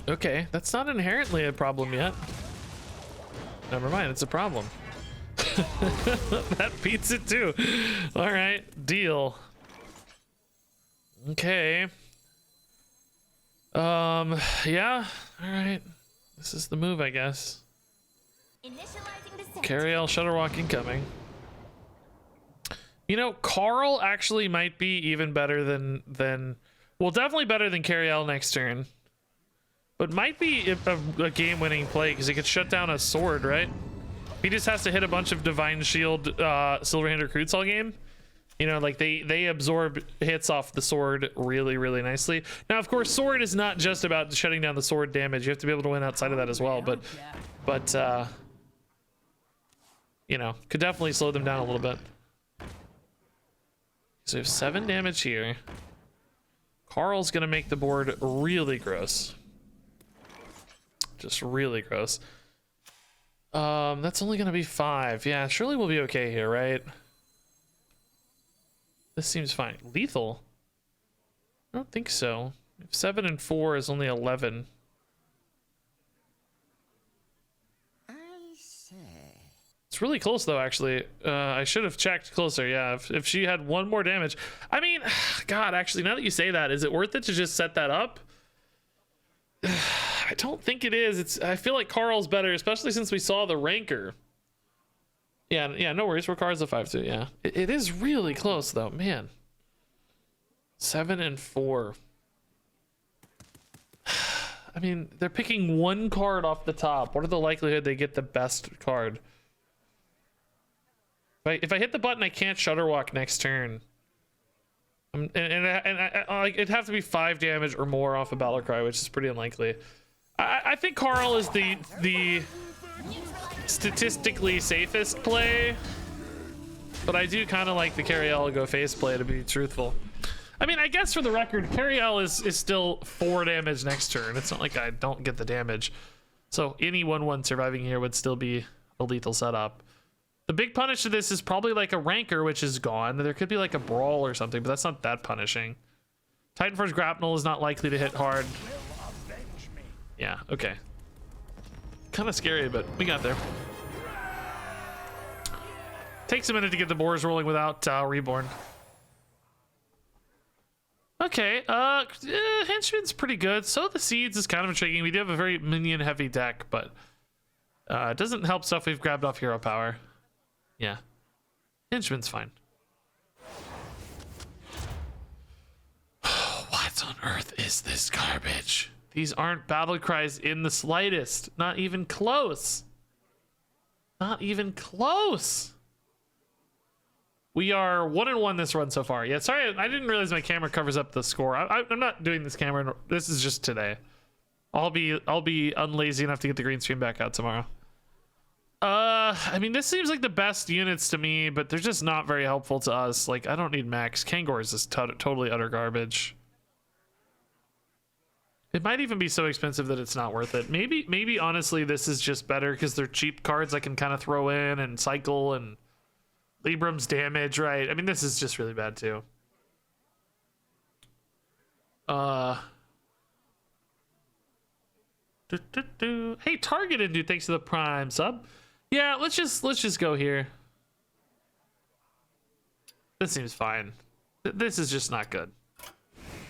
Okay, that's not inherently a problem yet. Never mind, it's a problem. That beats it too. All right, deal. Okay. Yeah. All right. This is the move, I guess. Initializing descent. Cariel Shudderwalk incoming. You know, Carl actually might be even better than well, definitely better than Cariel next turn. But might be a game-winning play because he could shut down a sword, right? He just has to hit a bunch of Divine Shield Silverhand recruits all game. You know, like they absorb hits off the sword really, really nicely. Now, of course, sword is not just about shutting down the sword damage. You have to be able to win outside of that as well. But you know, could definitely slow them down a little bit. So we have 7 damage here. Carl's gonna make the board really gross. Just really gross. That's only gonna be 5. Yeah, surely we'll be okay here, right? This seems fine. Lethal? I don't think so. 7 and 4 is only 11. I say. It's really close though, actually. I should have checked closer. Yeah, if she had 1 more damage. I mean, God, actually, now that you say that, is it worth it to just set that up? I don't think it is. I feel like Carl's better, especially since we saw the Ranker. Yeah, no worries. We're cards of 5-2. Yeah, it is really close though, man. 7 and 4. I mean, they're picking 1 card off the top. What are the likelihood they get the best card? If I hit the button, I can't Shudderwalk next turn. And it'd have to be 5 damage or more off a Battle Cry, which is pretty unlikely. I think Carl is the statistically safest play, but I do kind of like the Cariel go face play, to be truthful. I mean, I guess for the record, Cariel is still 4 damage next turn. It's not like I don't get the damage. So any 1/1 surviving here would still be a lethal setup. The big punish to this is probably like a rancor, which is gone. There could be like a brawl or something, but that's not that punishing. Titanforce grapnel is not likely to hit hard. Yeah, okay. Kind of scary, but we got there. Takes a minute to get the boars rolling without Reborn. Okay, Henchman's pretty good. So the Seeds is kind of intriguing. We do have a very minion heavy deck, but it doesn't help stuff we've grabbed off hero power. Yeah. Henchman's fine. What on earth is this garbage? These aren't battle cries in the slightest. Not even close. Not even close. We are 1-1 this run so far. Yeah, sorry, I didn't realize my camera covers up the score. I'm not doing this camera. This is just today. I'll be unlazy enough to get the green screen back out tomorrow. I mean, this seems like the best units to me, but they're just not very helpful to us. Like, I don't need Max. Kangor is just totally utter garbage. It might even be so expensive that it's not worth it. Maybe honestly, this is just better because they're cheap cards I can kind of throw in and cycle and Librum's damage, right? I mean, this is just really bad too. Hey, targeted dude, thanks for the prime sub. Yeah, let's just go here. This seems fine. This is just not good.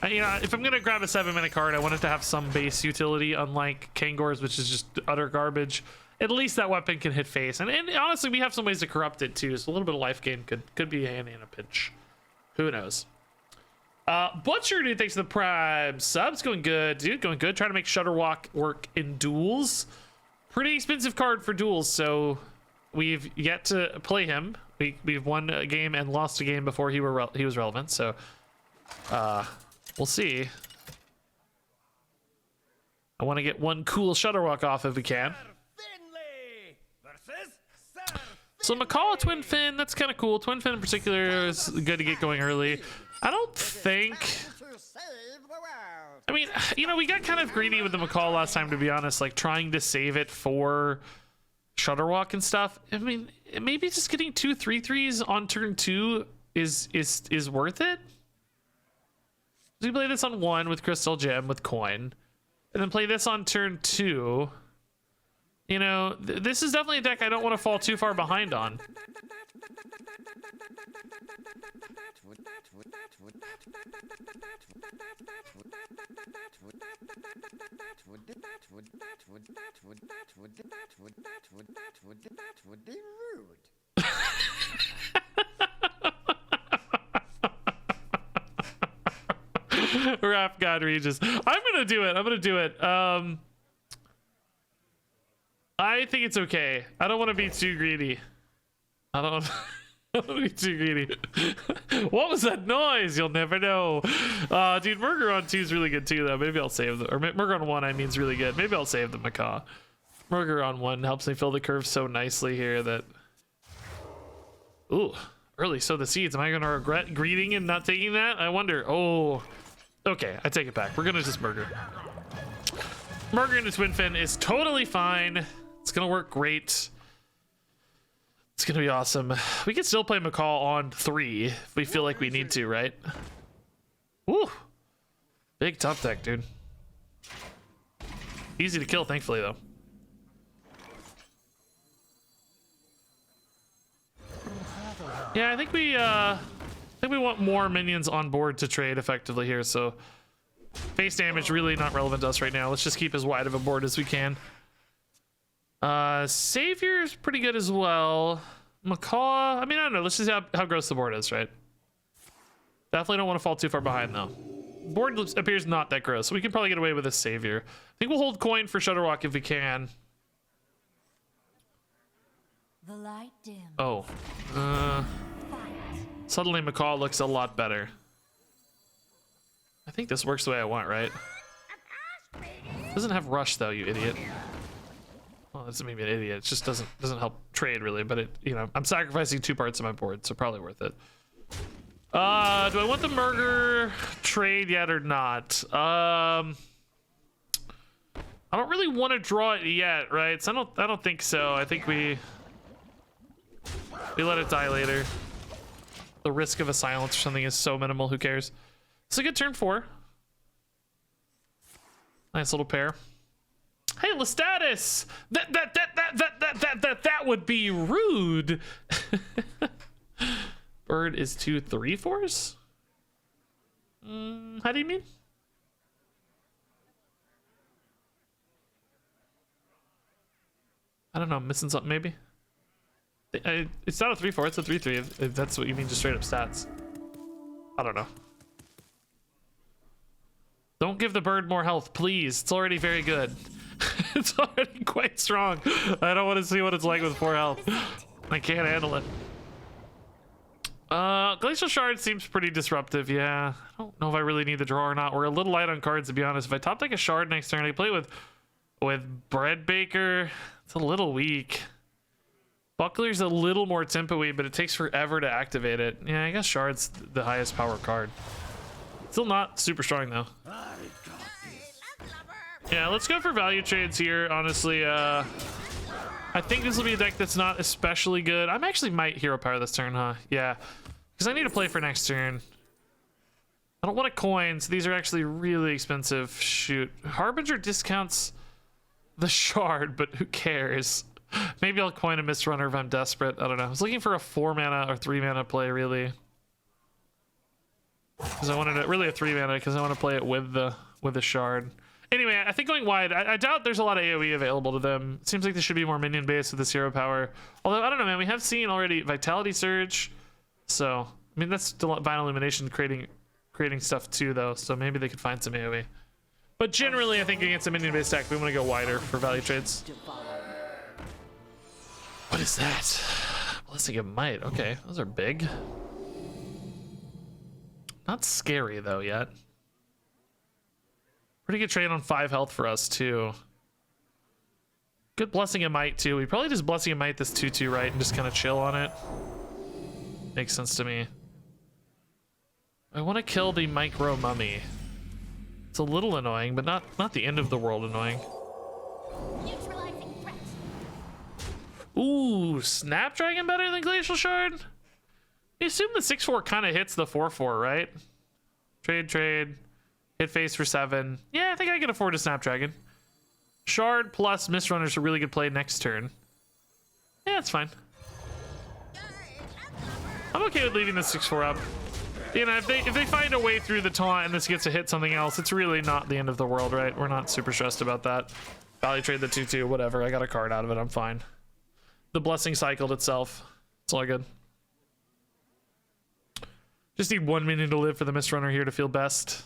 You know, if I'm gonna grab a 7-mana card, I want it to have some base utility, unlike Kangor's, which is just utter garbage. At least that weapon can hit face, and honestly, we have some ways to corrupt it too. So a little bit of life gain could be handy in a pinch. Who knows? Butcher, dude, thanks for the prime subs. Going good, dude. Going good. Trying to make Shutterwalk work in Duels. Pretty expensive card for Duels, so we've yet to play him. We've won a game and lost a game before he was relevant. So we'll see. I want to get one cool Shutterwalk off if we can. So Macaw Twin Fin, that's kind of cool. Twin Fin in particular is good to get going early. I don't think... I mean, you know, we got kind of greedy with the Macaw last time, to be honest, like trying to save it for Shutterwalk and stuff. I mean, maybe just getting 2 3/3s on turn 2 is worth it. We play this on 1 with Crystal Gem with coin, and then play this on turn 2. You know, this is definitely a deck I don't want to fall too far behind on. Rap God Regis. I'm gonna do it. I think it's okay. I don't want to be too greedy. I don't want to be too greedy. What was that noise? You'll never know. Dude, Murger on 2 is really good too, though. Maybe I'll save the... Or Murger on 1, I mean, is really good. Maybe I'll save the Macaw. Murger on 1 helps me fill the curve so nicely here that... Ooh, early sow the seeds. Am I going to regret greeting and not taking that? I wonder. Oh, okay. I take it back. We're going to just Murger. Murger into Twin Fin is totally fine. It's gonna work great. It's gonna be awesome. We can still play Macaw on 3 if we feel like we need to, right? Woo! Big top deck, dude. Easy to kill, thankfully, though. Yeah, I think we want more minions on board to trade effectively here. So face damage really not relevant to us right now. Let's just keep as wide of a board as we can. Savior's pretty good as well. Macaw, I mean, I don't know. Let's just see how gross the board is, right? Definitely don't want to fall too far behind, though. Board appears not that gross, so we can probably get away with a Savior. I think we'll hold coin for Shutterwalk if we can. The light dim. Oh. Suddenly Macaw looks a lot better. I think this works the way I want, right? Doesn't have rush, though, you idiot. Well, that's maybe an idiot. It just doesn't help trade really, but it, you know, I'm sacrificing 2 parts of my board, so probably worth it. Do I want the Murger trade yet or not? I don't really want to draw it yet, right? So I don't think so. I think we We let it die later. The risk of a silence or something is so minimal, who cares? It's a good turn 4. Nice little pair. Hey, Lestatus! That would be rude. Bird is 2 3/4s? How do you mean? I don't know, I'm missing something maybe. It's not a 3/4, it's a 3/3 if that's what you mean, just straight up stats. I don't know. Don't give the bird more health, please. It's already very good. It's already quite strong. I don't want to see what it's like with 4 health. I can't handle it. Glacial Shard seems pretty disruptive, yeah. I don't know if I really need the draw or not. We're a little light on cards, to be honest. If I top deck a Shard next turn, I play with Bread Baker. It's a little weak. Buckler's a little more tempo-y, but it takes forever to activate it. Yeah, I guess Shard's the highest power card. Still not super strong, though. Yeah, let's go for value trades here, honestly. I think this will be a deck that's not especially good. I actually might hero power this turn, huh? Yeah, because I need to play for next turn. I don't want a coin, so these are actually really expensive. Shoot. Harbinger discounts the Shard, but who cares? Maybe I'll coin a Mistrunner if I'm desperate. I don't know. I was looking for a 4 mana or 3 mana play, really. Because I wanted it, really a 3 mana, because I want to play it with the Shard. Anyway, I think going wide, I doubt there's a lot of AoE available to them. It seems like there should be more minion based with this hero power. Although, I don't know, man, we have seen already Vitality Surge. So, I mean, that's still Vital Illumination creating stuff too, though. So maybe they could find some AoE. But generally, I think against a minion based deck, we want to go wider for value trades. What is that? Blessing of Might. Okay, those are big. Not scary, though, yet. Pretty good trade on 5 health for us, too. Good Blessing of Might, too. We probably just Blessing of Might this 2/2, right? And just kind of chill on it. Makes sense to me. I want to kill the Micro Mummy. It's a little annoying, but not the end of the world annoying. Ooh, Snapdragon better than Glacial Shard? I assume the 6/4 kind of hits the 4/4, right? Trade. Hit face for 7. Yeah, I think I can afford a Snapdragon. Shard plus Mistrunner's a really good play next turn. Yeah, that's fine. I'm okay with leaving the 6/4 up. You know, if they find a way through the taunt and this gets to hit something else, it's really not the end of the world, right? We're not super stressed about that. Value trade the 2/2, whatever. I got a card out of it. I'm fine. The Blessing cycled itself. It's all good. Just need 1 minion to live for the Mistrunner here to feel best.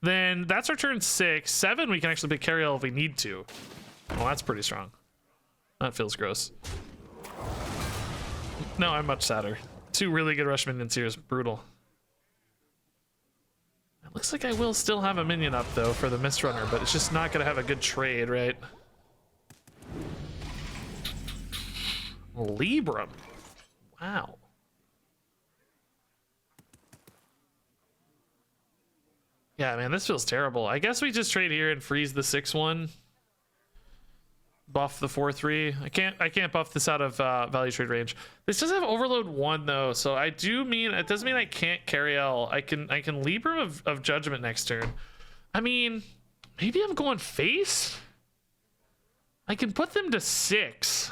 Then that's our turn 6. 7, we can actually pick Carriel if we need to. Well, that's pretty strong. That feels gross. No, I'm much sadder. 2 really good rush minions here is brutal. It looks like I will still have a minion up, though, for the Mistrunner, but it's just not going to have a good trade, right? Libram. Wow. Yeah, man, this feels terrible. I guess we just trade here and freeze the 6/1. Buff the 4/3. I can't buff this out of value trade range. This does have Overload 1 though, so it doesn't mean I can't carry L. I can Libram of Judgment next turn. I mean, maybe I'm going face. I can put them to 6.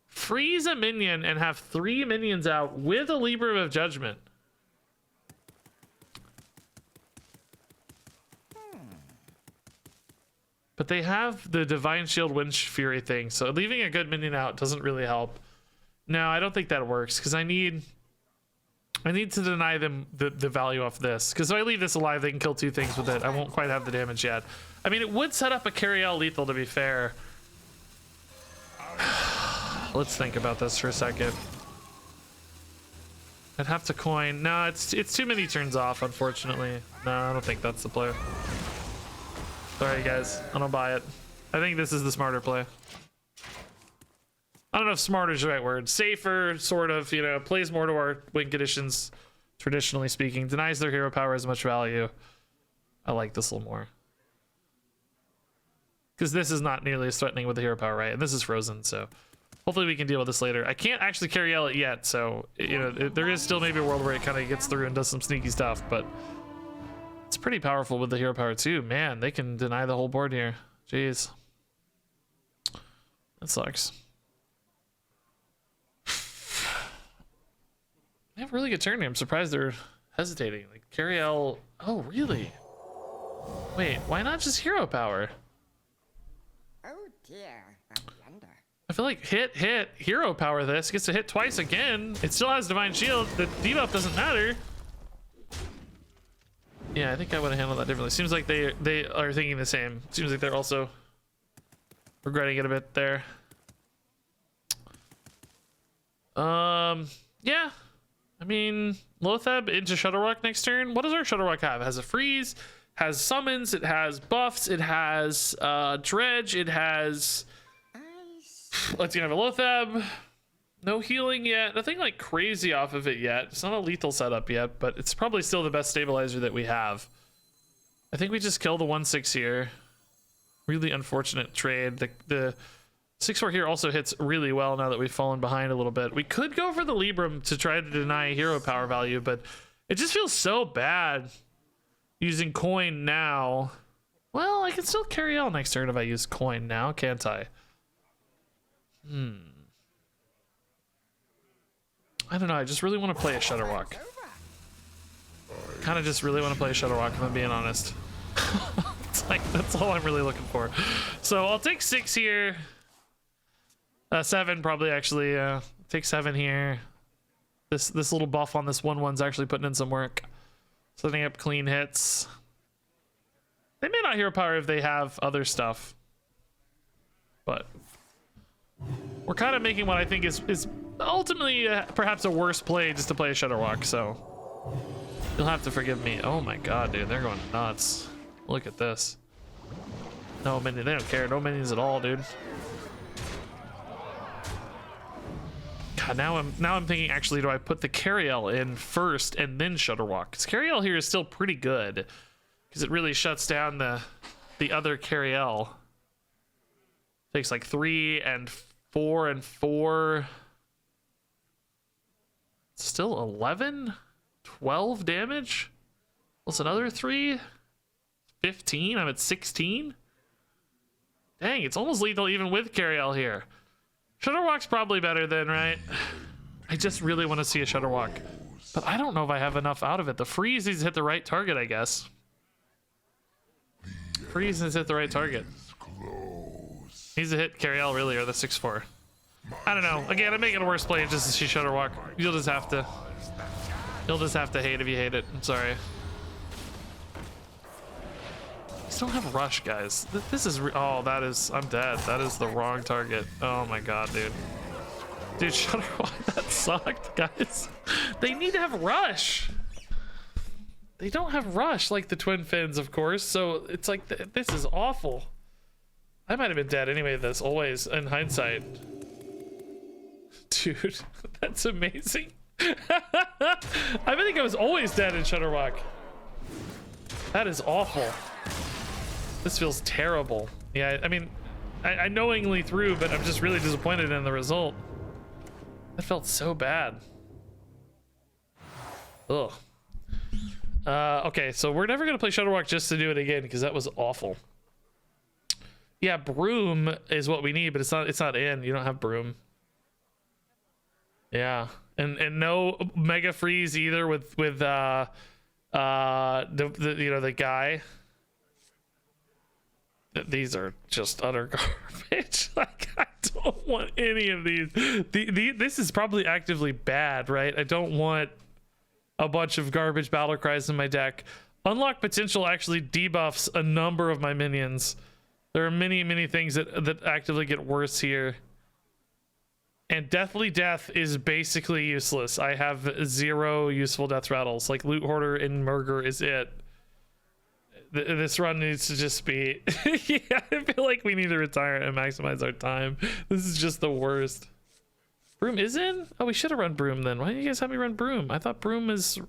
Freeze a minion and have 3 minions out with a Libram of Judgment. But they have the Divine Shield Wind Fury thing, so leaving a good minion out doesn't really help. No, I don't think that works, because I need to deny them the value off this. Because if I leave this alive, they can kill 2 things with it. I won't quite have the damage yet. I mean, it would set up a Carriel lethal, to be fair. Let's think about this for a second. I'd have to coin. No, it's too many turns off, unfortunately. No, I don't think that's the play. Sorry, guys. I don't buy it. I think this is the smarter play. I don't know if smarter is the right word. Safer, sort of, you know, plays more to our win conditions, traditionally speaking. Denies their hero power as much value. I like this a little more. Because this is not nearly as threatening with the hero power, right? And this is frozen, so Hopefully we can deal with this later. I can't actually carry L it yet, so you know there is still maybe a world where it kind of gets through and does some sneaky stuff, but it's pretty powerful with the hero power too. Man, they can deny the whole board here. Jeez, that sucks. They have a really good turn here. I'm surprised they're hesitating. Like carry L. Oh really? Wait, why not just hero power? Oh dear, a blunder. I feel like hit, hero power this. Gets to hit twice again. It still has divine shield. The debuff doesn't matter. Yeah, I think I would have handled that differently. Seems like they are thinking the same. Seems like they're also regretting it a bit there. Yeah. I mean, Lotheb into Shutterwalk next turn. What does our Shutterwalk have? It has a freeze, has summons, it has buffs, it has dredge, it has... Let's have a Lotheb. No healing yet. Nothing like crazy off of it yet. It's not a lethal setup yet, but it's probably still the best stabilizer that we have. I think we just kill the 1/6 here. Really unfortunate trade. The 6/4 here also hits really well now that we've fallen behind a little bit. We could go for the Libram to try to deny hero power value, but it just feels so bad using coin now. Well, I can still carry L next turn if I use coin now, can't I? I don't know. I just really want to play a Shutterwalk. Kind of just really want to play a Shutterwalk, if I'm being honest. It's like, that's all I'm really looking for. So I'll take 6 here. 7 probably actually. Take 7 here. This little buff on this 1/1's actually putting in some work. Setting up clean hits. They may not hero power if they have other stuff, but we're kind of making what I think is ultimately perhaps a worse play just to play a Shutterwalk, so you'll have to forgive me. Oh my god, dude, they're going nuts. Look at this. No minions, they don't care. No minions at all, dude. God, now I'm thinking, actually, do I put the Cariel in first and then Shutterwalk? Because Cariel here is still pretty good, because it really shuts down the other Cariel. Takes like 3 and 4 and 4. Still 11? 12 damage? Plus another 3? 15? I'm at 16? Dang, it's almost lethal even with Cariel here. Shutterwalk's probably better then, right? I just really want to see a Shutterwalk, but I don't know if I have enough out of it. The freeze needs to hit the right target, I guess. Freeze needs to hit the right target. Needs to hit Cariel really, or the 6/4. I don't know. Again, I'm making a worse play just to see Shutterwalk. You'll just have to hate if you hate it. I'm sorry. Just don't have rush, guys. This is oh, that is, I'm dead. That is the wrong target. Oh my god, dude. Dude, Shutterwalk, that sucked, guys. They need to have rush. They don't have rush like the Twin Fins, of course. So it's like this is awful. I might have been dead anyway. This always in hindsight. Dude, that's amazing. I think I was always dead in Shutterwalk. That is awful. This feels terrible. Yeah, I mean, I knowingly threw, but I'm just really disappointed in the result. That felt so bad. Ugh. Okay, so we're never gonna play Shutterwalk just to do it again because that was awful. Yeah, Broom is what we need, but it's not in. You don't have Broom. Yeah, and no Mega Freeze either with the you know, the guy. These are just utter garbage. Like, I don't want any of these. This is probably actively bad, right? I don't want a bunch of garbage battle cries in my deck. Unlock Potential actually debuffs a number of my minions. There are many things that actively get worse here. And Deathly Death is basically useless. I have 0 useful death rattles. Like Loot Hoarder and Murger is it. This run needs to just be... Yeah, I feel like we need to retire and maximize our time. This is just the worst. Broom is in? Oh, we should have run Broom then. Why didn't you guys have me run Broom? I thought Broom is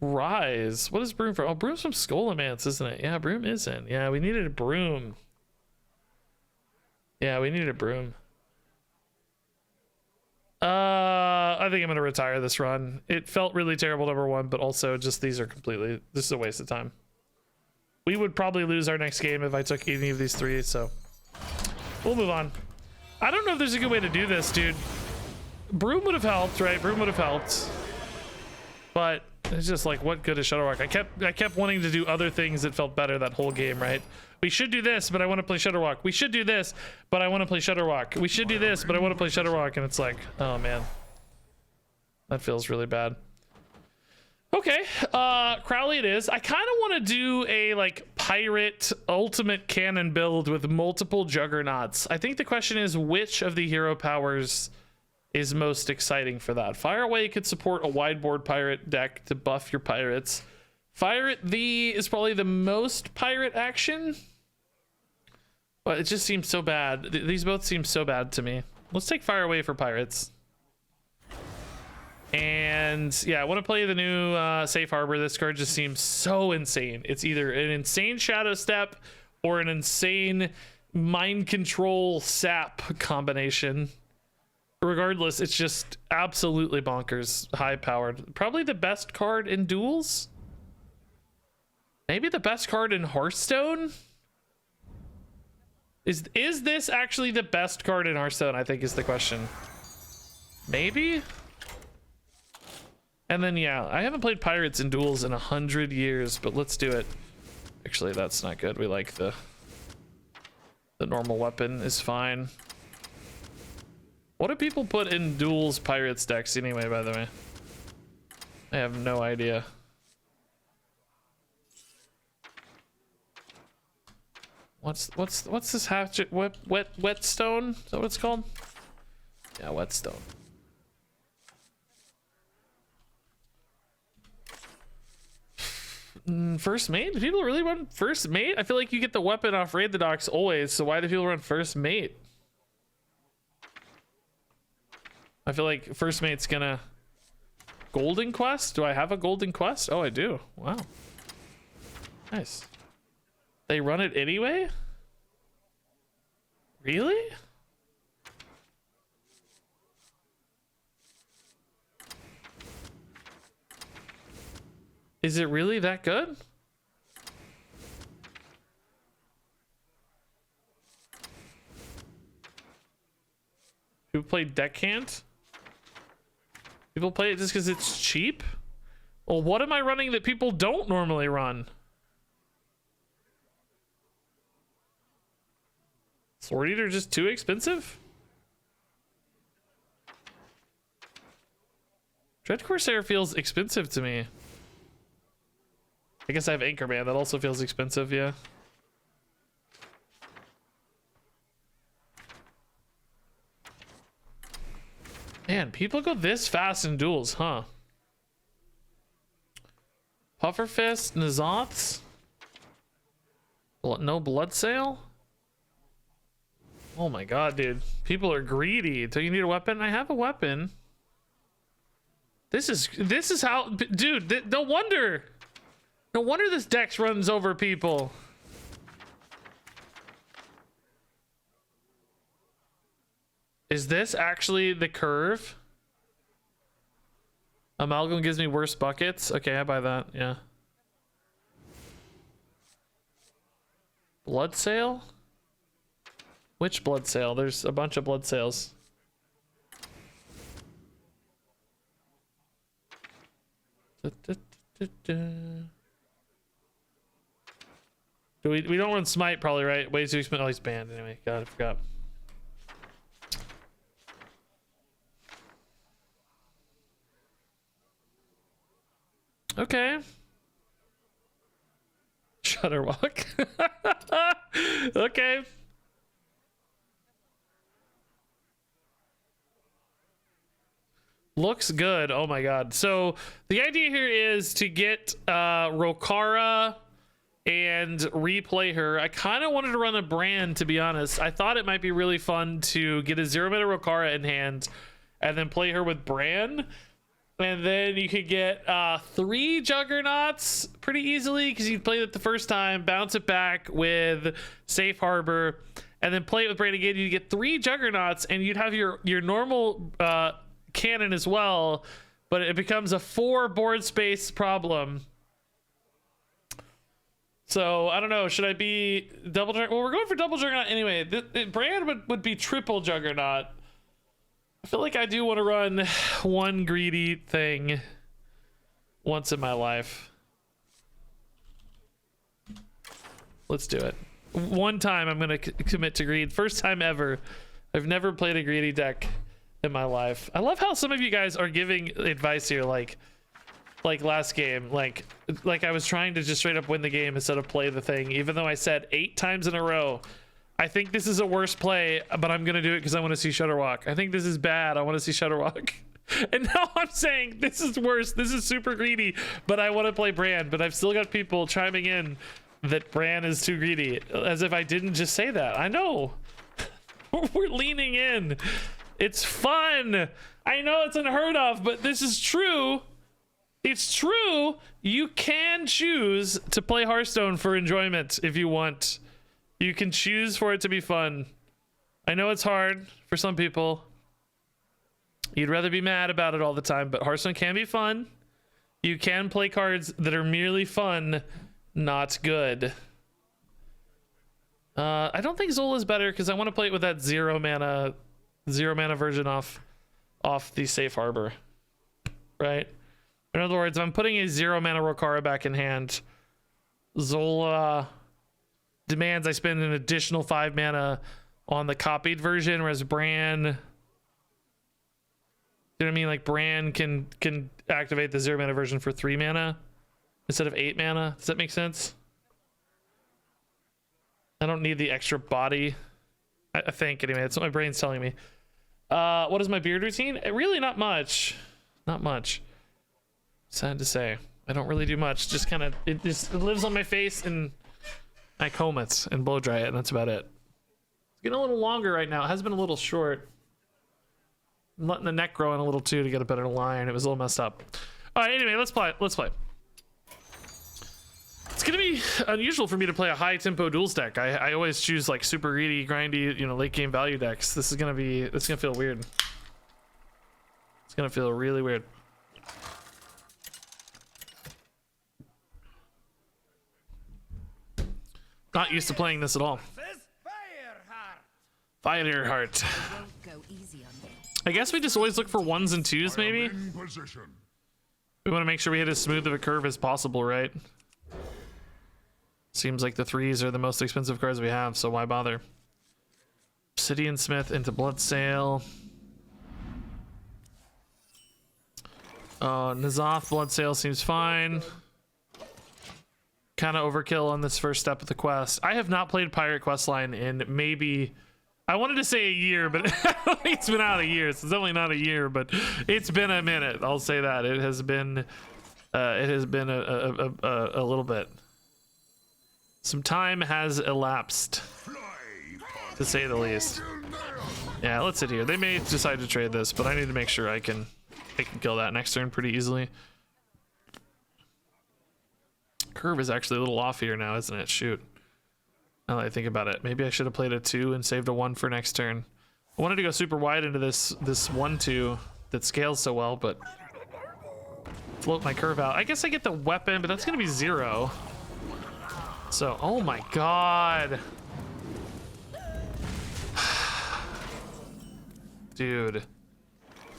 Rise. What is Broom for? Oh, Broom's from Skullomance, isn't it? Yeah, Broom is in. Yeah, we needed a Broom. Yeah, we needed a Broom. I think I'm gonna retire this run. It felt really terrible, number one, but also just this is a waste of time. We would probably lose our next game if I took any of these three, so we'll move on. I don't know if there's a good way to do this, dude. Broom would have helped, right? Broom would have helped, but it's just like, what good is Shutterwalk? I kept wanting to do other things that felt better that whole game, right? We should do this, but I want to play Shutterwalk. We should do this, but I want to play Shutterwalk. We should do this, but I want to play Shutterwalk, and it's like, oh man, that feels really bad. Okay, Crowley it is. I kind of want to do a like pirate ultimate cannon build with multiple juggernauts. I think the question is, which of the hero powers is most exciting for that? Fire Away could support a wide board pirate deck to buff your pirates. Fire at Thee is probably the most pirate action, but it just seems so bad. These both seem so bad to me. Let's take Fire Away for pirates. And yeah, I want to play the new Safe Harbor. This card just seems so insane. It's either an insane Shadow Step or an insane Mind Control Sap combination. Regardless, it's just absolutely bonkers, high powered. Probably the best card in Duels. Maybe the best card in Hearthstone. Is this actually the best card in Hearthstone? I think is the question. Maybe. And then yeah, I haven't played pirates in Duels in 100 years, but let's do it. Actually, that's not good. We like the normal weapon is fine. What do people put in Duels pirates decks anyway, by the way? I have no idea. What's this hatchet? Whetstone? Is that what it's called? Yeah, Whetstone. First mate? Do people really run first mate? I feel like you get the weapon off Raid the Docks always, so why do people run first mate? I feel like first mate's gonna... Golden Quest? Do I have a Golden Quest? Oh, I do. Wow. Nice. They run it anyway? Really? Is it really that good? People play Deckhand? People play it just because it's cheap? Well, what am I running that people don't normally run? Sword Eater just too expensive? Dread Corsair feels expensive to me. I guess I have Anchorman. That also feels expensive, yeah. Man, people go this fast in Duels, huh? Pufferfist, N'Zoths? No Blood Sail? Oh my god, dude. People are greedy. Do you need a weapon? I have a weapon. This is how... Dude, no wonder... No wonder this deck runs over people. Is this actually the curve? Amalgam gives me worse buckets. Okay, I buy that. Yeah. Blood Sail? Which Blood Sail? There's a bunch of Blood Sails. We don't run Smite probably, right? Way too expensive. Oh, he's banned anyway. God, I forgot. Okay. Shutterwalk. Okay. Looks good. Oh my god. So the idea here is to get Rokara and replay her. I kind of wanted to run a brand, to be honest. I thought it might be really fun to get a 0-mana Rokara in hand and then play her with Bran. And then you could get 3 Juggernauts pretty easily because you play it the first time, bounce it back with Safe Harbor, and then play it with Bran again. You get 3 Juggernauts, and you'd have your normal cannon as well, but it becomes a 4 board space problem. So I don't know. Should I be double Juggernaut? Well, we're going for double Juggernaut anyway. Brand would be triple Juggernaut. I feel like I do want to run one greedy thing once in my life. Let's do it. One time I'm going to commit to greed. First time ever. I've never played a greedy deck in my life. I love how some of you guys are giving advice here, like last game, like I was trying to just straight up win the game instead of play the thing, even though I said 8 times in a row, I think this is a worse play, but I'm gonna do it because I want to see Shutterwalk. I think this is bad. I want to see Shutterwalk. And now I'm saying this is worse. This is super greedy, but I want to play Bran. But I've still got people chiming in that Bran is too greedy, as if I didn't just say that. I know. We're leaning in. It's fun. I know it's unheard of, but this is true. It's true. You can choose to play Hearthstone for enjoyment if you want. You can choose for it to be fun. I know it's hard for some people. You'd rather be mad about it all the time, but Hearthstone can be fun. You can play cards that are merely fun, not good. I don't think Zola is better because I want to play it with that zero mana version off the safe harbor, right? In other words, if I'm putting a 0 mana Rokara back in hand, Zola demands I spend an additional 5 mana on the copied version, whereas Bran, you know what I mean? Like Bran can activate the 0 mana version for 3 mana instead of 8 mana. Does that make sense? I don't need the extra body. I think anyway. That's what my brain's telling me. What is my beard routine? Really not much. Not much. Sad to say. I don't really do much. Just kind of it lives on my face and I comb it and blow dry it, and that's about it. It's getting a little longer right now. It has been a little short. I'm letting the neck grow in a little too to get a better line. It was a little messed up. All right, anyway, let's play. Let's play. It's gonna be unusual for me to play a high tempo duels deck. I always choose like super greedy, grindy, you know, late game value decks. It's gonna feel weird. It's gonna feel really weird. Not used to playing this at all. Fireheart. I guess we just always look for 1s and 2s, maybe. We want to make sure we hit as smooth of a curve as possible, right? Seems like the 3s are the most expensive cards we have, so why bother? Obsidian Smith into Bloodsail. N'Zoth Bloodsail seems fine. Kind of overkill on this first step of the quest. I have not played Pirate Questline in maybe, I wanted to say a year, but I don't think it's been out a year. So it's definitely not a year, but it's been a minute. I'll say that. It has been a little bit. Some time has elapsed, to say the least. Yeah, let's sit here. They may decide to trade this, but I need to make sure I can kill that next turn pretty easily. Curve is actually a little off here now, isn't it? Shoot. Now that I think about it, maybe I should have played a 2 and saved a 1 for next turn. I wanted to go super wide into this 1/2 that scales so well, but float my curve out. I guess I get the weapon, but that's gonna be 0. So, oh my god. Dude.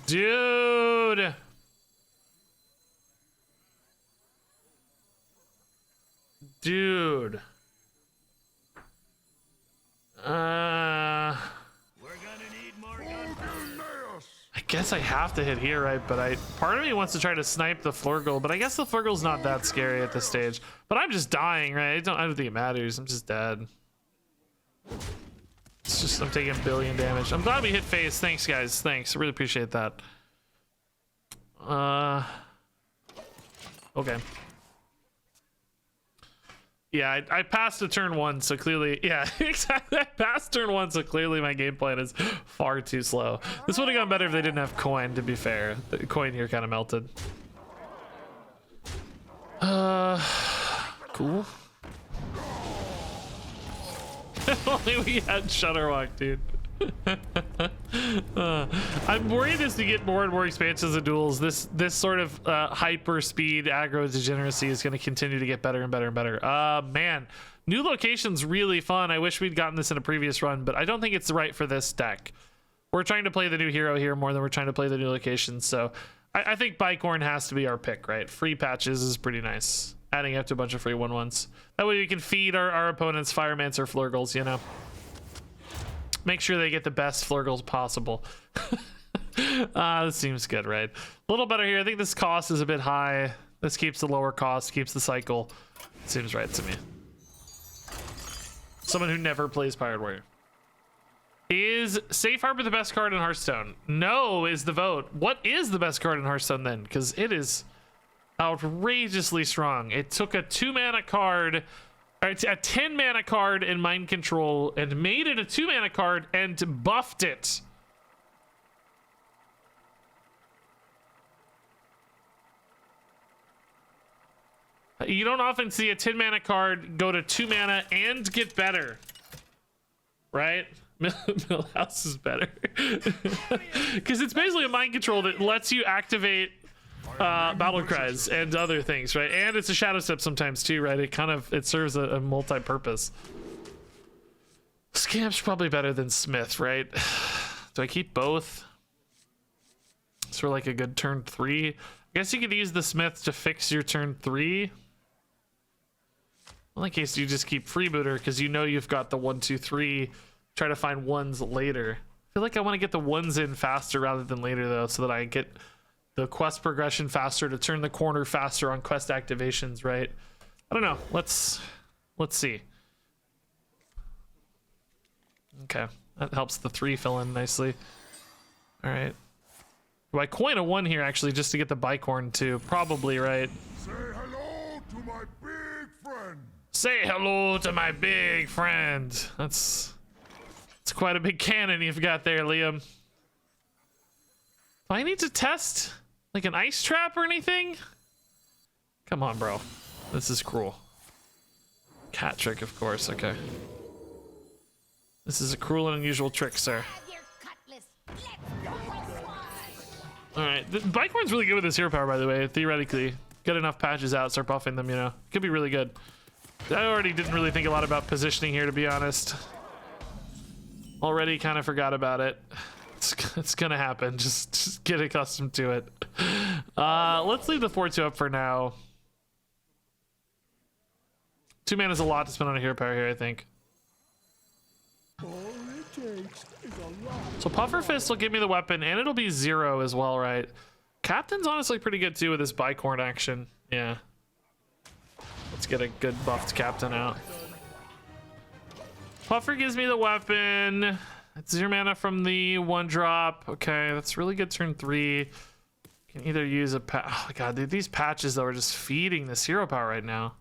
Dude. Dude. I guess I have to hit here, right? But part of me wants to try to snipe the Flurgle, but I guess the Flurgle's not that scary at this stage. But I'm just dying, right? I don't think it matters. I'm just dead. It's just, I'm taking a billion damage. I'm glad we hit face. Thanks, guys. Thanks. I really appreciate that. Okay. Yeah, I passed a turn 1, so clearly, yeah, exactly. I passed turn 1, so clearly my game plan is far too slow. This would have gone better if they didn't have coin, to be fair. The coin here kind of melted. Cool. If only we had Shutterwalk, dude. I'm worried as we get more and more expansions of duels, this sort of hyper speed aggro degeneracy is going to continue to get better and better and better. Man, new location's really fun. I wish we'd gotten this in a previous run, but I don't think it's right for this deck. We're trying to play the new hero here more than we're trying to play the new location, so I think Bicorn has to be our pick, right? Free patches is pretty nice. Adding up to a bunch of free 1/1s. That way we can feed our opponents Firemancer Flurgles, you know? Make sure they get the best Flurgles possible. This seems good, right? A little better here. I think this cost is a bit high. This keeps the lower cost, keeps the cycle. Seems right to me. Someone who never plays Pirate Warrior. Is Safe Harbor the best card in Hearthstone? No is the vote. What is the best card in Hearthstone then? Because it is outrageously strong. It took a 2-mana card, or a 10-mana card in Mind Control and made it a 2-mana card and buffed it. You don't often see a 10-mana card go to 2 mana and get better, right? Millhouse is better because it's basically a mind control that lets you activate battle cries and other things, right? And it's a shadow step sometimes too, right? It serves a multi-purpose. Scamp's probably better than Smith, right? Do I keep both? Sort of like a good turn 3. I guess you could use the Smith to fix your turn 3. Well, in case you just keep Freebooter because you know you've got the 1, 2, 3. Try to find 1s later. I feel like I want to get the 1s in faster rather than later though, so that I get the quest progression faster to turn the corner faster on quest activations, right? I don't know. Let's see. Okay, that helps the 3 fill in nicely. All right. Do I coin a 1 here actually just to get the Bicorn too? Probably, right? Say hello to my big friend. Say hello to my big friend. That's quite a big cannon you've got there, Liam. Do I need to test like an ice trap or anything? Come on, bro. This is cruel. Cat trick, of course. Okay. This is a cruel and unusual trick, sir. Alright. Bicorn's really good with his hero power, by the way. Theoretically. Get enough patches out, start buffing them, you know. Could be really good. I already didn't really think a lot about positioning here, to be honest. Already kind of forgot about it. It's gonna happen. Just get accustomed to it. Let's leave the 4-2 up for now. 2 mana is a lot to spend on a hero power here, I think. So Puffer Fist will give me the weapon, and it'll be 0 as well, right? Captain's honestly pretty good too with this Bicorn action. Yeah. Let's get a good buffed Captain out. Puffer gives me the weapon. It's 0 mana from the 1-drop. Okay, that's really good turn 3. Can either use a oh god, dude, these patches though are just feeding this hero power right now.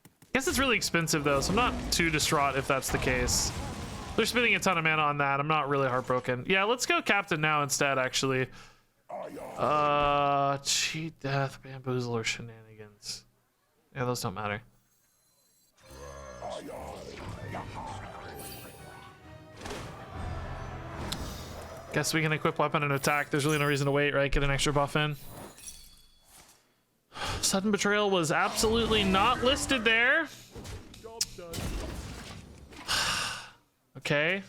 I guess it's really expensive though, so I'm not too distraught if that's the case. They're spending a ton of mana on that. I'm not really heartbroken. Yeah, let's go Captain now instead, actually. Cheat, Death, Bamboozle, or Shenanigans. Yeah, those don't matter. Guess we can equip weapon and attack. There's really no reason to wait, right? Get an extra buff in. Sudden Betrayal was absolutely not listed there. Okay.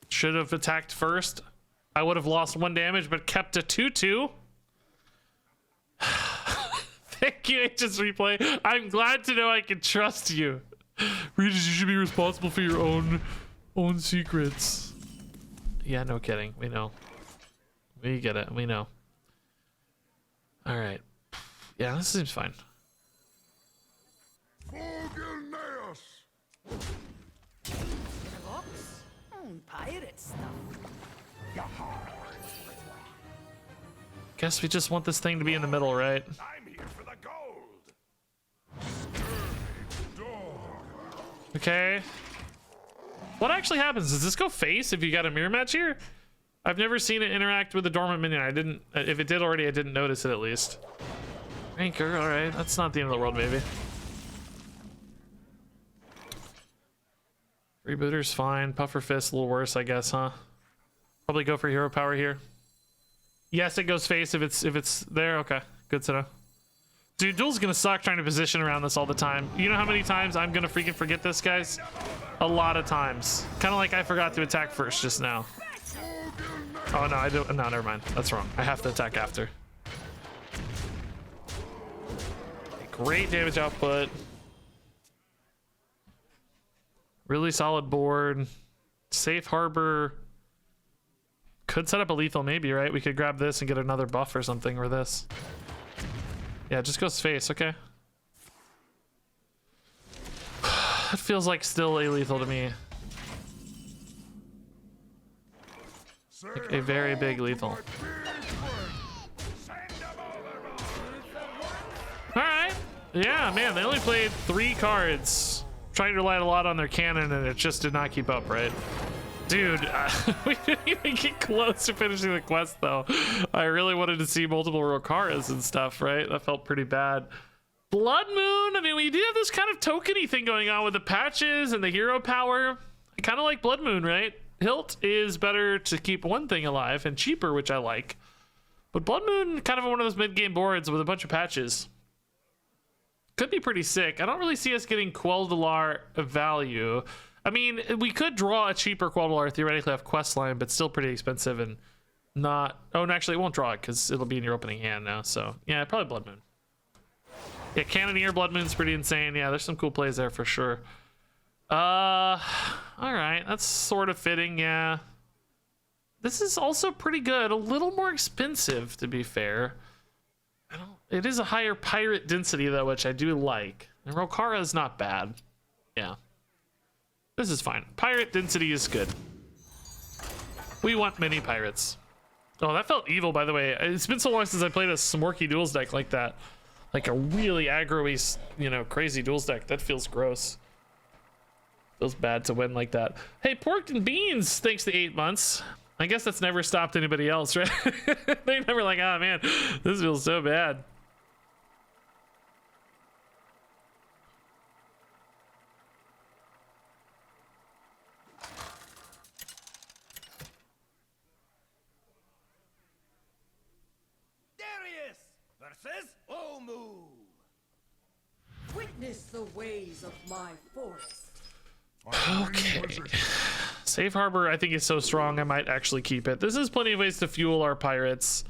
Should have attacked first. I would have lost 1 damage, but kept a 2-2. Thank you, HS Replay. I'm glad to know I can trust you. Regis, you should be responsible for your own secrets. Yeah, no kidding. We know. We get it. We know. All right. Yeah, this seems fine. Pirate stuff. Guess we just want this thing to be in the middle, right? I'm here for the gold. Okay. What actually happens? Does this go face if you got a mirror match here? I've never seen it interact with a dormant minion. I didn't. If it did already, I didn't notice it at least. Anchor. All right, that's not the end of the world, maybe. Rebooter's fine. Puffer Fist a little worse, I guess, huh? Probably go for hero power here. Yes, it goes face if it's there. Okay, good to know. Dude, Duel's gonna suck trying to position around this all the time. You know how many times I'm gonna freaking forget this, guys? A lot of times. Kind of like I forgot to attack first just now. Oh no, I don't. No, never mind. That's wrong. I have to attack after. Great damage output. Really solid board. Safe harbor. Could set up a lethal maybe, right? We could grab this and get another buff or something, or this. Yeah, it just goes face. Okay. It feels like still a lethal to me. Like a very big lethal. Alright. Yeah, man, they only played 3 cards. Trying to rely a lot on their cannon and it just did not keep up, right? Dude, we didn't even get close to finishing the quest though. I really wanted to see multiple Rokaras and stuff, right? That felt pretty bad. Blood Moon, I mean, we do have this kind of tokeny thing going on with the patches and the hero power. I kind of like Blood Moon, right? Hilt is better to keep one thing alive and cheaper, which I like. But Blood Moon, kind of one of those mid-game boards with a bunch of patches. Could be pretty sick. I don't really see us getting Quel'Dalar value. I mean, we could draw a cheaper Quel'Dalar, theoretically have quest line, but still pretty expensive and not... Oh, no, actually, it won't draw it because it'll be in your opening hand now. So, yeah, probably Blood Moon. Yeah, Cannoneer, Blood Moon's pretty insane. Yeah, there's some cool plays there for sure. All right, that's sort of fitting, yeah. This is also pretty good. A little more expensive, to be fair. It is a higher pirate density, though, which I do like. And Rokara is not bad. Yeah. This is fine. Pirate density is good. We want many pirates. Oh, that felt evil, by the way. It's been so long since I played a Smorky Duels deck like that. Like a really aggro-y, you know, crazy Duels deck. That feels gross. Feels bad to win like that. Hey, Pork and Beans, thanks to 8 months. I guess that's never stopped anybody else, right? They never like, oh man, this feels so bad. Darius versus Omu. Witness the ways of my forest. Okay. Safe Harbor, I think, is so strong, I might actually keep it. This is plenty of ways to fuel our pirates.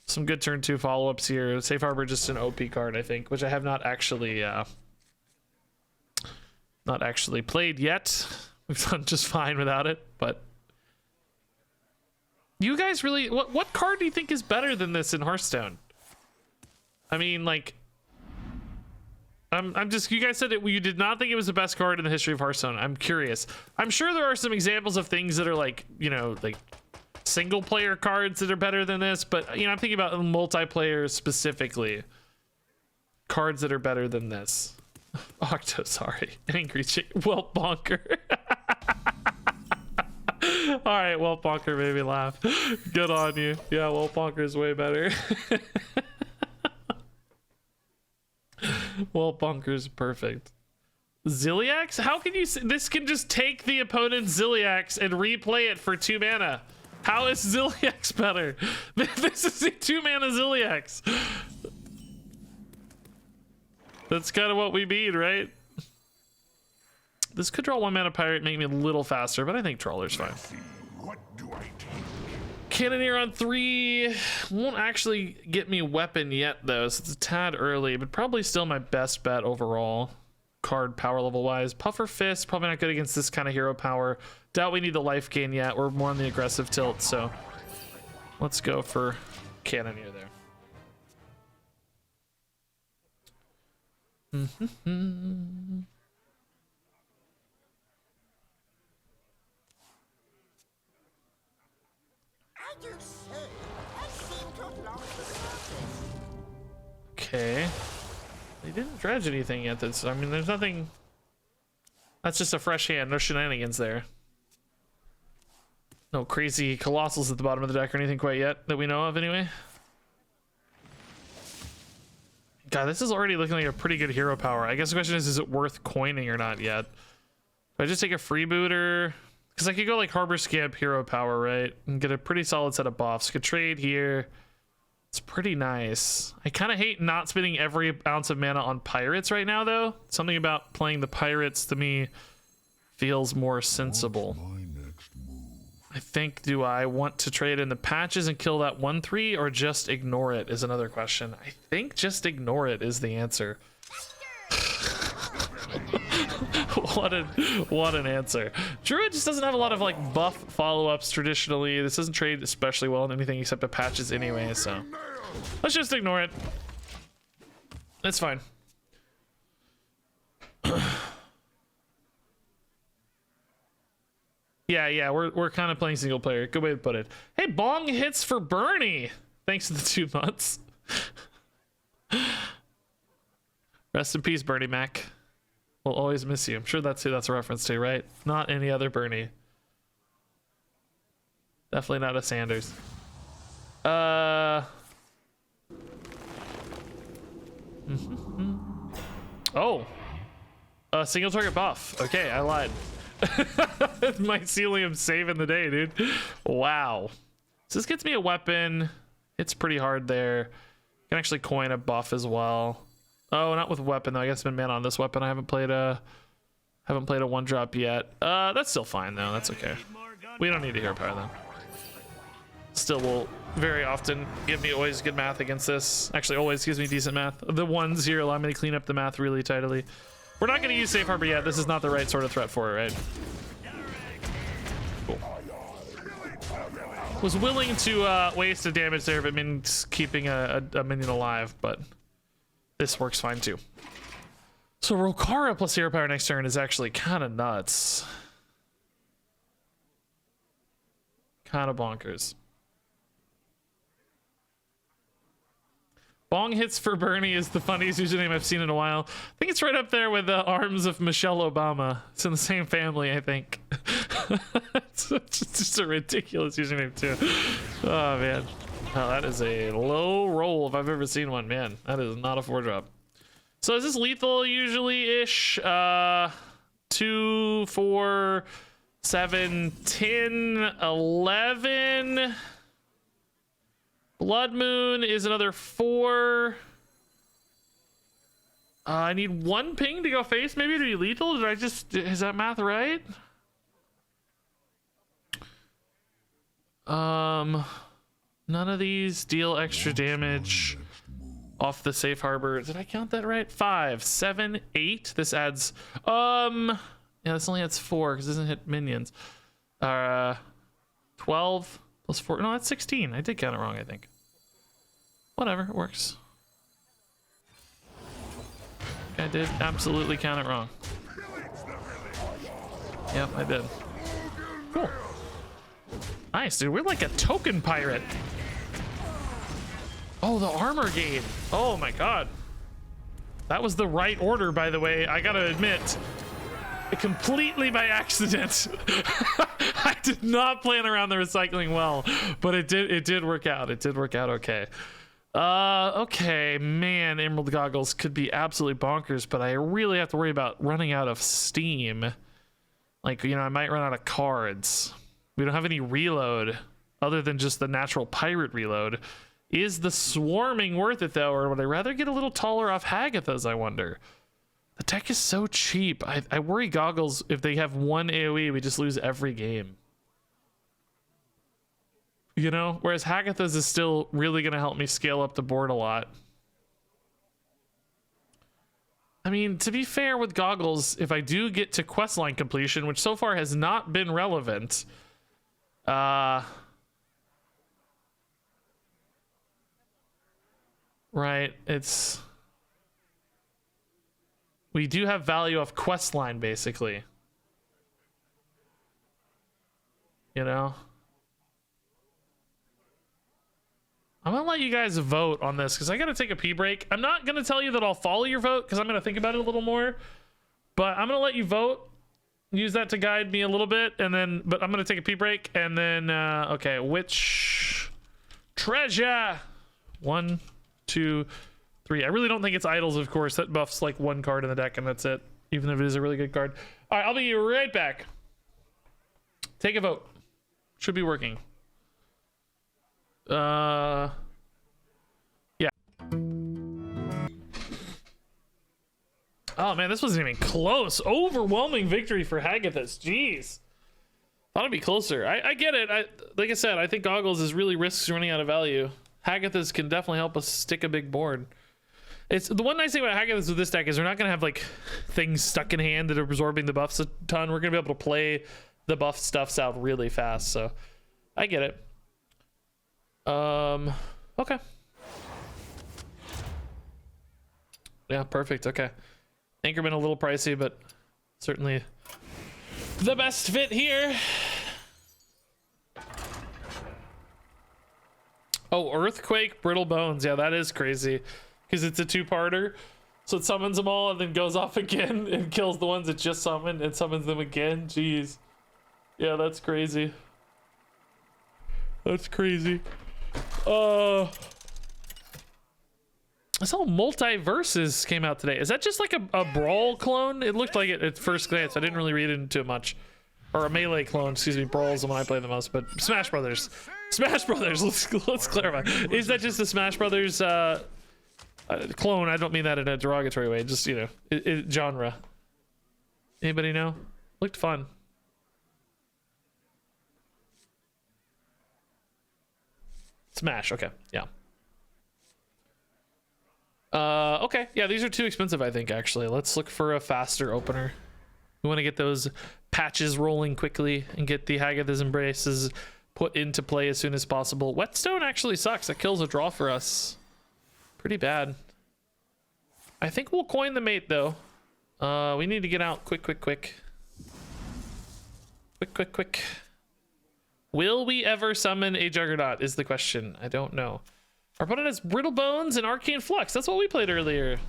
Some good turn 2 follow-ups here. Safe Harbor, just an OP card, I think, which I have not actually played yet. We've done just fine without it, but you guys really, what card do you think is better than this in Hearthstone? I mean, like, I'm just, you guys said it, you did not think it was the best card in the history of Hearthstone. I'm curious. I'm sure there are some examples of things that are like, you know, like single player cards that are better than this, but you know, I'm thinking about multiplayer specifically. Cards that are better than this. Octo, sorry. Angry chick. Whelp Bonker. Alright, Whelp Bonker made me laugh. Good on you. Yeah, Whelp Bonker is way better. Well, bunker's perfect. Ziliax? How can you this can just take the opponent's Ziliax and replay it for 2 mana? How is Ziliax better? This is a 2 mana Ziliax. That's kind of what we mean, right? This could draw 1 mana pirate, make me a little faster, but I think Trawler's fine. What do I take? Cannoneer on 3 won't actually get me weapon yet though, so it's a tad early, but probably still my best bet overall, card power level wise. Puffer Fist, probably not good against this kind of hero power. Doubt we need the life gain yet. We're more on the aggressive tilt, so let's go for Cannoneer there. I do say, I seem to have lost the surface. Okay. They didn't dredge anything yet. That's, I mean, there's nothing. That's just a fresh hand. No shenanigans there. No crazy colossals at the bottom of the deck or anything quite yet that we know of anyway. God, this is already looking like a pretty good hero power. I guess the question is it worth coining or not yet? I just take a freebooter, because I could go like Harbor Scamp, Hero Power, right, and get a pretty solid set of buffs. Could trade here. It's pretty nice. I kind of hate not spending every ounce of mana on pirates right now, though. Something about playing the pirates to me feels more sensible. I think, do I want to trade in the patches and kill that 1/3, or just ignore it is another question. I think just ignore it is the answer. what an answer. Druid just doesn't have a lot of like buff follow-ups traditionally. This doesn't trade especially well in anything except the patches anyway, so let's just ignore it. That's fine. Yeah, we're kind of playing single player. Good way to put it. Hey, bong hits for Bernie. Thanks to the 2 months. Rest in peace, Bernie Mac. We'll always miss you. I'm sure that's who that's a reference to, right? Not any other Bernie. Definitely not a Sanders. Oh. Single target buff. Okay, I lied. Mycelium saving the day, dude. Wow. So this gets me a weapon. It's pretty hard there. Can actually coin a buff as well. Oh, not with weapon though. I guess I've been man on this weapon. I haven't played a 1-drop yet. That's still fine though. That's okay. We don't need a hero power though. Still will very often give me always good math against this. Actually, always gives me decent math. The 1s here allow me to clean up the math really tidily. We're not going to use safe harbor yet. This is not the right sort of threat for it, right? Cool. Was willing to waste a damage there if it means keeping a minion alive, but this works fine too. So Rokara plus hero power next turn is actually kind of nuts. Kind of bonkers. Bong hits for Bernie is the funniest username I've seen in a while. I think it's right up there with the arms of Michelle Obama. It's in the same family, I think. It's just a ridiculous username too. Oh man. Oh, that is a low roll if I've ever seen one, man. That is not a 4-drop. So is this lethal usually-ish? 2, 4, 7, 10, 11. Blood Moon is another 4. I need 1 ping to go face maybe to be lethal. Is that math right? None of these deal extra damage off the safe harbor. Did I count that right? 5, 7, 8. This adds yeah, this only adds 4 because it doesn't hit minions. 12 plus 4. No, that's 16. I did count it wrong, I think. Whatever, it works. I did absolutely count it wrong. Yep, I did. Cool. Nice, dude. We're like a token pirate. Oh, the armor gain. Oh my god. That was the right order, by the way. I gotta admit, completely by accident. I did not plan around the recycling well, but it did work out. It did work out okay. Okay, man, Emerald Goggles could be absolutely bonkers, but I really have to worry about running out of steam. Like, you know, I might run out of cards. We don't have any reload other than just the natural pirate reload. Is the swarming worth it though, or would I rather get a little taller off Hagatha's, I wonder? The deck is so cheap. I worry Goggles, if they have 1 AoE, we just lose every game. You know, whereas Hagatha's is still really going to help me scale up the board a lot. I mean, to be fair with Goggles, if I do get to questline completion, which so far has not been relevant, right, it's... We do have value of questline, basically. You know? I'm gonna let you guys vote on this because I gotta take a pee break. I'm not gonna tell you that I'll follow your vote because I'm gonna think about it a little more, but I'm gonna let you vote, use that to guide me a little bit, and then, but I'm gonna take a pee break, and then, okay, which treasure? 1, 2, 3. I really don't think it's idols, of course. That buffs like 1 card in the deck, and that's it. even if it is a really good card. All right, I'll be right back. Take a vote. Should be working. Yeah. Oh man, this wasn't even close. Overwhelming victory for Hagathis. Jeez. Thought it'd be closer. I get it. Like I said, I think Goggles is really risks running out of value. Hagathis can definitely help us stick a big board. It's the one nice thing about Hagathis with this deck is we're not gonna have like things stuck in hand that are absorbing the buffs a ton. We're gonna be able to play the buff stuffs out really fast. So I get it. Okay. Yeah, perfect. Okay. Anchorman a little pricey, but certainly the best fit here. Oh, Earthquake, Brittle Bones. Yeah, that is crazy because it's a two-parter. So it summons them all and then goes off again and kills the ones it just summoned and summons them again. Jeez. Yeah, that's crazy. That's crazy. I saw Multiverses came out today. Is that just like a Brawl clone? It looked like it at first glance. I didn't really read into it much. Or a Melee clone, excuse me. Brawl's the one I play the most, but Smash Brothers. Smash Brothers, let's clarify. Is that just the Smash Brothers clone? I don't mean that in a derogatory way, just, you know, genre. Anybody know? Looked fun. Smash, okay, yeah. Okay, yeah, these are too expensive, I think, actually. Let's look for a faster opener. We want to get those patches rolling quickly and get the Hagathis Embraces put into play as soon as possible. Whetstone actually sucks. That kills a draw for us. Pretty bad. I think we'll coin the mate, though. We need to get out quick. Quick. Will we ever summon a Juggernaut is the question. I don't know. Our opponent has Brittle Bones and Arcane Flux. That's what we played earlier.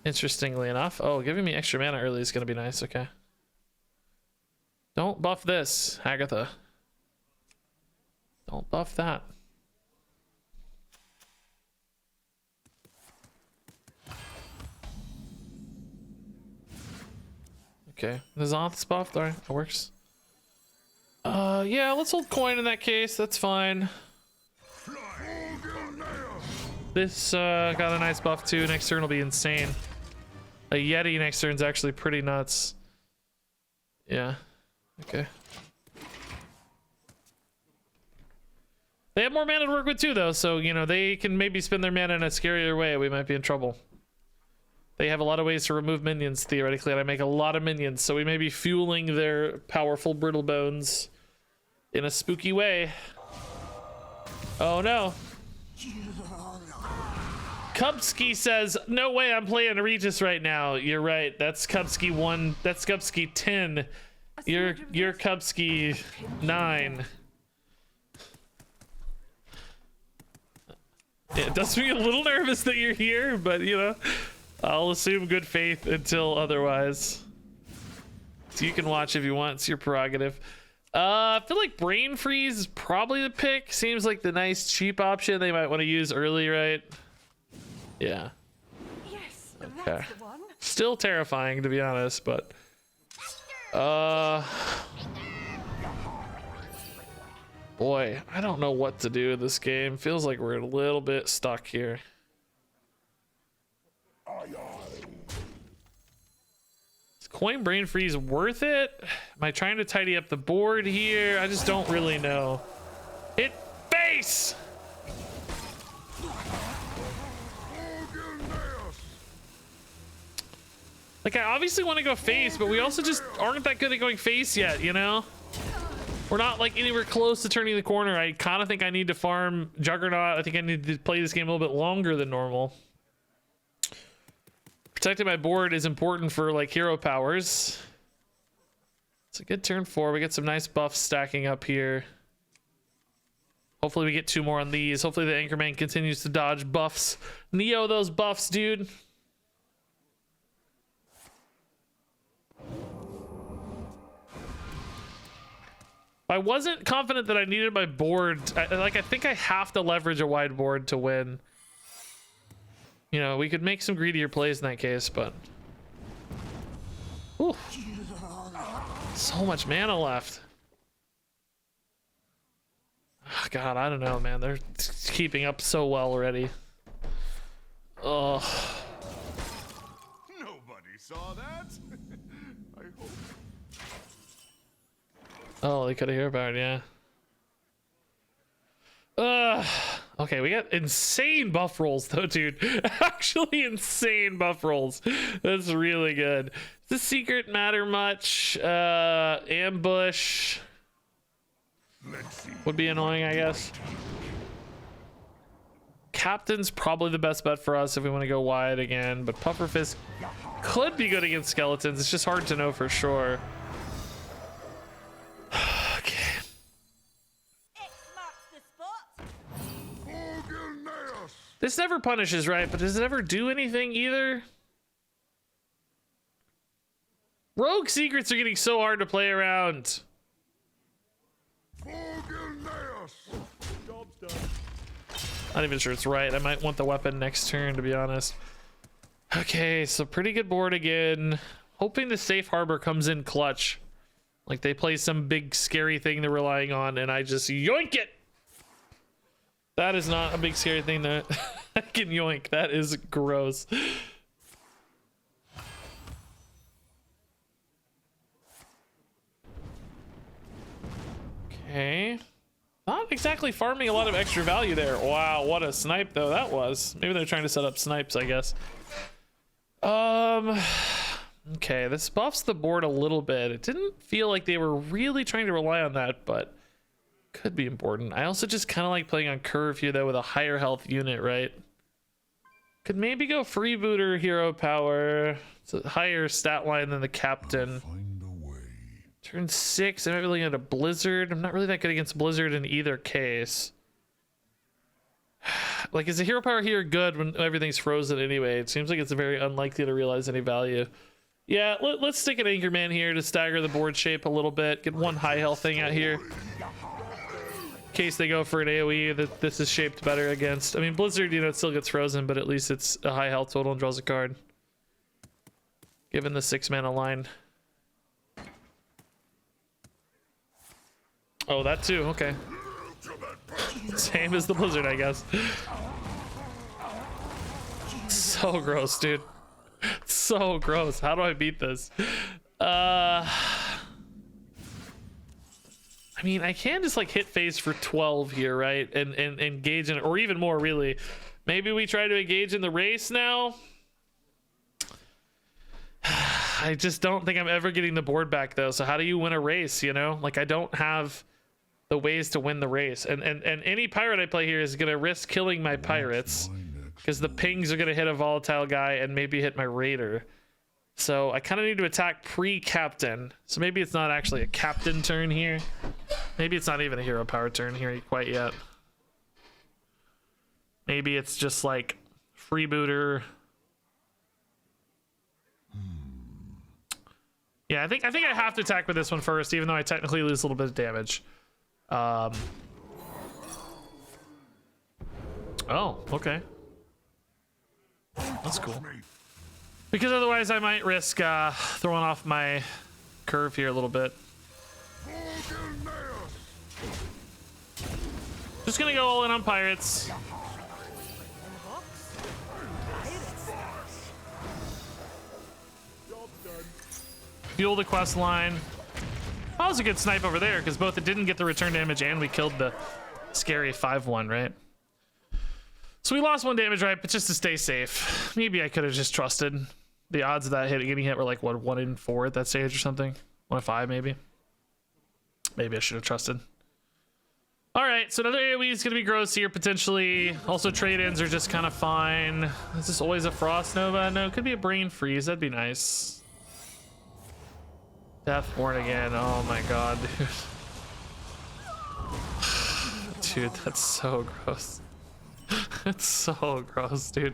Interestingly enough. Oh, giving me extra mana early is going to be nice. Okay. Don't buff this, Agatha. Don't buff that. Okay. The Zoth's buffed. Alright, that works. Yeah, let's hold coin in that case. That's fine. This got a nice buff too. Next turn will be insane. A Yeti next turn is actually pretty nuts. Yeah. Okay. They have more mana to work with too, though, so, you know, they can maybe spend their mana in a scarier way. We might be in trouble. They have a lot of ways to remove minions, theoretically, and I make a lot of minions, so we may be fueling their powerful Brittle Bones in a spooky way. Oh, no. Kubsky says, no way I'm playing Regis right now. You're right. That's Kubsky 1. That's Kubsky 10. You're Kubsky 9. Yeah, it does make me a little nervous that you're here, but, you know, I'll assume good faith until otherwise. So you can watch if you want. It's your prerogative. I feel like Brain Freeze is probably the pick. Seems like the nice cheap option they might want to use early, right? Yeah. Yes, Okay. that's the one. Still terrifying, to be honest, but boy, I don't know what to do in this game. Feels like we're a little bit stuck here. Is Coin Brain Freeze worth it? Am I trying to tidy up the board here? I just don't really know. Hit face! Like, I obviously want to go face, but we also just aren't that good at going face yet, you know? We're not, like, anywhere close to turning the corner. I kind of think I need to farm Juggernaut. I think I need to play this game a little bit longer than normal. Protecting my board is important for, like, hero powers. It's a good turn 4. We get some nice buffs stacking up here. Hopefully we get 2 more on these. Hopefully the Anchorman continues to dodge buffs. Neo those buffs, dude. I wasn't confident that I needed my board. I think I have to leverage a wide board to win. You know, we could make some greedier plays in that case, but Whew. So much mana left. Oh, God, I don't know, man. They're keeping up so well already. Oh. Nobody saw that. I hope. Oh, they could have hero powered, yeah. Okay, we got insane buff rolls though, dude. Actually insane buff rolls. That's really good. Does the secret matter much? Ambush would be annoying, I guess. Captain's probably the best bet for us if we want to go wide again, but Pufferfist could be good against skeletons. It's just hard to know for sure. Okay. This never punishes, right? But does it ever do anything either? Rogue secrets are getting so hard to play around. Not even sure it's right. I might want the weapon next turn, to be honest. Okay, so pretty good board again. Hoping the safe harbor comes in clutch. Like they play some big scary thing they're relying on and I just yoink it. That is not a big scary thing that I can yoink. That is gross. Okay. Not exactly farming a lot of extra value there. Wow, what a snipe though that was. Maybe they're trying to set up snipes, I guess. Okay, this buffs the board a little bit. It didn't feel like they were really trying to rely on that, but could be important. I also just kind of like playing on curve here though with a higher health unit, right? Could maybe go freebooter hero power. It's a higher stat line than the captain. Turn 6, I'm not really into Blizzard. I'm not really that good against Blizzard in either case. Like, is the hero power here good when everything's frozen anyway? It seems like it's very unlikely to realize any value. Yeah, let's stick an Anchorman here to stagger the board shape a little bit. Get one high health thing out here. In case they go for an AoE that this is shaped better against. I mean, Blizzard, you know, it still gets frozen, but at least it's a high health total and draws a card. Given the 6 mana line. Oh, that too, okay. Same as the Blizzard, I guess. So gross, dude. So gross. How do I beat this? I mean, I can just like hit phase for 12 here, right? And engage in it, or even more, really. Maybe we try to engage in the race now. I just don't think I'm ever getting the board back though. So how do you win a race, you know? Like I don't have the ways to win the race. And any pirate I play here is gonna risk killing my pirates because the pings are gonna hit a volatile guy and maybe hit my raider. So I kind of need to attack pre-captain. So maybe it's not actually a captain turn here. Maybe it's not even a hero power turn here quite yet. Maybe it's just like freebooter. Yeah, I think I have to attack with this one first, even though I technically lose a little bit of damage. Oh, okay. That's cool. Because otherwise I might risk throwing off my curve here a little bit. Just gonna go all in on pirates. Fuel the quest line. That was a good snipe over there because both it didn't get the return damage and we killed the scary 5-1, right? So we lost 1 damage, right? But just to stay safe. Maybe I could have just trusted. The odds of that getting hit were like, what, 1 in 4 at that stage or something? 1 in 5, maybe? Maybe I should have trusted. All right, so another AoE is going to be gross here, potentially. Also, trade-ins are just kind of fine. Is this always a Frost Nova? No, it could be a Brain Freeze. That'd be nice. Deathborn again. Oh my god, dude. Dude, that's so gross. It's so gross, dude.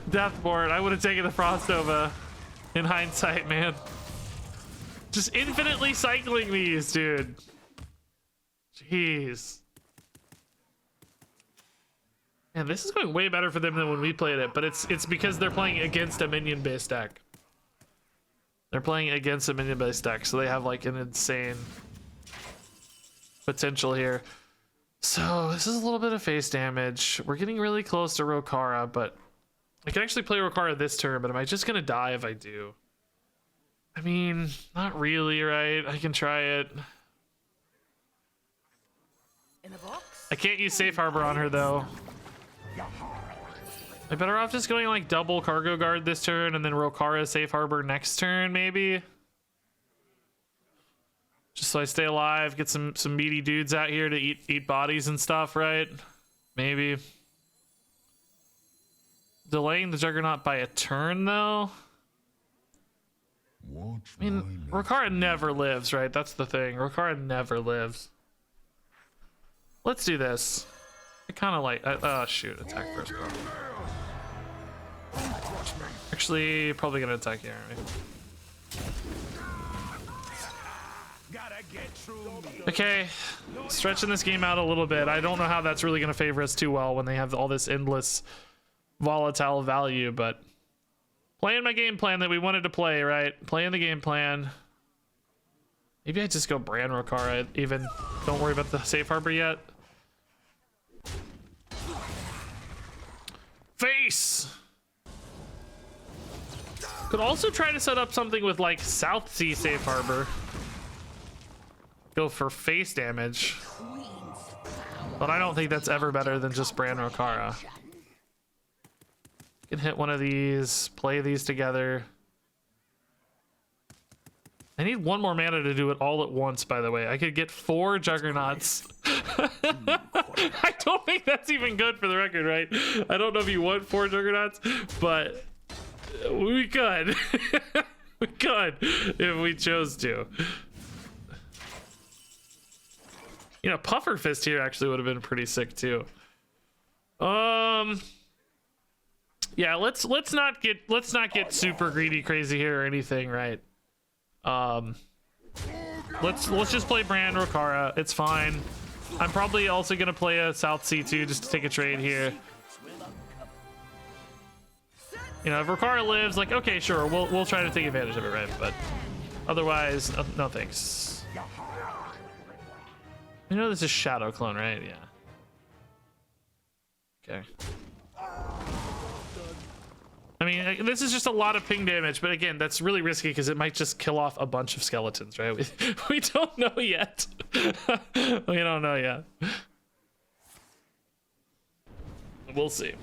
Deathborn. I would have taken the Frost Nova in hindsight, man. Just infinitely cycling these, dude. Jeez. Man, this is going way better for them than when we played it, but it's because they're playing against a minion-based deck. They're playing against a minion based deck, so they have like an insane potential here. So this is a little bit of face damage. We're getting really close to Rokara, but I can actually play Rokara this turn, but am I just gonna die if I do? I mean, not really, right? I can try it. In a box? I can't use Safe Harbor on her though. I'm better off just going like double Cargo Guard this turn and then Rokara Safe Harbor next turn, maybe. Just so I stay alive, get some meaty dudes out here to eat bodies and stuff, right? Maybe. Delaying the Juggernaut by a turn though. I mean, Rokara never lives, right? That's the thing. Rokara never lives. Let's do this. I kind of like. Oh shoot! Attack first. Actually, probably gonna attack here. Okay, stretching this game out a little bit. I don't know how that's really gonna favor us too well when they have all this endless volatile value, but playing my game plan that we wanted to play, right? Playing the game plan. Maybe I just go Bran Rokara. Even don't worry about the Safe Harbor yet. Face. Could also try to set up something with like South Sea Safe Harbor. Go for face damage. But I don't think that's ever better than just Bran Rokara. Can hit one of these, play these together. I need one more mana to do it all at once, by the way. I could get 4 Juggernauts. I don't think that's even good for the record, right? I don't know if you want 4 Juggernauts, but we could. We could if we chose to. You know, Puffer Fist here actually would have been pretty sick too. Yeah, let's not get super greedy crazy here or anything, right? Let's just play Bran Rokara. It's fine. I'm probably also gonna play a South Sea too, just to take a trade here. You know, if Rokara lives, like, okay, sure, we'll try to take advantage of it, right? But otherwise, no thanks. You know this is Shadow Clone, right? Yeah. Okay. I mean, this is just a lot of ping damage, but again, that's really risky because it might just kill off a bunch of skeletons, right? We don't know yet. We don't know yet. We'll see.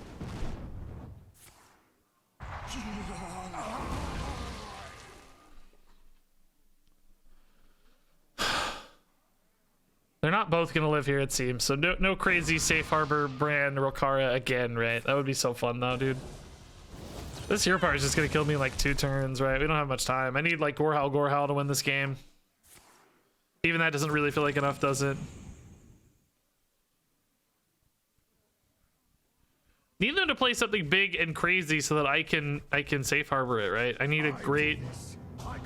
They're not both gonna live here, it seems. So no crazy Safe Harbor Bran Rokara again, right? That would be so fun though, dude. This hero power is just gonna kill me in like 2 turns, right? We don't have much time. I need like Gorhal to win this game. Even that doesn't really feel like enough, does it? Need them to play something big and crazy so that I can Safe Harbor it, right? I need a great,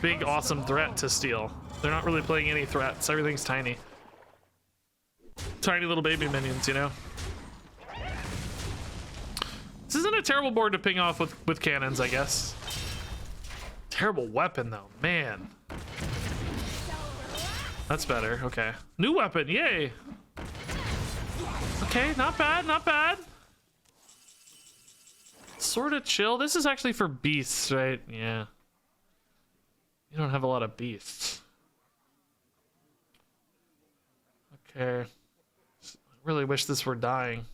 big, awesome threat to steal. They're not really playing any threats. Everything's tiny. Tiny little baby minions, you know? This isn't a terrible board to ping off with cannons, I guess. Terrible weapon, though. Man. That's better. Okay. New weapon. Yay. Okay, not bad, not bad. Sort of chill. This is actually for beasts, right? Yeah. You don't have a lot of beasts. Okay. I really wish this were dying.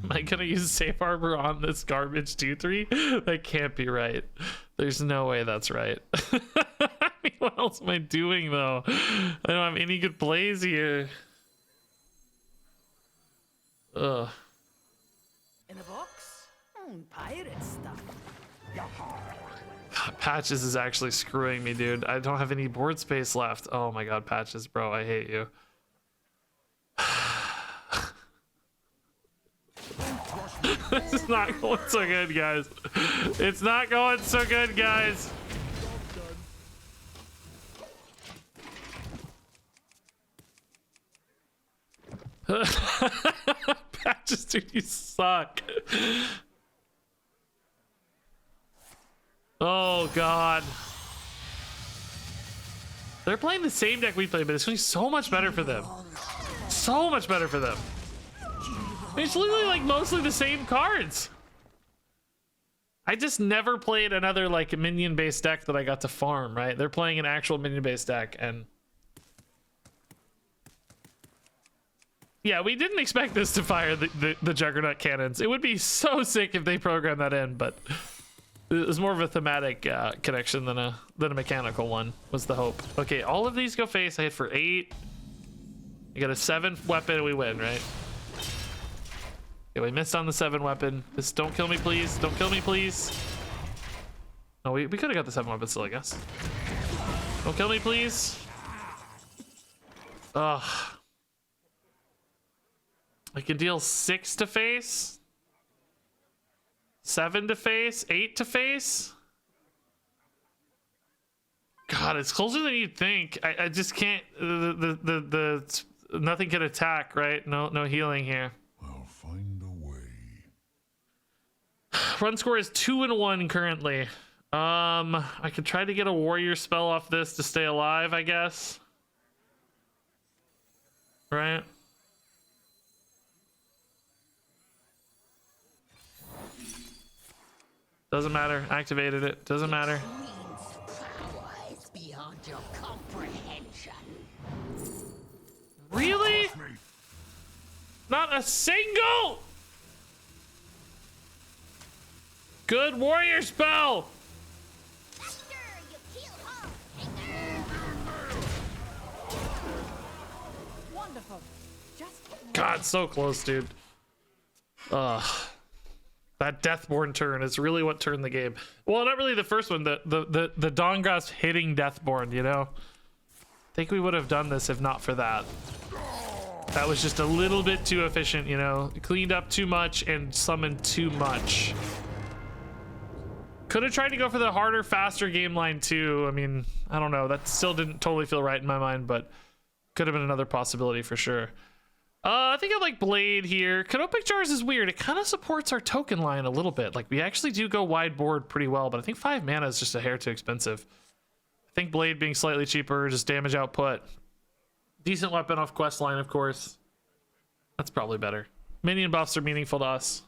Am I gonna use Safe Harbor on this garbage 2-3? That can't be right. There's no way that's right. I mean, what else am I doing though? I don't have any good plays here. Ugh. In a box? Pirate stuff. God, Patches is actually screwing me, dude. I don't have any board space left. Oh my god, Patches, bro, I hate you. This is not going so good, guys. It's not going so good, guys. Just dude, you suck. Oh god. They're playing the same deck we play, but it's going to be so much better for them. So much better for them. It's literally like mostly the same cards. I just never played another like minion based deck that I got to farm, right? They're playing an actual minion based deck, and yeah, we didn't expect this to fire the Juggernaut cannons. It would be so sick if they programmed that in, but it was more of a thematic connection than a mechanical one, was the hope. Okay, all of these go face. I hit for 8. I got a 7 weapon, we win, right? Okay, we missed on the 7 weapon. This, don't kill me, please. Don't kill me, please. No, we could have got the 7 weapon still, I guess. Don't kill me, please. Ugh. I can deal 6 to face. 7 to face, 8 to face. God, it's closer than you'd think. I just can't. The nothing can attack, right? No healing here. I'll find a way. Run score is 2-1 currently. I could try to get a warrior spell off this to stay alive, I guess. Right? Doesn't matter. Activated it. Doesn't matter. Power is beyond your comprehension. Really? Not a single good warrior spell. Wonderful. Just God, so close, dude. Ugh. That Deathborn turn is really what turned the game. Well, not really the first one. The Dawngrasp hitting Deathborn, you know? I think we would have done this if not for that. That was just a little bit too efficient, you know? Cleaned up too much and summoned too much. Could have tried to go for the harder, faster game line too. I mean, I don't know. That still didn't totally feel right in my mind, but could have been another possibility for sure. I think I like Blade here. Canopic Jars is weird. It kind of supports our token line a little bit. Like, we actually do go wide board pretty well, but I think 5 mana is just a hair too expensive. I think Blade being slightly cheaper, just damage output. Decent weapon off quest line, of course. That's probably better. Minion buffs are meaningful to us.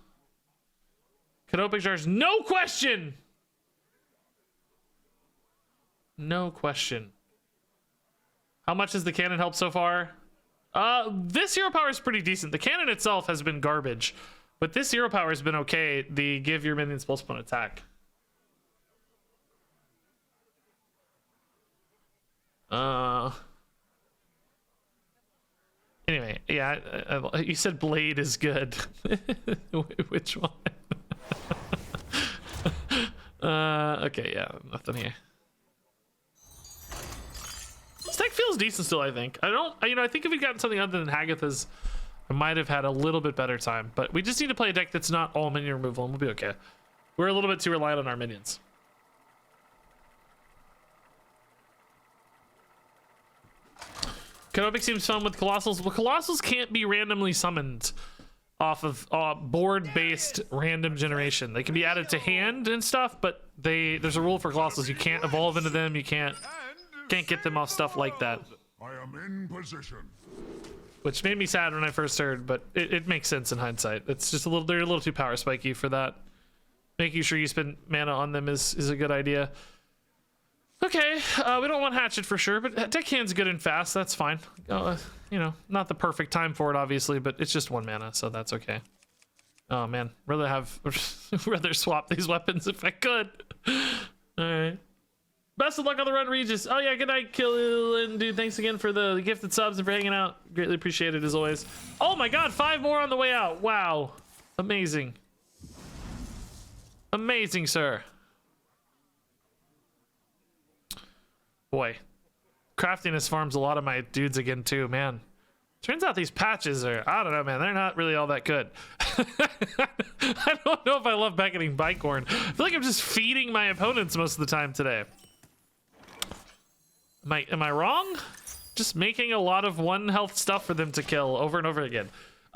Canopic Jars, no question! No question. How much has the cannon helped so far? This hero power is pretty decent. The cannon itself has been garbage, but this hero power has been okay. The give your minions +1 attack. Anyway, yeah, you said Blade is good. Which one? Okay, yeah, nothing here. This deck feels decent still, I think. I think if we'd gotten something other than Hagatha's, I might have had a little bit better time. But we just need to play a deck that's not all minion removal, and we'll be okay. We're a little bit too reliant on our minions. Canopic seems fun with Colossals. Well, Colossals can't be randomly summoned off of board-based random generation. They can be added to hand and stuff, but there's a rule for Colossals. You can't evolve into them. You can't get them off stuff like that. I am in position. Which made me sad when I first heard, but it makes sense in hindsight. It's just they're a little too power spiky for that. Making sure you spend mana on them is a good idea. Okay, we don't want Hatchet for sure, but Deckhand's good and fast. That's fine. You know, not the perfect time for it, obviously, but it's just 1 mana, so that's okay. Oh man, rather swap these weapons if I could. All right. Best of luck on the run, Regis. Oh yeah, good night, Killin, dude. Thanks again for the gifted subs and for hanging out. Greatly appreciated as always. Oh my God, 5 more on the way out. Wow, amazing, amazing, sir. Boy, craftiness farms a lot of my dudes again too, man. Turns out these patches are, I don't know, man, they're not really all that good. I don't know if I love beckoning Bicorn. I feel like I'm just feeding my opponents most of the time today. Am I wrong? Just making a lot of 1 health stuff for them to kill over and over again.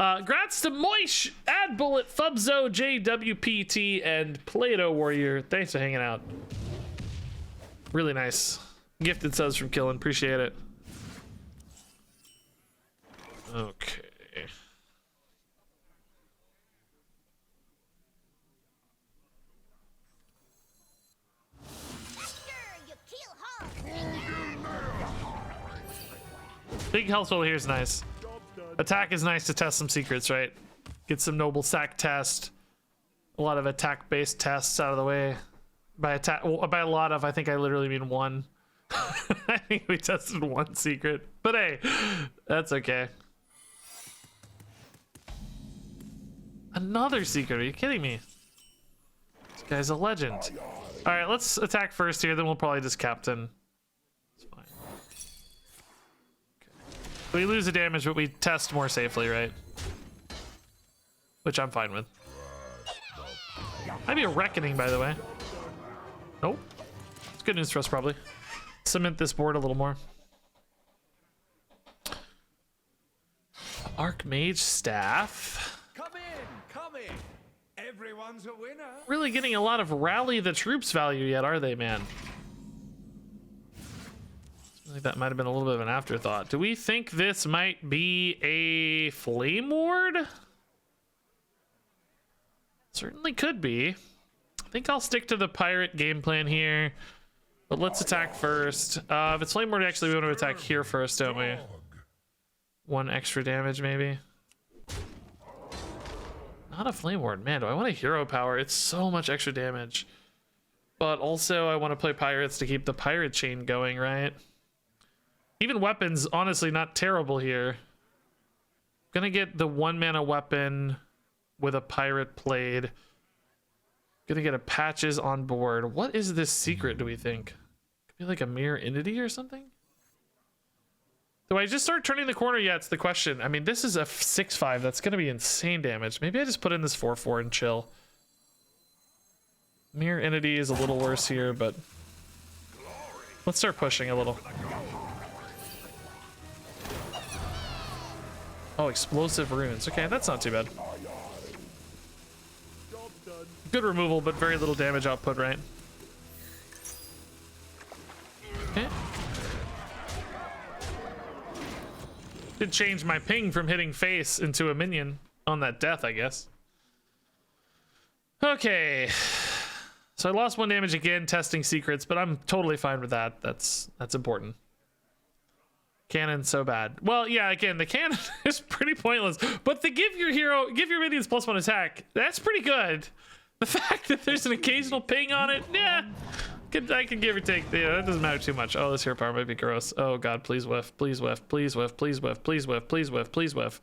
Grats to Moish, Ad Bullet, Fubzo, JWPT, and Plato Warrior. Thanks for hanging out. Really nice. Gifted subs from Killin. Appreciate it. Okay. Big health roll here is nice. Attack is nice to test some secrets, right? Get some noble sack test. A lot of attack based tests out of the way. By attack, well, by a lot of, I think I literally mean one. I think we tested one secret, but hey, that's okay. Another secret? Are you kidding me? This guy's a legend. All right, let's attack first here, then we'll probably just captain. It's fine. Okay. We lose the damage, but we test more safely, right? Which I'm fine with. Might be a reckoning, by the way. Nope. It's good news for us, probably. Cement this board a little more. Archmage staff. Come in. Everyone's a winner. Really getting a lot of rally the troops value yet, are they, man? I think that might have been a little bit of an afterthought. Do we think this might be a flame ward? Certainly could be. I think I'll stick to the pirate game plan here. But let's attack first. If it's flame ward, actually we want to attack here first, don't we? One extra damage, maybe. Not a flame ward. Man, do I want a hero power? It's so much extra damage. But also I want to play pirates to keep the pirate chain going, right? Even weapons, honestly, not terrible here. Gonna get the 1 mana weapon with a pirate blade. Gonna get a patches on board. What is this secret, do we think? Could be like a mirror entity or something? Do I just start turning the corner yet? It's the question. I mean, this is a 6/5. That's gonna be insane damage. Maybe I just put in this 4/4 and chill. Mirror entity is a little worse here, but let's start pushing a little. Oh, explosive runes. Okay, that's not too bad. Good removal, but very little damage output, right? Okay. Did change my ping from hitting face into a minion on that death, I guess. Okay. So I lost 1 damage again, testing secrets, but I'm totally fine with that. That's important. Cannon's so bad. Well, yeah, again, the cannon is pretty pointless, but the give your minions +1 attack, that's pretty good. The fact that there's an occasional ping on it, yeah, I can give or take. Yeah, that doesn't matter too much. Oh, this hero power might be gross. Oh god, please whiff, please whiff, please whiff, please whiff, please whiff, please whiff, please whiff,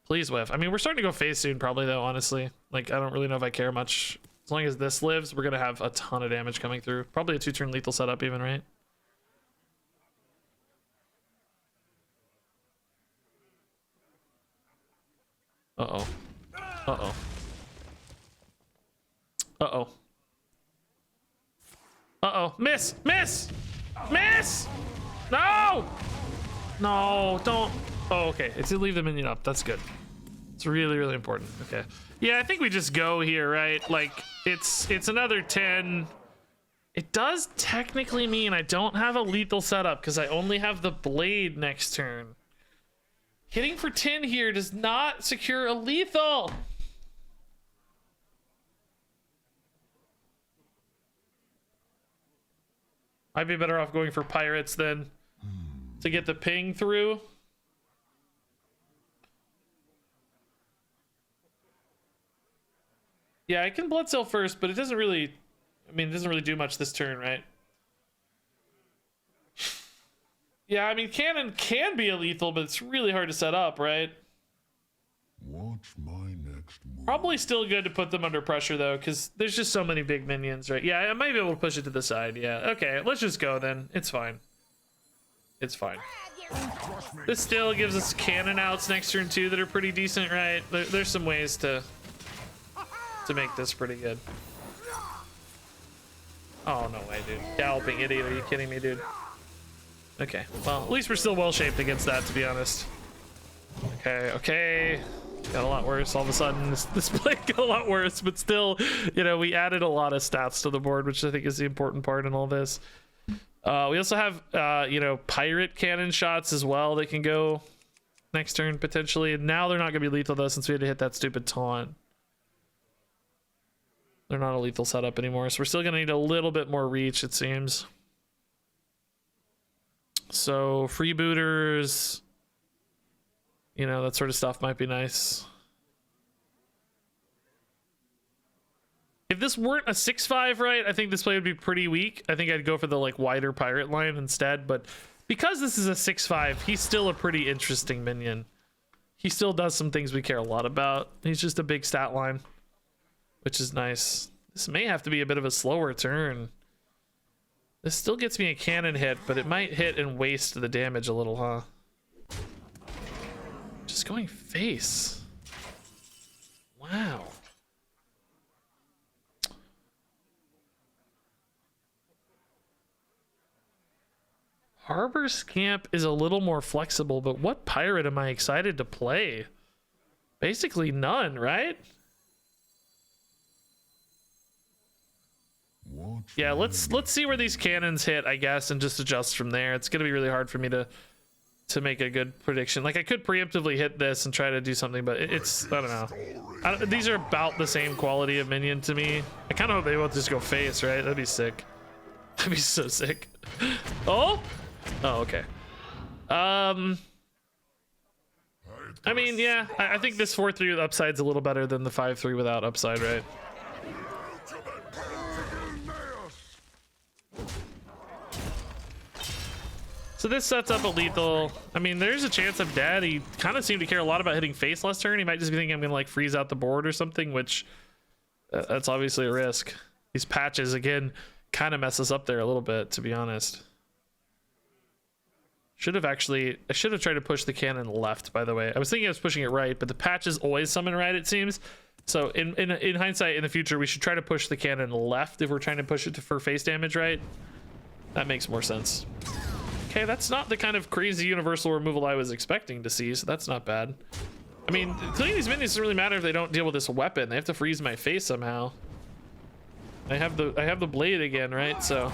please whiff. I mean, we're starting to go face soon, probably though. Honestly, like I don't really know if I care much. As long as this lives, we're gonna have a ton of damage coming through. Probably a 2-turn lethal setup, even, right? Uh-oh. Uh-oh. Uh-oh. Uh-oh. Miss! Miss! Miss! No! No, don't. Oh, okay. It's to leave the minion up. That's good. It's really, really important. Okay. Yeah, I think we just go here, right? Like, it's another 10. It does technically mean I don't have a lethal setup because I only have the blade next turn. Hitting for 10 here does not secure a lethal. I'd be better off going for pirates then to get the ping through. Yeah, I can blood cell first, but it doesn't really, I mean, it doesn't really do much this turn, right? Yeah, I mean, cannon can be a lethal, but it's really hard to set up, right? Watch my next move. Probably still good to put them under pressure, though, because there's just so many big minions, right? Yeah, I might be able to push it to the side, yeah. Okay, let's just go then. It's fine. It's fine. This still gives us cannon outs next turn, too, that are pretty decent, right? There's some ways to make this pretty good. Oh, no way, dude. Galloping idiot, are you kidding me, dude? Okay, well, at least we're still well-shaped against that, to be honest. Okay. Got a lot worse all of a sudden. This play got a lot worse, but still, you know, we added a lot of stats to the board, which I think is the important part in all this. We also have, you know, pirate cannon shots as well that can go next turn potentially. And now they're not going to be lethal though, since we had to hit that stupid taunt. They're not a lethal setup anymore, so we're still going to need a little bit more reach, it seems. So freebooters, you know, that sort of stuff might be nice. If this weren't a 6/5, right, I think this play would be pretty weak. I think I'd go for the like wider pirate line instead, but because this is a 6/5, he's still a pretty interesting minion. He still does some things we care a lot about. He's just a big stat line, which is nice. This may have to be a bit of a slower turn. This still gets me a cannon hit, but it might hit and waste the damage a little, huh? Just going face. Wow. Harbor Scamp is a little more flexible, but what pirate am I excited to play? Basically none, right? Yeah, let's see where these cannons hit, I guess, and just adjust from there. It's gonna be really hard for me to make a good prediction. Like, I could preemptively hit this and try to do something, but it's, I don't know. These are about the same quality of minion to me. I kind of hope they won't just go face, right? That'd be sick. That'd be so sick. Oh, okay. I mean, yeah, I think this 4/3 with upside's a little better than the 5/3 without upside, right? So this sets up a lethal. I mean, there's a chance I'm dead. He kind of seemed to care a lot about hitting face last turn. He might just be thinking I'm gonna like freeze out the board or something, which that's obviously a risk. These patches again kind of mess us up there a little bit, to be honest. I should have tried to push the cannon left, by the way. I was thinking I was pushing it right, but the patches always summon right, it seems. So in hindsight, in the future, we should try to push the cannon left if we're trying to push it for face damage, right? That makes more sense. Okay, that's not the kind of crazy universal removal I was expecting to see, so that's not bad. I mean, killing these minions doesn't really matter if they don't deal with this weapon. They have to freeze my face somehow. I have the blade again, right? So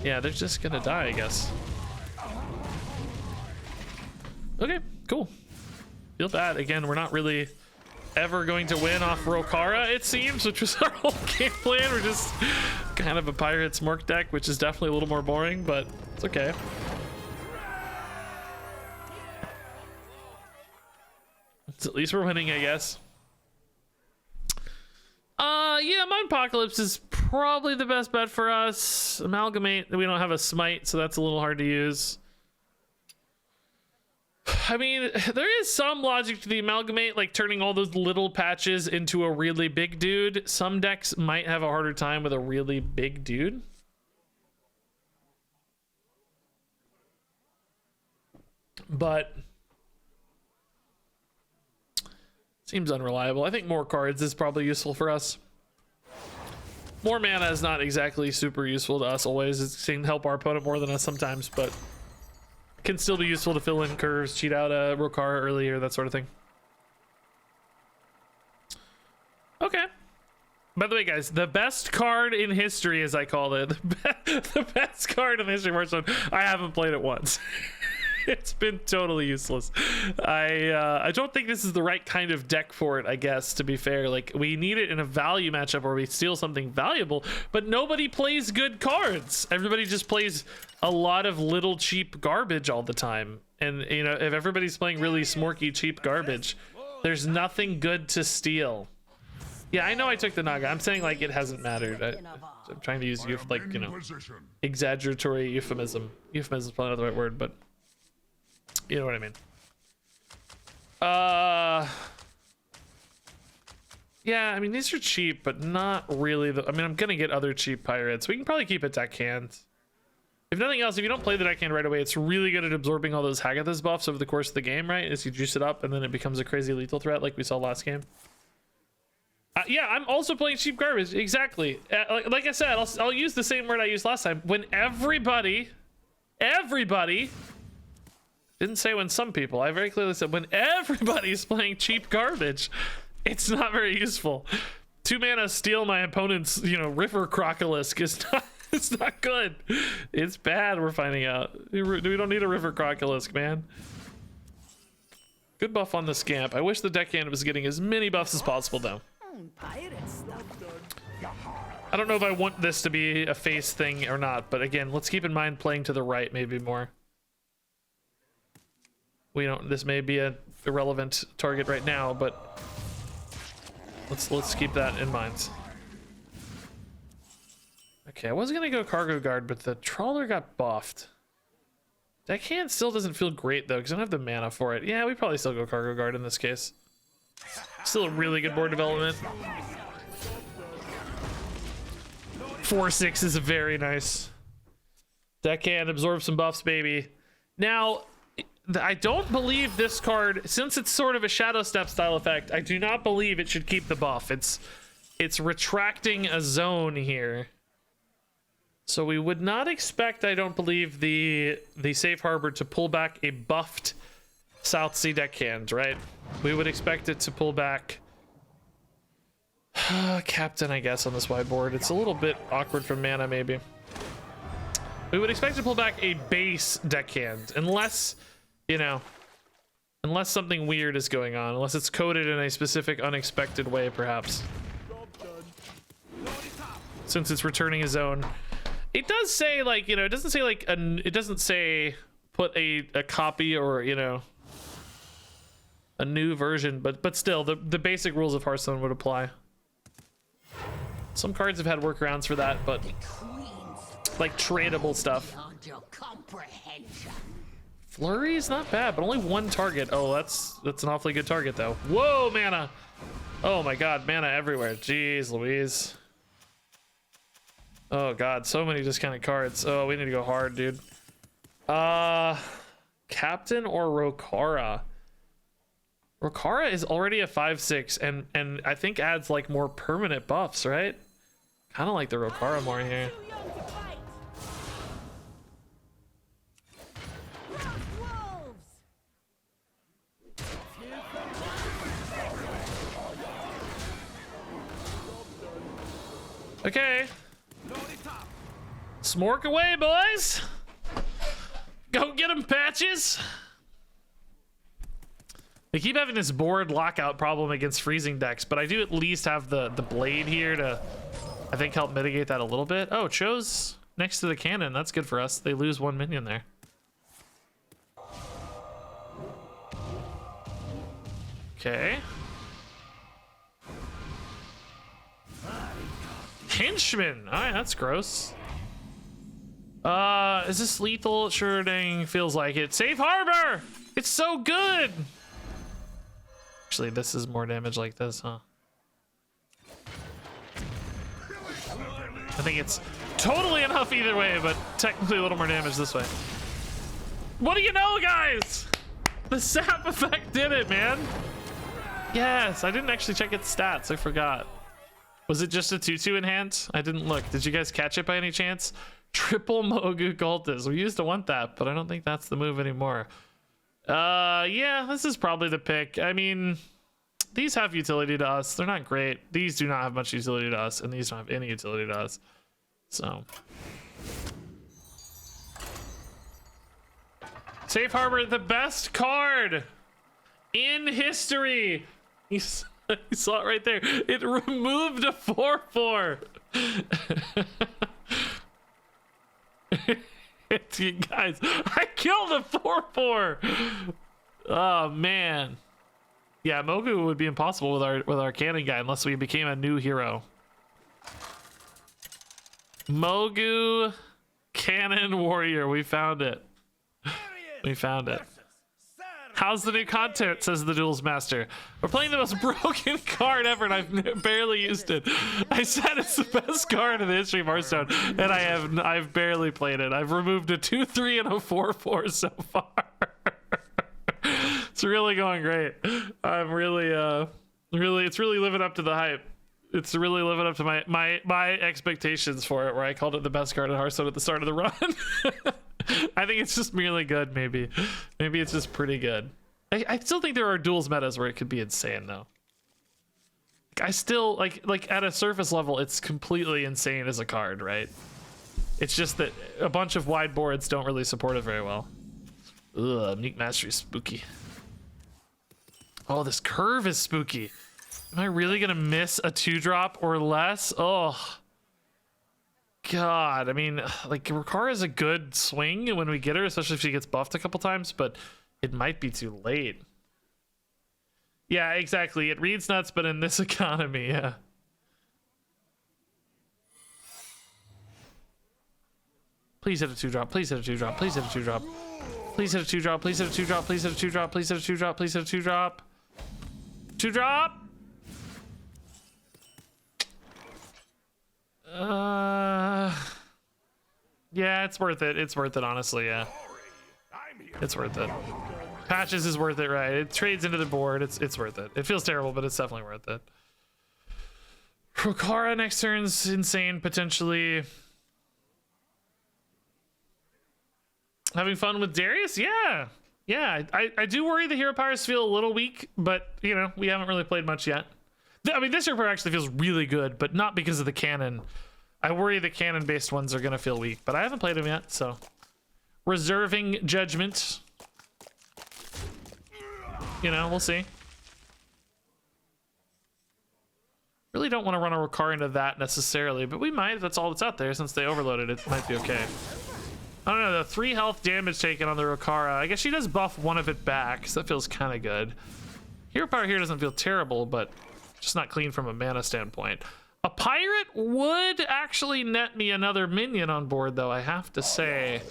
yeah, they're just gonna die, I guess. Okay, cool. Feel bad. Again, we're not really ever going to win off Rokara, it seems, which was our whole game plan. We're just kind of a Pirates Mork deck, which is definitely a little more boring, but it's okay. At least we're winning, I guess. Yeah, Mind Apocalypse is probably the best bet for us. Amalgamate, we don't have a smite, so that's a little hard to use. I mean, there is some logic to the Amalgamate, like turning all those little patches into a really big dude. Some decks might have a harder time with a really big dude. But seems unreliable. I think more cards is probably useful for us. More mana is not exactly super useful to us always. It can help our opponent more than us sometimes, but can still be useful to fill in curves, cheat out a Rokara earlier, that sort of thing. Okay. By the way, guys, the best card in history, as I call it, the best card in the history of Hearthstone, I haven't played it once. It's been totally useless. I don't think this is the right kind of deck for it, I guess, to be fair. Like, we need it in a value matchup where we steal something valuable, but nobody plays good cards. Everybody just plays a lot of little cheap garbage all the time. And, you know, if everybody's playing really smorky cheap garbage, there's nothing good to steal. Yeah, I know I took the Naga. I'm saying, like, it hasn't mattered. I'm trying to use, like, you know, exaggeratory euphemism. Euphemism is probably not the right word, but you know what I mean. Yeah, I mean, these are cheap, but not really. I mean, I'm gonna get other cheap pirates. We can probably keep a deckhand. If nothing else, if you don't play the deckhand right away, it's really good at absorbing all those Hagathas buffs over the course of the game, right? As you juice it up, and then it becomes a crazy lethal threat like we saw last game. Yeah, I'm also playing cheap garbage. Exactly. Like I said, I'll use the same word I used last time. When everybody Didn't say when some people. I very clearly said when everybody's playing cheap garbage, it's not very useful. 2 mana steal my opponent's, River Crocolisk is not. It's not good. It's bad. We're finding out. We don't need a River Crocolisk, man. Good buff on the Scamp. I wish the deckhand was getting as many buffs as possible, though. Pirate stuff. I don't know if I want this to be a face thing or not, but again, let's keep in mind playing to the right maybe more. This may be a irrelevant target right now, but let's keep that in mind. Okay, I was gonna go Cargo Guard, but the Trawler got buffed. Deckhand still doesn't feel great though, because I don't have the mana for it. Yeah, we probably still go Cargo Guard in this case. Still a really good board development. 4/6 is very nice. Deckhand, absorb some buffs, baby. Now, I don't believe this card, since it's sort of a Shadow Step style effect, I do not believe it should keep the buff. It's retracting a zone here. So we would not expect, I don't believe, the Safe Harbor to pull back a buffed South Sea Deckhand, right? We would expect it to pull back Captain, I guess, on this whiteboard. It's a little bit awkward from mana, maybe. We would expect to pull back a base Deckhand, unless, unless something weird is going on, unless it's coded in a specific unexpected way, perhaps. Since it's returning a zone. It does say, like, it doesn't say, like, it doesn't say put a copy or, a new version, but still, the basic rules of Hearthstone would apply. Some cards have had workarounds for that, but like tradable stuff. Flurry is not bad, but only 1 target. Oh, that's an awfully good target, though. Whoa, mana! Oh my god, mana everywhere. Jeez Louise. Oh god, so many discounted cards. Oh, we need to go hard, dude. Captain or Rokara? Rokara is already a 5/6 and I think adds like more permanent buffs, right? Kind of like the Rokara more here. Okay. Smork away, boys. Go get them, Patches. They keep having this board lockout problem against freezing decks, but I do at least have the blade here to, I think, help mitigate that a little bit. Oh, Cho's next to the cannon. That's good for us. They lose 1 minion there. Okay. Henchman. All right, that's gross. Is this lethal? Sure dang feels like it. Safe Harbor! It's so good! Actually, this is more damage like this, huh? I think it's totally enough either way, but technically a little more damage this way. What do you know, guys? The sap effect did it, man. Yes, I didn't actually check its stats. I forgot. Was it just a 2/2 enhance? I didn't look. Did you guys catch it by any chance? Triple Mogu Cultist. We used to want that, but I don't think that's the move anymore. Yeah, this is probably the pick. I mean, these have utility to us. They're not great. These do not have much utility to us, and these don't have any utility to us. So. Safe Harbor, the best card in history. You saw it right there. It removed a 4/4. You guys, I killed a 4/4. Oh man. Yeah, Mogu would be impossible with our cannon guy unless we became a new hero. Mogu Cannon Warrior, we found it. We found it. How's the new content, says the Duels Master. We're playing the most broken card ever and I've barely used it. I said it's the best card in the history of Hearthstone and I've barely played it. I've removed a 2/3 and a 4/4 so far. It's really going great. I'm really it's really living up to the hype. It's really living up to my expectations for it, where I called it the best card in Hearthstone at the start of the run. I think it's just merely good, maybe. Maybe it's just pretty good. I still think there are duels metas where it could be insane, though. I still, like at a surface level, it's completely insane as a card, right? It's just that a bunch of wide boards don't really support it very well. Ugh, Unique Mastery is spooky. Oh, this curve is spooky. Am I really gonna miss a 2-drop or less? Oh. God, I mean, like, Rokara is a good swing when we get her, especially if she gets buffed a couple times, but it might be too late. Yeah, exactly. It reads nuts, but in this economy, yeah. Please hit a 2-drop. Please hit a 2-drop. Please hit a 2-drop. Please hit a 2-drop. Please hit a 2-drop. Please hit a 2-drop. Please hit a 2-drop. Please hit a 2-drop. 2-drop. Yeah, it's worth it. It's worth it, honestly. Yeah, it's worth it. Patches is worth it, right? It trades into the board. It's worth it. It feels terrible, but it's definitely worth it. Rokara next turn's insane, potentially. Having fun with Darius? Yeah. Yeah, I do worry the hero powers feel a little weak, but, you know, we haven't really played much yet. I mean, this hero power actually feels really good, but not because of the cannon. I worry the cannon-based ones are going to feel weak, but I haven't played them yet, so. Reserving judgment. You know, we'll see. Really don't want to run a Rokara into that necessarily, but we might. That's all that's out there. Since they overloaded it, might be okay. I don't know, the 3 health damage taken on the Rokara. I guess she does buff one of it back, so that feels kind of good. Hero power here doesn't feel terrible, but just not clean from a mana standpoint. A pirate would actually net me another minion on board, though, I have to say.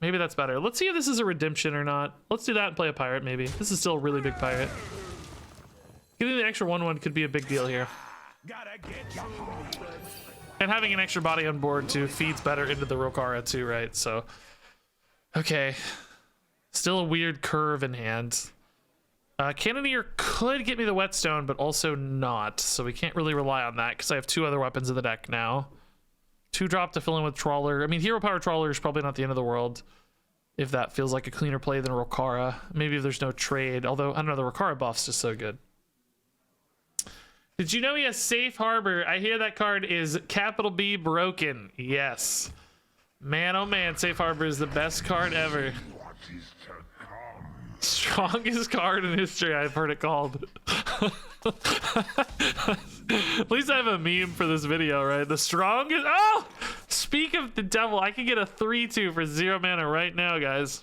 Maybe that's better. Let's see if this is a redemption or not. Let's do that and play a pirate, maybe. This is still a really big pirate. Getting the extra 1/1 could be a big deal here. And having an extra body on board, too, feeds better into the Rokara, too, right? So, okay. Still a weird curve in hand. Cannoneer could get me the whetstone, but also not. So we can't really rely on that because I have 2 other weapons in the deck now. 2-drop to fill in with Trawler. I mean, hero power Trawler is probably not the end of the world. If that feels like a cleaner play than Rokara. Maybe if there's no trade. Although, I don't know, the Rokara buff's just so good. Did you know he has Safe Harbor? I hear that card is capital B broken. Yes. Man, oh man, Safe Harbor is the best card ever. Strongest card in history, I've heard it called. At least I have a meme for this video, right? The strongest. Oh! Speak of the devil, I can get a 3/2 for 0 mana right now, guys.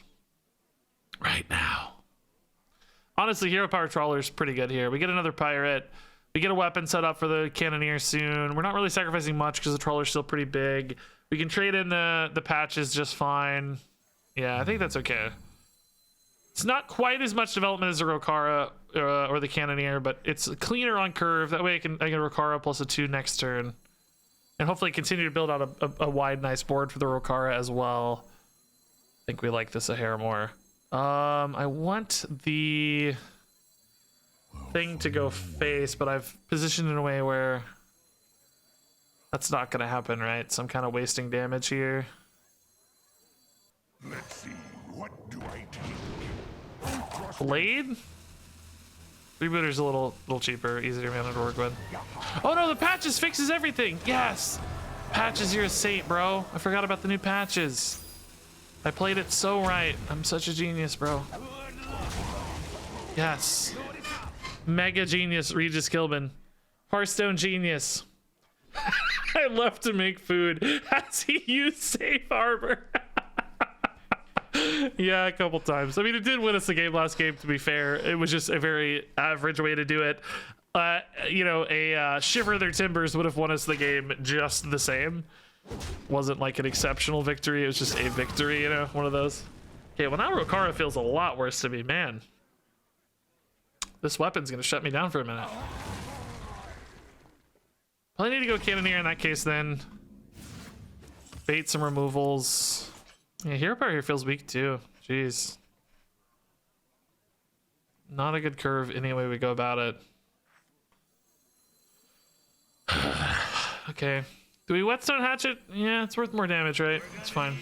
Right now. Honestly, hero power Trawler is pretty good here. We get another pirate. We get a weapon set up for the Cannoneer soon. We're not really sacrificing much because the Trawler's still pretty big. We can trade in the patches just fine. Yeah, I think that's okay. It's not quite as much development as the Rokara or the Cannoneer, but it's cleaner on curve. That way I get Rokara plus a 2 next turn. And hopefully continue to build out a wide, nice board for the Rokara as well. I think we like this a hair more. I want the thing to go face, but I've positioned in a way where that's not going to happen, right? So I'm kind of wasting damage here. Let's see, what do I take? Blade? Rebooter's a little cheaper, easier mana to work with. Oh no, the patches fixes everything! Yes! Patches, you're a saint, bro. I forgot about the new patches. I played it so right. I'm such a genius, bro. Yes. Mega genius, RegisKillbin. Hearthstone genius. I love to make food. Has he used Safe Harbor? Yeah, a couple times. I mean, it did win us the game last game, to be fair. It was just a very average way to do it. You know, a Shiver Their Timbers would have won us the game just the same. Wasn't like an exceptional victory. It was just a victory, you know, one of those. Okay, well now Rokara feels a lot worse to me, man. This weapon's gonna shut me down for a minute. Well, I need to go Cannoneer in that case then. Bait some removals. Yeah, hero power here feels weak too. Jeez. Not a good curve any way we go about it. Okay. Do we whetstone hatchet? Yeah, it's worth more damage, right? It's fine.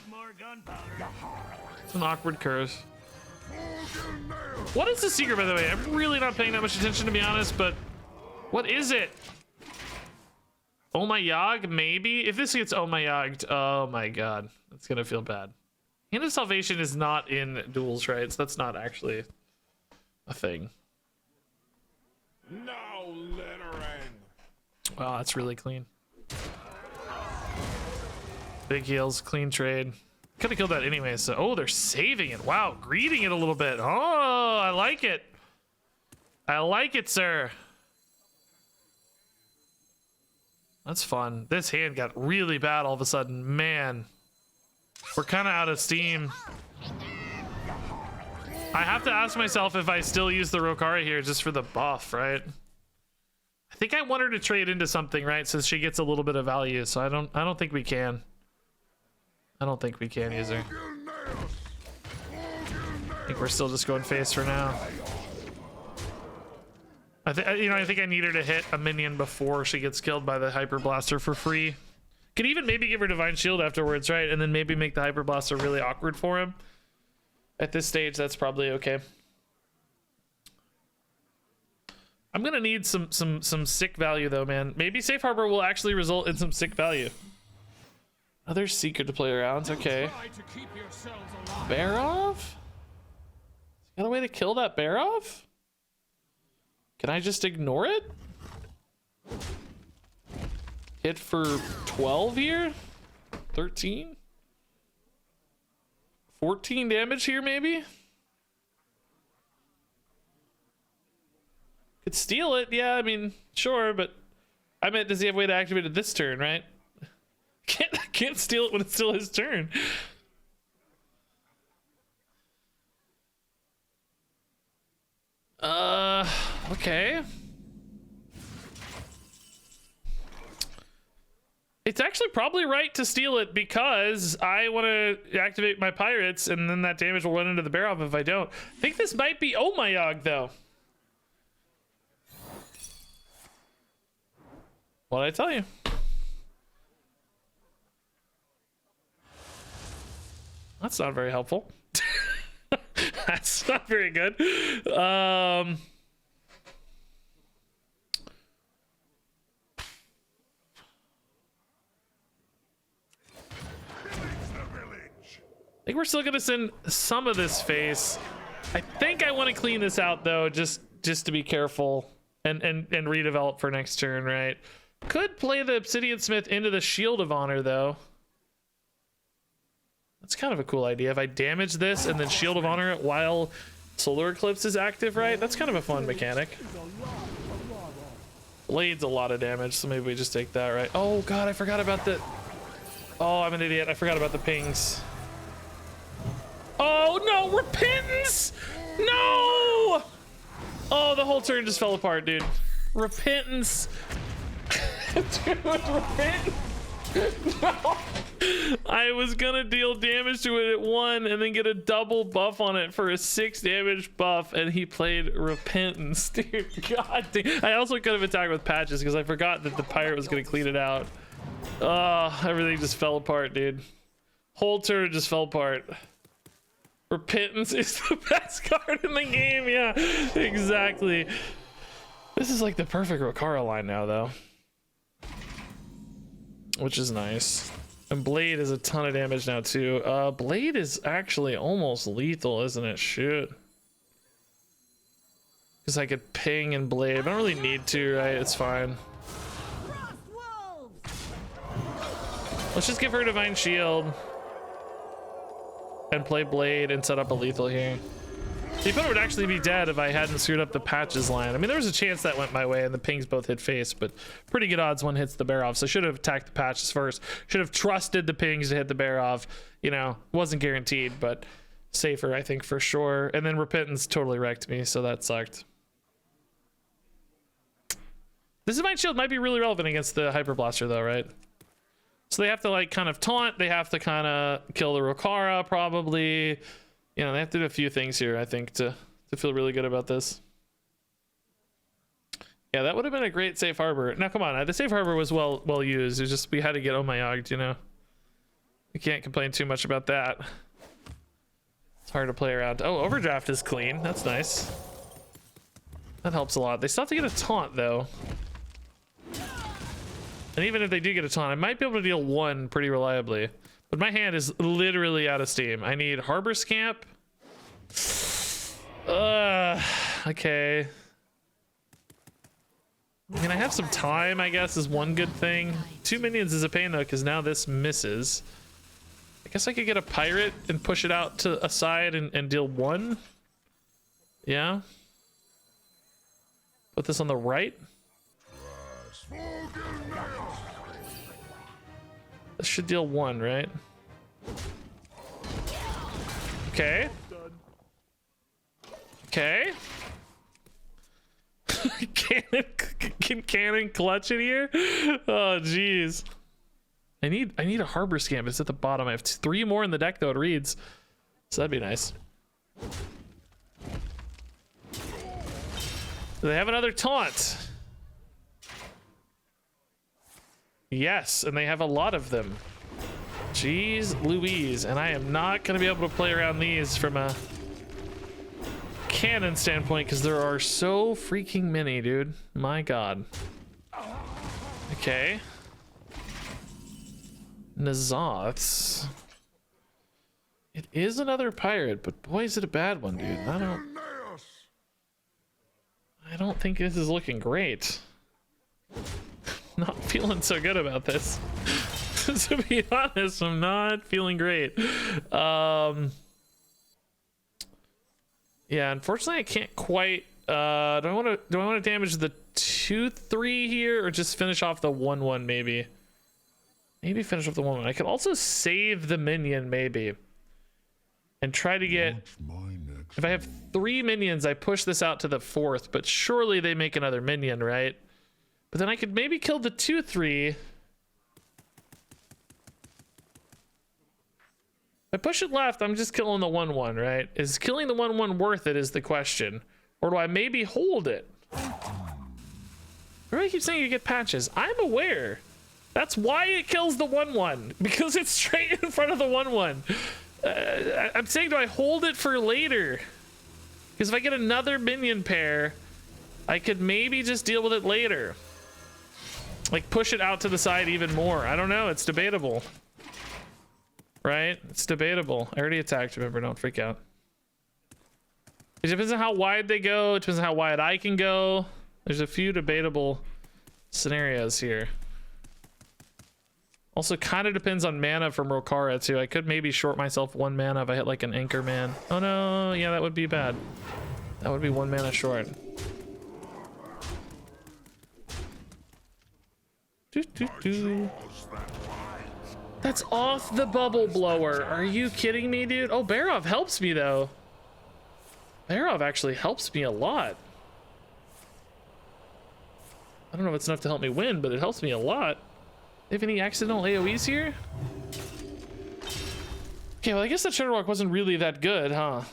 It's an awkward curse. What is the secret, by the way? I'm really not paying that much attention, to be honest, but what is it? Oh my Yogg, maybe? If this gets oh my Yogged, oh my god. That's gonna feel bad. Hand of Salvation is not in Duels, right? So that's not actually a thing. No littering. Wow, that's really clean. Big heals, clean trade. Could have killed that anyway, so... Oh, they're saving it. Wow, greeting it a little bit. Oh, I like it. I like it, sir. That's fun. This hand got really bad all of a sudden. Man. We're kind of out of steam. I have to ask myself if I still use the Rokara here just for the buff, right? I think I want her to trade into something, right? So she gets a little bit of value. So I don't think we can. I don't think we can use her. I think we're still just going face for now. I think I need her to hit a minion before she gets killed by the Hyper Blaster for free. Could even maybe give her Divine Shield afterwards, right? And then maybe make the Hyper Blaster really awkward for him. At this stage, that's probably okay. I'm gonna need some sick value though, man. Maybe Safe Harbor will actually result in some sick value. Other secret to play around. Okay. Barov? Got a way to kill that Barov? Can I just ignore it? Hit for 12 here? 13? 14 damage here, maybe? Could steal it, yeah, I mean, sure, but I meant, does he have a way to activate it this turn, right? Can't steal it when it's still his turn. Okay. It's actually probably right to steal it because I want to activate my pirates and then that damage will run into the Barov if I don't. I think this might be oh my Yogg though. What'd I tell you? That's not very helpful. That's not very good. I think we're still gonna send some of this face. I think I want to clean this out though, just to be careful and redevelop for next turn, right? Could play the Obsidian Smith into the Shield of Honor though. That's kind of a cool idea. If I damage this and then Shield of Honor it while Solar Eclipse is active, right? That's kind of a fun mechanic. Blade's a lot of damage, so maybe we just take that, right? Oh god, I forgot about the... Oh, I'm an idiot. I forgot about the pings. Oh no, Repentance! No! Oh, the whole turn just fell apart, dude. Repentance. Dude, Repentance. No. I was gonna deal damage to it at 1 and then get a double buff on it for a 6 damage buff, and he played Repentance, dude. God damn. I also could have attacked with patches because I forgot that the pirate was gonna clean it out. Everything just fell apart, dude. Whole turn just fell apart. Repentance is the best card in the game. Yeah, exactly. This is like the perfect Rokara line now, though, which is nice. And Blade is a ton of damage now too. Blade is actually almost lethal, isn't it? Shoot. Because I could ping and Blade. I don't really need to, right? It's fine. Let's just give her Divine Shield and play Blade and set up a lethal here. The opponent would actually be dead if I hadn't screwed up the patches line. I mean, there was a chance that went my way and the pings both hit face, but pretty good odds one hits the Barov. So I should have attacked the patches first. Should have trusted the pings to hit the Barov. You know, wasn't guaranteed, but safer, I think, for sure. And then Repentance totally wrecked me, so that sucked. This Divine Shield might be really relevant against the Hyper Blaster, though, right? So they have to, like, kind of taunt. They have to kind of kill the Rokara, probably. You know, they have to do a few things here, I think, to feel really good about this. Yeah, that would have been a great safe harbor. Now, come on. The safe harbor was well used. It was just we had to get Omayogged, you know? We can't complain too much about that. It's hard to play around. Oh, overdraft is clean. That's nice. That helps a lot. They still have to get a taunt, though. And even if they do get a taunt, I might be able to deal 1 pretty reliably. But my hand is literally out of steam. I need Harbor Scamp. Okay. I mean, I have some time, I guess, is one good thing. 2 minions is a pain, though, because now this misses. I guess I could get a pirate and push it out to a side and deal 1. Yeah. Put this on the right. This should deal 1, right? Okay. Okay. Can cannon clutch it here? Oh jeez. I need a harbor scam. It's at the bottom. I have 3 more in the deck though, it reads. So that'd be nice. Do they have another taunt? Yes, and they have a lot of them. Jeez Louise, and I am not gonna be able to play around these from a cannon standpoint because there are so freaking many, dude. My god. Okay. Nazoths. It is another pirate, but boy is it a bad one, dude. I don't think this is looking great. Not feeling so good about this. To be honest, I'm not feeling great. Yeah, unfortunately I can't quite do I want to damage the 2/3 here or just finish off the 1/1 maybe? Maybe finish off the 1/1. I could also save the minion maybe. And try to get, if I have 3 minions, I push this out to the 4th, but surely they make another minion, right? But then I could maybe kill the 2/3. If I push it left, I'm just killing the 1/1, right? Is killing the 1/1 worth it is the question. Or do I maybe hold it? Everybody keeps saying you get patches. I'm aware. That's why it kills the 1/1. Because it's straight in front of the 1/1. I'm saying, do I hold it for later? Because if I get another minion pair, I could maybe just deal with it later. Like push it out to the side even more. I don't know. It's debatable. Right? It's debatable. I already attacked, remember, don't freak out. It depends on how wide they go. It depends on how wide I can go. There's a few debatable scenarios here. Also kind of depends on mana from Rokara too. I could maybe short myself 1 mana if I hit like an Anchor Man. Oh no, yeah, that would be bad. That would be 1 mana short. That's off the bubble blower. Are you kidding me, dude? Oh, Barov helps me though. Barov actually helps me a lot. I don't know if it's enough to help me win, but it helps me a lot. They have any accidental AoEs here? Okay, well I guess that Shadowrock wasn't really that good, huh?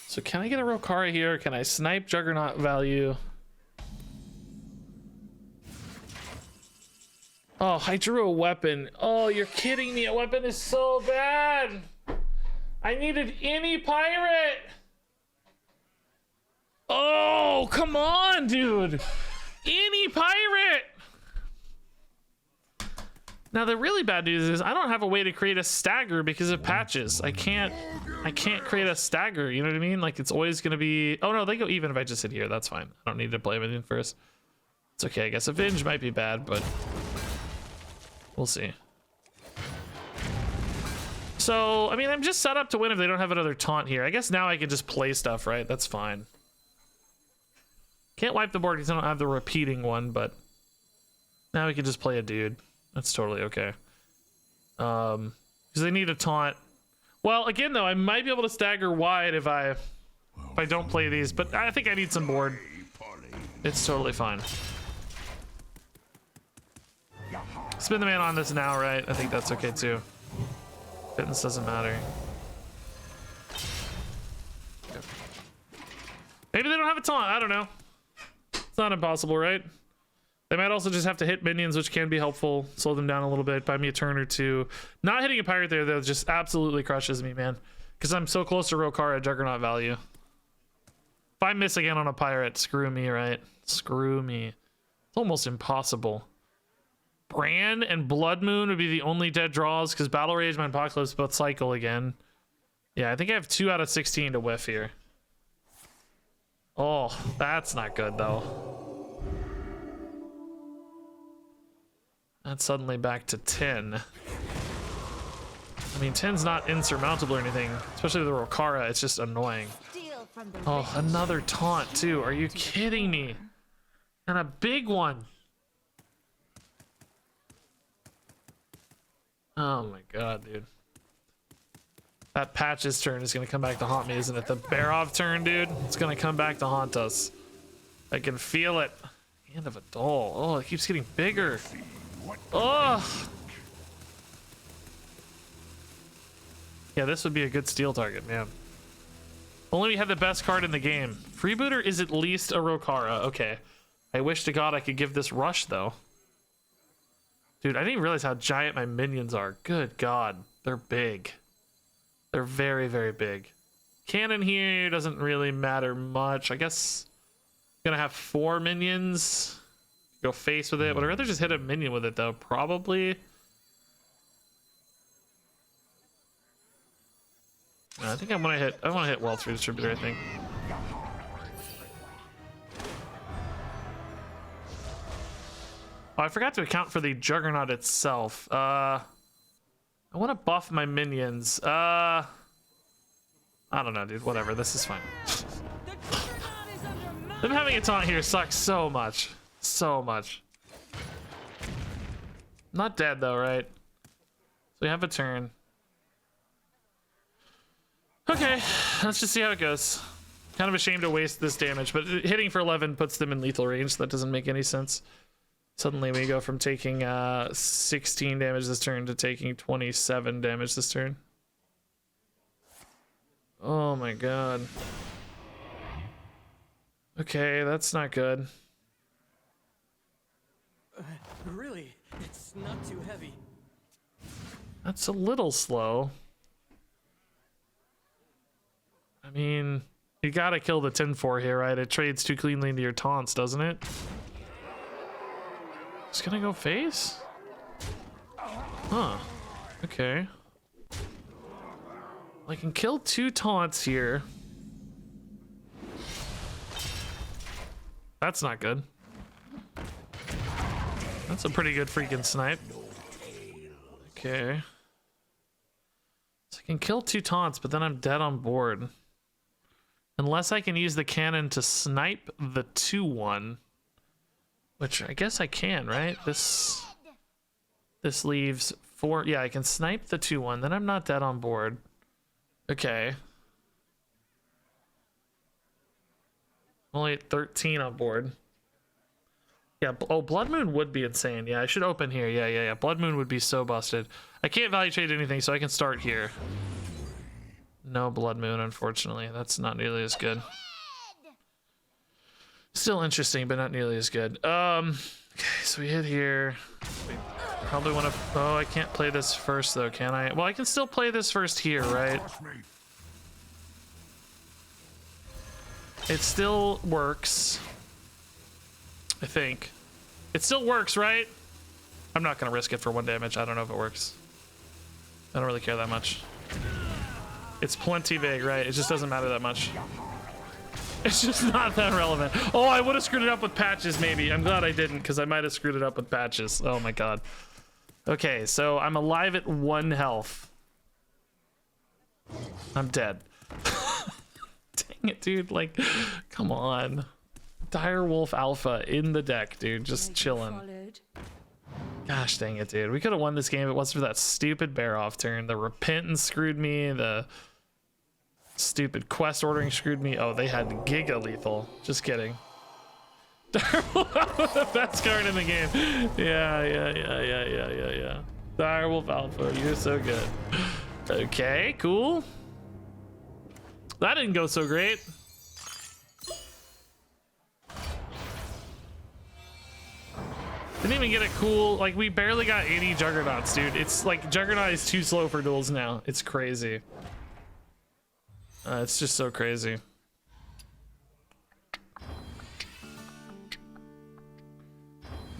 So can I get a Rokara here? Can I snipe Juggernaut value? Oh, I drew a weapon. Oh, you're kidding me. A weapon is so bad. I needed any pirate. Oh, come on, dude. Any pirate. Now, the really bad news is I don't have a way to create a stagger because of patches. I can't create a stagger, you know what I mean? Like, it's always going to be... Oh, no, they go even if I just sit here. That's fine. I don't need to play them in first. It's okay. I guess Avenge might be bad, but... We'll see. So, I mean, I'm just set up to win if they don't have another taunt here. I guess now I can just play stuff, right? That's fine. Can't wipe the board because I don't have the repeating one, but now we can just play a dude. That's totally okay. Because they need a taunt. Well, again, though, I might be able to stagger wide if I don't play these, but I think I need some board. It's totally fine. Spin the man on this now, right? I think that's okay too. Fitness doesn't matter. Maybe they don't have a taunt. I don't know. It's not impossible, right? They might also just have to hit minions, which can be helpful. Slow them down a little bit. Buy me a turn or two. Not hitting a pirate there, though, just absolutely crushes me, man. Because I'm so close to Rokara Juggernaut value. If I miss again on a pirate, screw me, right? Screw me. It's almost impossible. Bran and Blood Moon would be the only dead draws because Battle Rage and Apocalypse both cycle again. Yeah, I think I have 2 out of 16 to whiff here. Oh, that's not good, though. That's suddenly back to 10. I mean, 10's not insurmountable or anything, especially with the Rokara. It's just annoying. Oh, another taunt, too. Are you kidding me? And a big one. Oh my god, dude. That Patch's turn is going to come back to haunt me, isn't it? The Barov turn, dude. It's going to come back to haunt us. I can feel it. Hand of a doll. Oh, it keeps getting bigger. Oh. Yeah, this would be a good steal target, man. Only we had the best card in the game. Freebooter is at least a Rokara. Okay. I wish to God I could give this rush, though. Dude, I didn't even realize how giant my minions are. Good God. They're big. They're very, very big. Cannon here doesn't really matter much. I guess I'm gonna have 4 minions. Go face with it. Would I rather just hit a minion with it, though? Probably. No, I think I want to hit Wealth Redistributor, I think. Oh, I forgot to account for the Juggernaut itself. I want to buff my minions. I don't know, dude. Whatever. This is fine. Them having a taunt here sucks so much. So much. Not dead, though, right? So we have a turn. Okay, let's just see how it goes. Kind of ashamed to waste this damage, but hitting for 11 puts them in lethal range, so that doesn't make any sense. Suddenly we go from taking 16 damage this turn to taking 27 damage this turn. Oh my god. Okay, that's not good. Really? It's not too heavy. That's a little slow. I mean, you gotta kill the 10-4 here, right? It trades too cleanly into your taunts, doesn't it? Just gonna go face? Huh. Okay. I can kill 2 taunts here. That's not good. That's a pretty good freaking snipe. Okay. So I can kill 2 taunts, but then I'm dead on board. Unless I can use the cannon to snipe the 2-1. Which I guess I can, right? This leaves 4. Yeah, I can snipe the 2-1. Then I'm not dead on board. Okay. I'm only at 13 on board. Yeah, oh, Blood Moon would be insane. Yeah, I should open here. Yeah. Blood Moon would be so busted. I can't value trade anything, so I can start here. No Blood Moon, unfortunately. That's not nearly as good. Still interesting, but not nearly as good. Okay, so we hit here. We probably want to... Oh, I can't play this first, though, can I? Well, I can still play this first here, right? It still works. I think. It still works, right? I'm not going to risk it for 1 damage. I don't know if it works. I don't really care that much. It's plenty big, right? It just doesn't matter that much. It's just not that relevant. Oh, I would have screwed it up with patches, maybe. I'm glad I didn't, because I might have screwed it up with patches. Oh my god. Okay, so I'm alive at 1 health. I'm dead. Dang it, dude. Like, come on. Direwolf Alpha in the deck, dude. Just chilling. Gosh dang it, dude. We could have won this game if it wasn't for that stupid bear-off turn. The Repentance screwed me. The stupid quest ordering screwed me. Oh, they had Giga Lethal. Just kidding. The best card in the game. Yeah. Direwolf Alpha, you're so good. Okay, cool. That didn't go so great. even get a cool, like we barely got any Juggernauts, dude. It's like Juggernaut is too slow for duels now. It's crazy. It's just so crazy.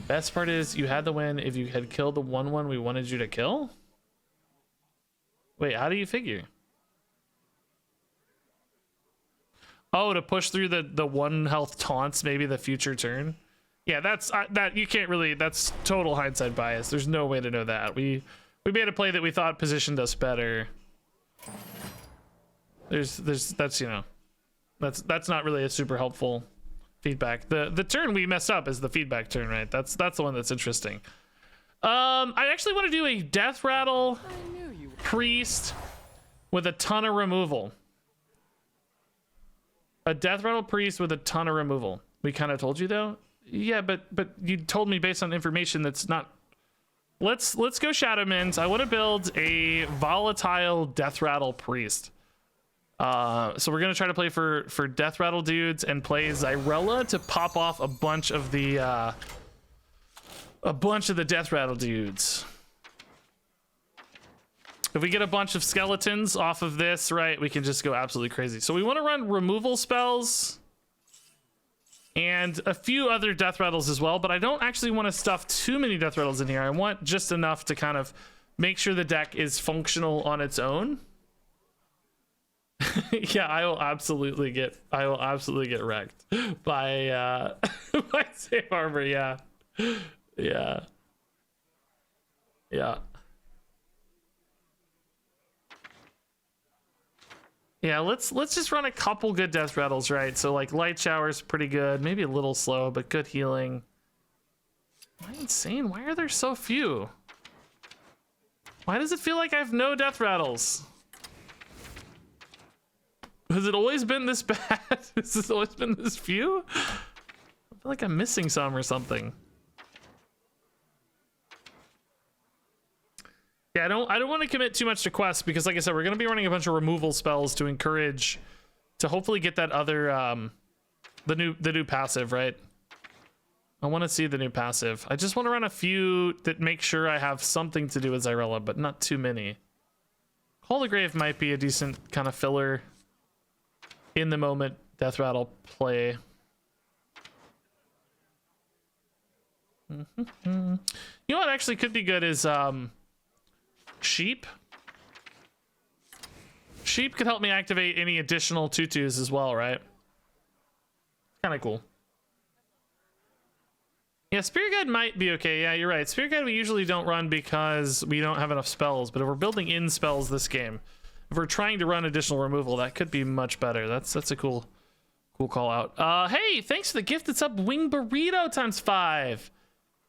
Best part is you had the win if you had killed the 1/1 we wanted you to kill. Wait, how do you figure? Oh, to push through the 1 health taunts maybe the future turn. Yeah, that's that you can't really. That's total hindsight bias. There's no way to know that. We made a play that we thought positioned us better. That's you know, that's not really a super helpful feedback. The turn we messed up is the feedback turn, right? That's the one that's interesting. I actually want to do a death rattle priest with a ton of removal. A death rattle priest with a ton of removal. We kind of told you though. Yeah, but you told me based on information that's not. Let's go Shadowmans. I want to build a volatile death rattle priest. So we're gonna try to play for death rattle dudes and play Xyrella to pop off a bunch of the death rattle dudes. If we get a bunch of skeletons off of this, right, we can just go absolutely crazy. So we want to run removal spells and a few other death rattles as well, but I don't actually want to stuff too many death rattles in here. I want just enough to kind of make sure the deck is functional on its own. Yeah, I will absolutely get wrecked by by safe harbor. Yeah. Yeah, let's just run a couple good death rattles, right? So like light shower's pretty good, maybe a little slow, but good healing. Am I insane? Why are there so few? Why does it feel like I have no death rattles? Has it always been this bad? Has it always been this few? I feel like I'm missing some or something. Yeah, I don't want to commit too much to quests because, like I said, we're going to be running a bunch of removal spells to encourage, to hopefully get that other, the new passive, right? I want to see the new passive. I just want to run a few that make sure I have something to do with Xyrella, but not too many. Call the Grave might be a decent kind of filler in the moment death rattle play. You know what actually could be good is, Sheep. Sheep could help me activate any additional tutus as well, right? Kind of cool. Yeah, Spirit Guide might be okay. Yeah, you're right. Spirit Guide we usually don't run because we don't have enough spells, but if we're building in spells this game, if we're trying to run additional removal, that could be much better. That's a cool call out. Hey, thanks for the gift. It's up Wing Burrito times 5.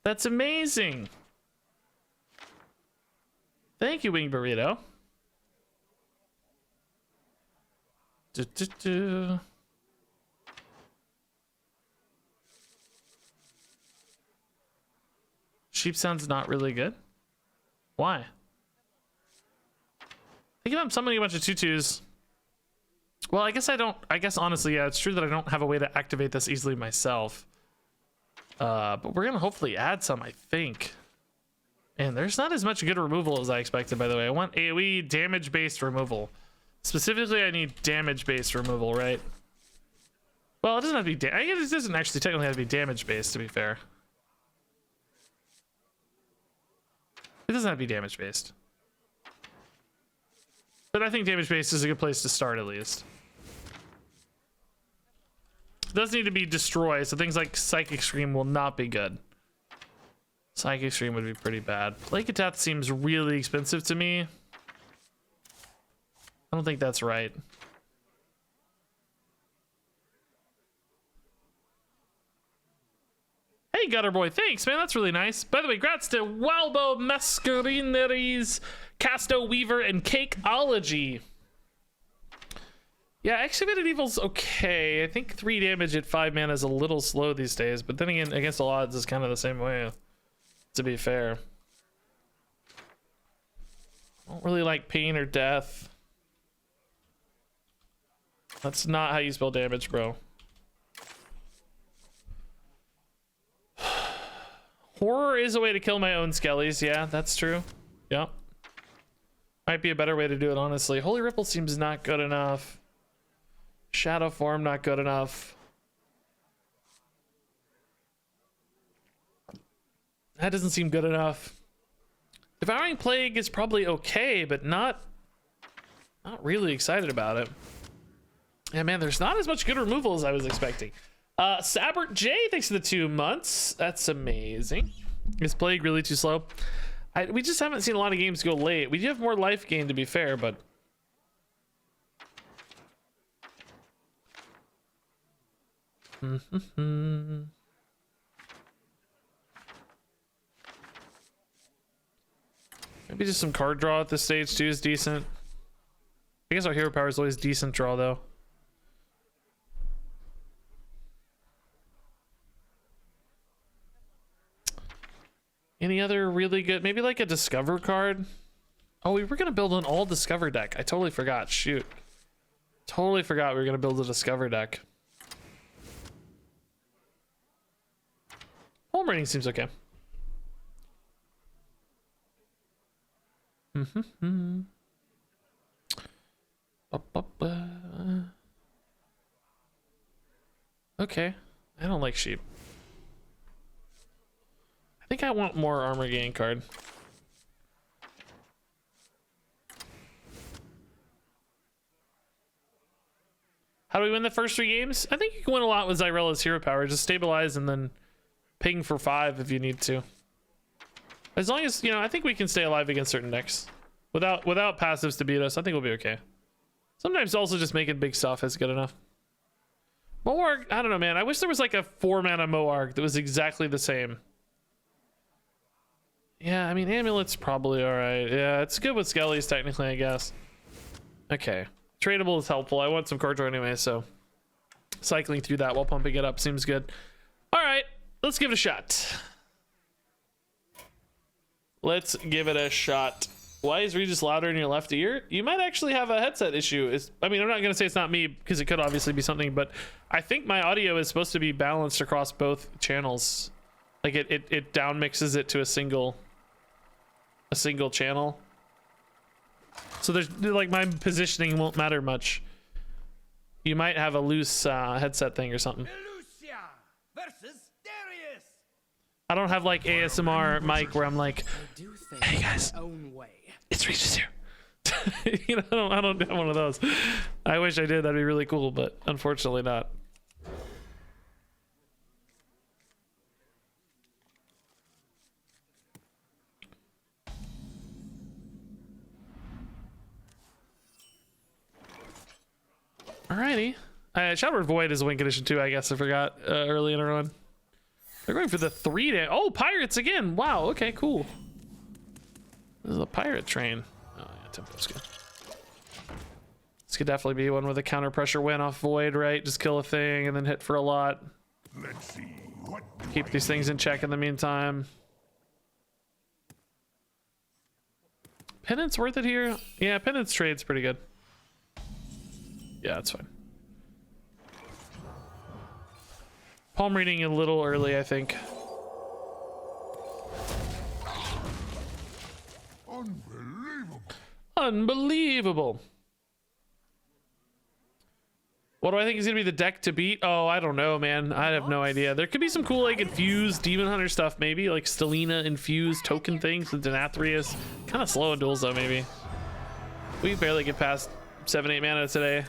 That's amazing. Thank you, Wing Burrito. Sheep sounds not really good. Why? Think about summoning a bunch of tutus. Well, I guess honestly, yeah, it's true that I don't have a way to activate this easily myself. But we're gonna hopefully add some, I think. And there's not as much good removal as I expected, by the way. I want AoE damage-based removal. Specifically, I need damage-based removal, right? Well, it doesn't have to be I guess it doesn't actually technically have to be damage-based, to be fair. It doesn't have to be damage-based. But I think damage-based is a good place to start, at least. It does need to be destroyed, so things like Psychic Scream will not be good. Psychic Stream would be pretty bad. Plague of Death seems really expensive to me. I don't think that's right. Hey, Gutter Boy, thanks, man. That's really nice. By the way, congrats to Walbo, Mascarineries, Casto Weaver, and Cakeology. Yeah, Excavated Evil's okay. I think 3 damage at 5 mana is a little slow these days, but then again, against all odds is kind of the same way. To be fair, I don't really like pain or death. That's not how you spell damage, bro. Horror is a way to kill my own skellies. Yeah, that's true. Yep. Might be a better way to do it, honestly. Holy Ripple seems not good enough. Shadow Form, not good enough. That doesn't seem good enough. Devouring Plague is probably okay, but not really excited about it. Yeah, man, there's not as much good removal as I was expecting. Sabert J, thanks for the 2 months. That's amazing. Is Plague really too slow? We just haven't seen a lot of games go late. We do have more life gain, to be fair, but... Maybe just some card draw at this stage, too, is decent. I guess our hero power is always decent draw, though. Any other really good, maybe like a Discover card? Oh, we were gonna build an all Discover deck. I totally forgot, shoot. Totally forgot we were gonna build a Discover deck. Home rating seems okay. Okay, I don't like sheep. I think I want more armor gain card. How do we win the first 3 games? I think you can win a lot with Zyrella's hero power. Just stabilize and then ping for 5 if you need to. As long as, you know, I think we can stay alive against certain decks. Without passives to beat us, I think we'll be okay. Sometimes also just making big stuff is good enough. Moarg, I don't know, man. I wish there was like a 4-mana Moarg that was exactly the same. Yeah, I mean, Amulet's probably alright. Yeah, it's good with Skellies, technically, I guess. Okay. Tradable is helpful. I want some card draw anyway, so... cycling through that while pumping it up seems good. Alright, let's give it a shot. Let's give it a shot. Why is Regis louder in your left ear? You might actually have a headset issue. I mean, I'm not going to say it's not me, because it could obviously be something, but I think my audio is supposed to be balanced across both channels. Like, it down mixes it to a single channel. So there's, like, my positioning won't matter much. You might have a loose headset thing or something. Lucia versus Darius. I don't have, like, ASMR mic where I'm like, hey guys, Own way. it's Regis here. You know, I don't have one of those. I wish I did. That'd be really cool, but unfortunately not. Alrighty. Shadowward Void is a win condition too, I guess. I forgot early in a run. They're going for the 3 day. Oh, pirates again. Wow. Okay, cool. This is a pirate train. Oh, yeah, tempo's good. This could definitely be one with a counter pressure win off Void, right? Just kill a thing and then hit for a lot. Let's see what Keep these things in check in the meantime. Penance worth it here? Yeah, Penance trade's pretty good. Yeah, that's fine. Palm reading a little early, I think. unbelievable. Unbelievable. What do I think is gonna be the deck to beat? Oh, I don't know, man. I have no idea. There could be some cool like infused Demon Hunter stuff, maybe like Stelina infused token things with Nathria. Kind of slow in duels though, maybe. We barely get past 7-8 mana today.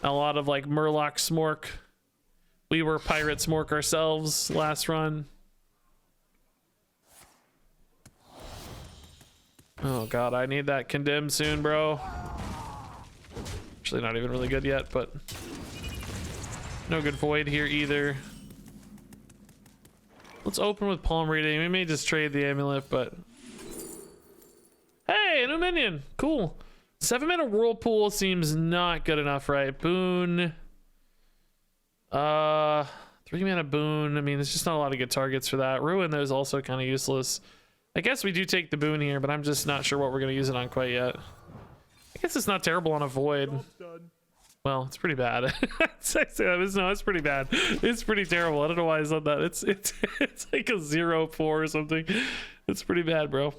A lot of like Murloc Smork. We were Pirate Smork ourselves last run. Oh god, I need that condemn soon, bro. Actually not even really good yet, but no good Void here either. Let's open with palm reading. We may just trade the amulet, but hey, a new minion. Cool. 7-mana Whirlpool seems not good enough, right? Boon. 3-mana Boon. I mean, there's just not a lot of good targets for that. Ruin, though, is also kind of useless. I guess we do take the Boon here, but I'm just not sure what we're going to use it on quite yet. I guess it's not terrible on a Void. Well, it's pretty bad. No, it's pretty bad. It's pretty terrible. I don't know why I said that. It's like a 0-4 or something. It's pretty bad, bro.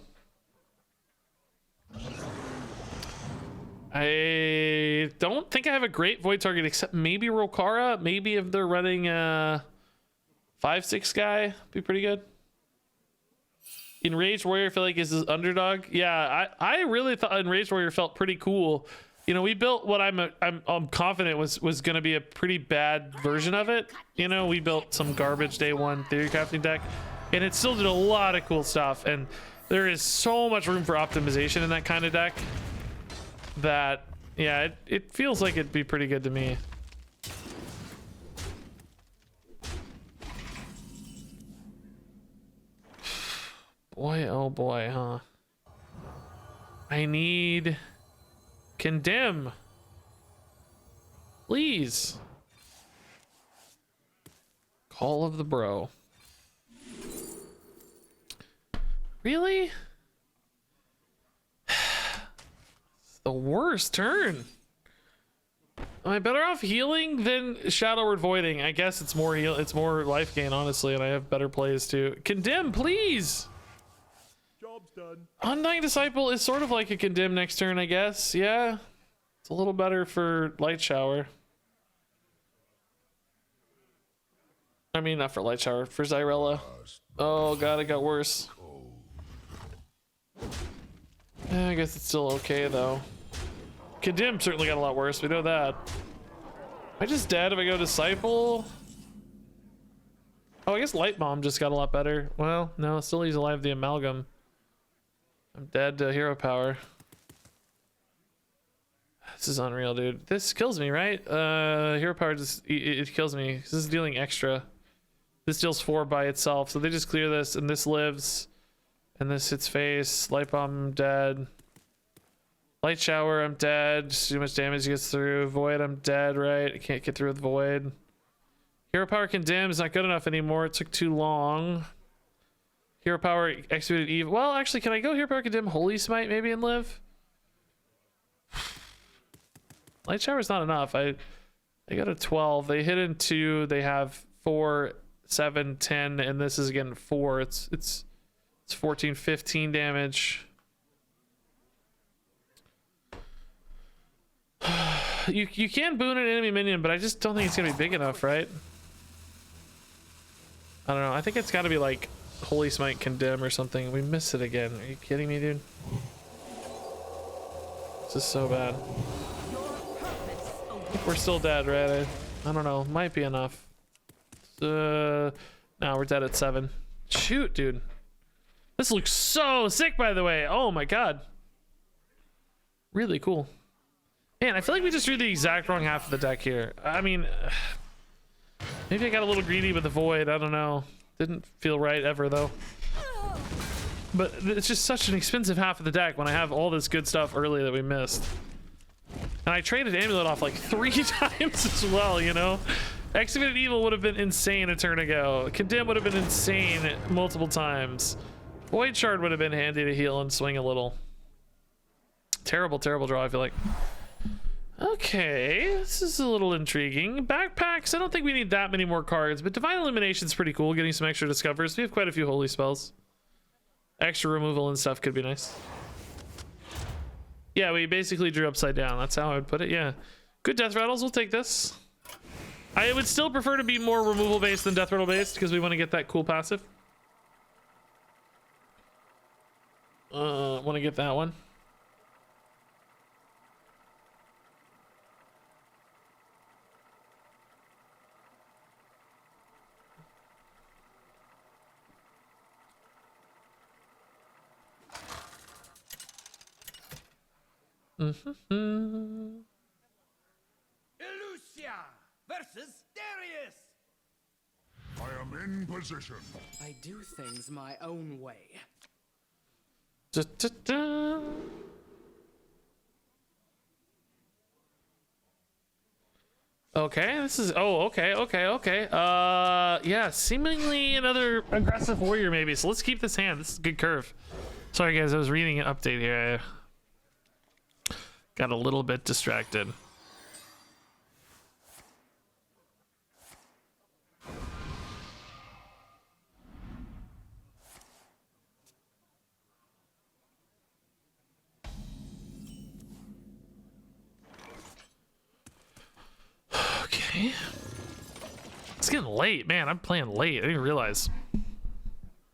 I don't think I have a great void target except maybe Rokara. Maybe if they're running a 5/6 guy, be pretty good. Enraged Warrior, I feel like is his underdog. Yeah, I really thought Enraged Warrior felt pretty cool. You know, we built what I'm confident was going to be a pretty bad version of it. You know, we built some garbage day one theory crafting deck, and it still did a lot of cool stuff. And there is so much room for optimization in that kind of deck that, yeah, it feels like it'd be pretty good to me. Boy, oh boy, huh? I need Condemn. Please. Call of the Bro. Really? It's the worst turn. Am I better off healing than Shadowward Voiding? I guess it's more heal. It's more life gain, honestly, and I have better plays too. Condemn, please. Job's done. Undying Disciple is sort of like a Condemn next turn, I guess. Yeah, it's a little better for Light Shower. I mean, not for Light Shower, for Zyrella. Oh god, it got worse. I guess it's still okay though. Condemn certainly got a lot worse, we know that. Am I just dead if I go Disciple? Oh, I guess Light Bomb just got a lot better. Well, no, still he's alive the Amalgam. I'm dead to Hero Power. This is unreal, dude. This kills me, right? Hero Power just, it kills me. This is dealing extra. This deals 4 by itself, so they just clear this, and this lives. And this hits face. Light Bomb, I'm dead. Light Shower, I'm dead. Just too much damage gets through. Void, I'm dead, right? I can't get through with Void. Hero Power Condemn is not good enough anymore. It took too long. Hero Power Executed Eve. Well, actually, can I go Hero Power Condemn Holy Smite maybe and live? Light Shower's not enough. I got a 12. They hit in 2. They have 4, 7, 10, and this is again 4. It's 14, 15 damage. You can boon an enemy minion, but I just don't think it's gonna be big enough, right? I don't know. I think it's got to be like Holy Smite Condemn or something. We missed it again. Are you kidding me, dude? This is so bad. We're still dead, right? I don't know. Might be enough. No, we're dead at 7. Shoot, dude. This looks so sick, by the way. Oh my god. Really cool. Man, I feel like we just drew the exact wrong half of the deck here. I mean, maybe I got a little greedy with the Void. I don't know. Didn't feel right ever, though. But it's just such an expensive half of the deck when I have all this good stuff early that we missed. And I traded Amulet off like 3 times as well, you know? Executed Evil would have been insane a turn ago. Condemn would have been insane multiple times. Void Shard would have been handy to heal and swing a little. Terrible, terrible draw, I feel like. Okay, this is a little intriguing. Backpacks, I don't think we need that many more cards, but Divine Illumination's pretty cool, getting some extra discovers. We have quite a few holy spells. Extra removal and stuff could be nice. Yeah, we basically drew upside down. That's how I would put it, yeah. Good death rattles, we'll take this. I would still prefer to be more removal based than death rattle based because we want to get that cool passive. Want to get that one. Elusia versus Darius. I am in position. I do things my own way. Okay, this is okay. Yeah, seemingly another aggressive warrior maybe. So let's keep this hand. This is a good curve. Sorry guys, I was reading an update here. I got a little bit distracted. Okay. It's getting late, man. I'm playing late. I didn't realize.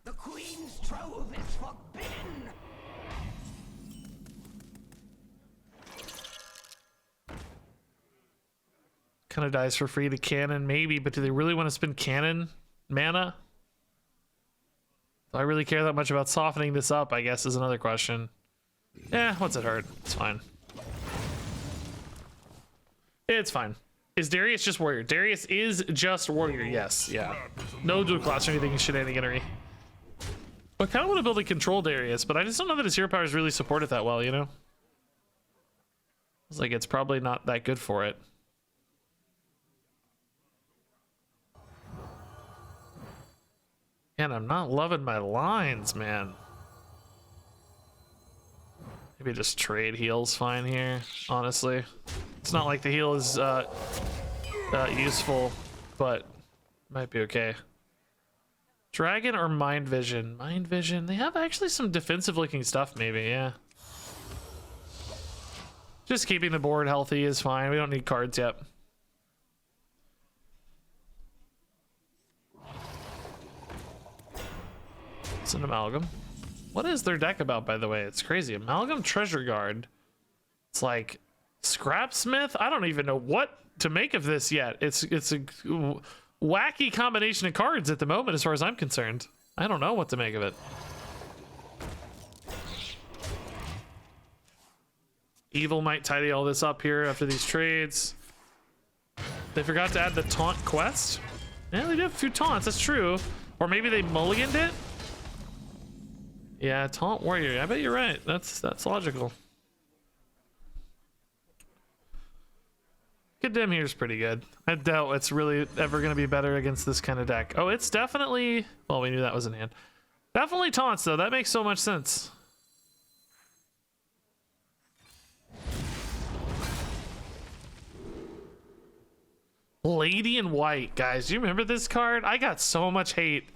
The Queen's trove is forbidden. Kind of dies for free to cannon, maybe, but do they really want to spend cannon mana? Do I really care that much about softening this up, I guess, is another question. Yeah, what's it hurt? It's fine. It's fine. Is Darius just warrior? Darius is just warrior, yes, yeah. No dual class or anything shenaniganery. I kind of want to build a control Darius, but I just don't know that his hero powers really support it that well, you know? It's like it's probably not that good for it. And I'm not loving my lines, man. Maybe just trade heals fine here, honestly. It's not like the heal is useful, but might be okay. Dragon or Mind Vision? Mind Vision, they have actually some defensive looking stuff maybe, yeah. Just keeping the board healthy is fine. We don't need cards yet. It's an Amalgam. What is their deck about, by the way? It's crazy. Amalgam Treasure Guard. It's like Scrapsmith. I don't even know what to make of this yet. It's a wacky combination of cards at the moment, as far as I'm concerned. I don't know what to make of it. Evil might tidy all this up here after these trades. They forgot to add the taunt quest. Yeah, they did a few taunts. That's true. Or maybe they mulliganed it. Yeah, taunt warrior. I bet you're right. That's logical. Condemn here is pretty good. I doubt it's really ever going to be better against this kind of deck. Oh, it's definitely... Well, we knew that was in hand. Definitely taunts, though. That makes so much sense. Lady in White, guys. Do you remember this card? I got so much hate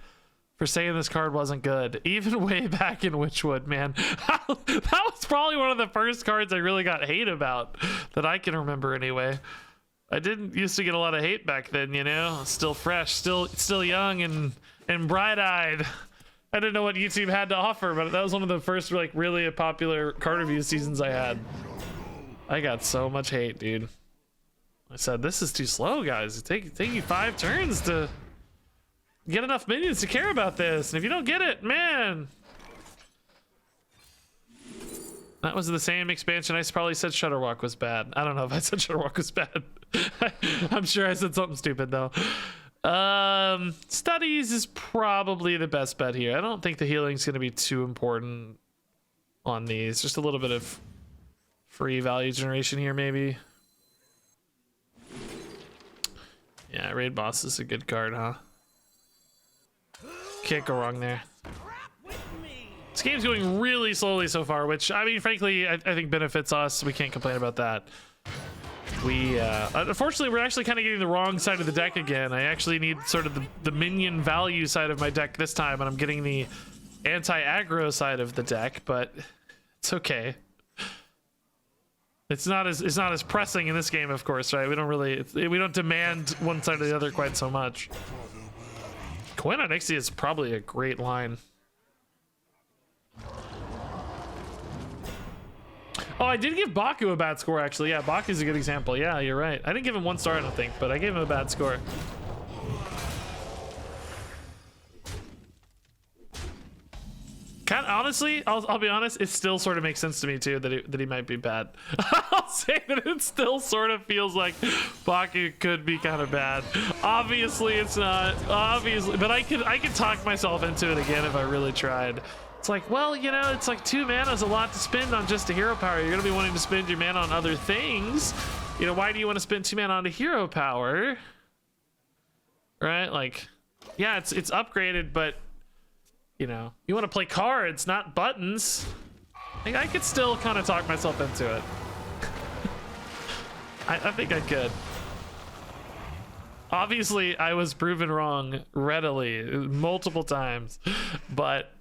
for saying this card wasn't good, even way back in Witchwood, man. That was probably one of the first cards I really got hate about, that I can remember anyway. I didn't used to get a lot of hate back then, you know? Still fresh, still young and bright-eyed. I didn't know what YouTube had to offer, but that was one of the first like really popular card review seasons I had. I got so much hate, dude. I said, this is too slow, guys. Take you 5 turns to get enough minions to care about this, and if you don't get it, man. That was the same expansion. I probably said Shutterwalk was bad. I don't know if I said Shutterwalk was bad. I'm sure I said something stupid though. Studies is probably the best bet here. I don't think the healing's going to be too important on these. Just a little bit of free value generation here, maybe. Yeah, Raid Boss is a good card, huh? Can't go wrong there. This game's going really slowly so far, which, I mean, frankly, I think benefits us. We can't complain about that. Unfortunately, we're actually kind of getting the wrong side of the deck again. I actually need sort of the minion value side of my deck this time, and I'm getting the anti-aggro side of the deck, but it's okay. It's not as pressing in this game, of course, right? We don't demand one side or the other quite so much. Coin on Ixie is probably a great line. Oh, I did give Baku a bad score, actually. Yeah, Baku's a good example. Yeah, you're right. I didn't give him 1 star, I don't think, but I gave him a bad score. Honestly, I'll be honest, it still sort of makes sense to me too that he might be bad. I'll say that it still sort of feels like Baku could be kind of bad. Obviously it's not, obviously, but I could talk myself into it again if I really tried. It's like, well, you know, it's like 2 mana is a lot to spend on just a hero power. You're gonna be wanting to spend your mana on other things. You know, why do you want to spend 2 mana on a hero power? Right? Like, yeah, it's upgraded, but you know, you want to play cards, not buttons. I could still kind of talk myself into it. I think I could. Obviously, I was proven wrong readily, multiple times, but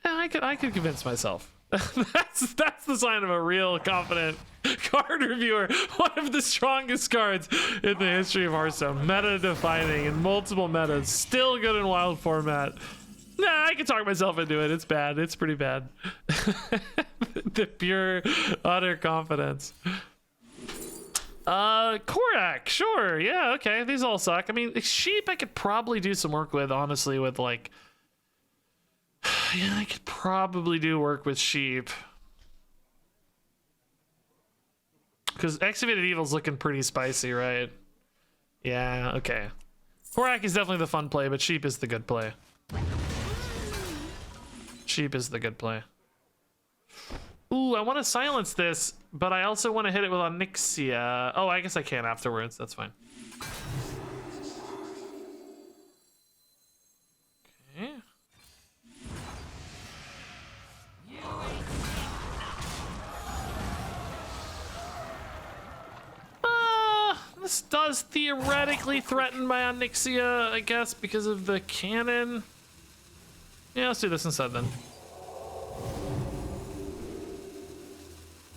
yeah, I could convince myself. That's the sign of a real confident Card reviewer, one of the strongest cards in the history of Hearthstone. Meta defining in multiple metas. Still good in wild format. Nah, I can talk myself into it. It's bad. It's pretty bad. The pure, utter confidence. Korak, sure. Yeah, okay. These all suck. I mean, sheep I could probably do some work with, honestly, with like... Yeah, I could probably do work with sheep. Because Excavated Evil's looking pretty spicy, right? Yeah, okay. Korak is definitely the fun play, but sheep is the good play. Sheep is the good play. Ooh, I want to silence this, but I also want to hit it with Onyxia. Oh, I guess I can afterwards. That's fine. Okay. This does theoretically threaten my Onyxia, I guess, because of the cannon. Yeah, let's do this instead then.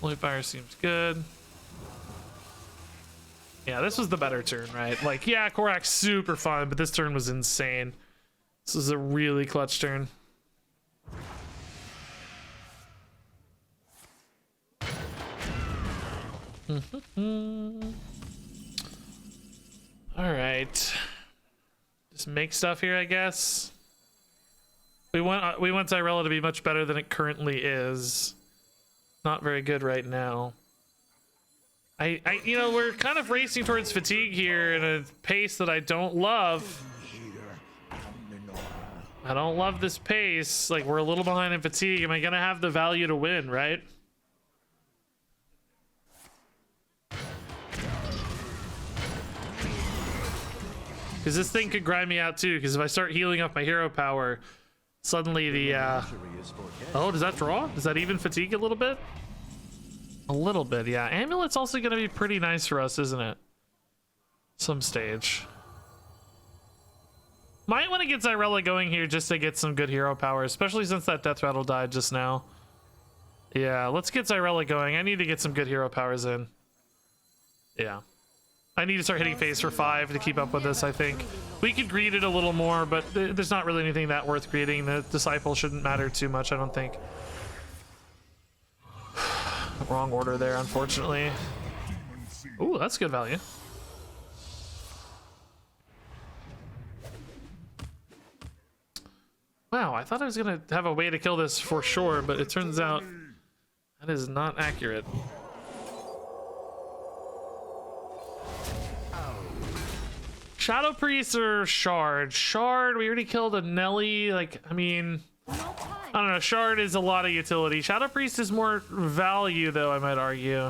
Holy Fire seems good. Yeah, this was the better turn, right? Like, yeah, Korak's super fun, but this turn was insane. This is a really clutch turn. All right, just make stuff here, I guess. We want Tyrella to be much better than it currently is. Not very good right now. You know, we're kind of racing towards fatigue here in a pace that I don't love. I don't love this pace. Like, we're a little behind in fatigue. Am I gonna have the value to win, right? Because this thing could grind me out too, because if I start healing up my hero power, suddenly the oh, does that draw? Does that even fatigue a little bit? A little bit, yeah. Amulet's also gonna be pretty nice for us, isn't it? Some stage. Might want to get Tyrella going here just to get some good hero power, especially since that death rattle died just now. Yeah, let's get Tyrella going. I need to get some good hero powers in. Yeah. I need to start hitting phase for 5 to keep up with this, I think. We could greed it a little more, but there's not really anything that worth greeting. The disciple shouldn't matter too much, I don't think. Wrong order there, unfortunately. Ooh, that's good value. Wow, I thought I was gonna have a way to kill this for sure, but it turns out that is not accurate. Shadow Priest or Shard? Shard, we already killed a Nelly. Like, I mean, I don't know. Shard is a lot of utility. Shadow Priest is more value, though, I might argue.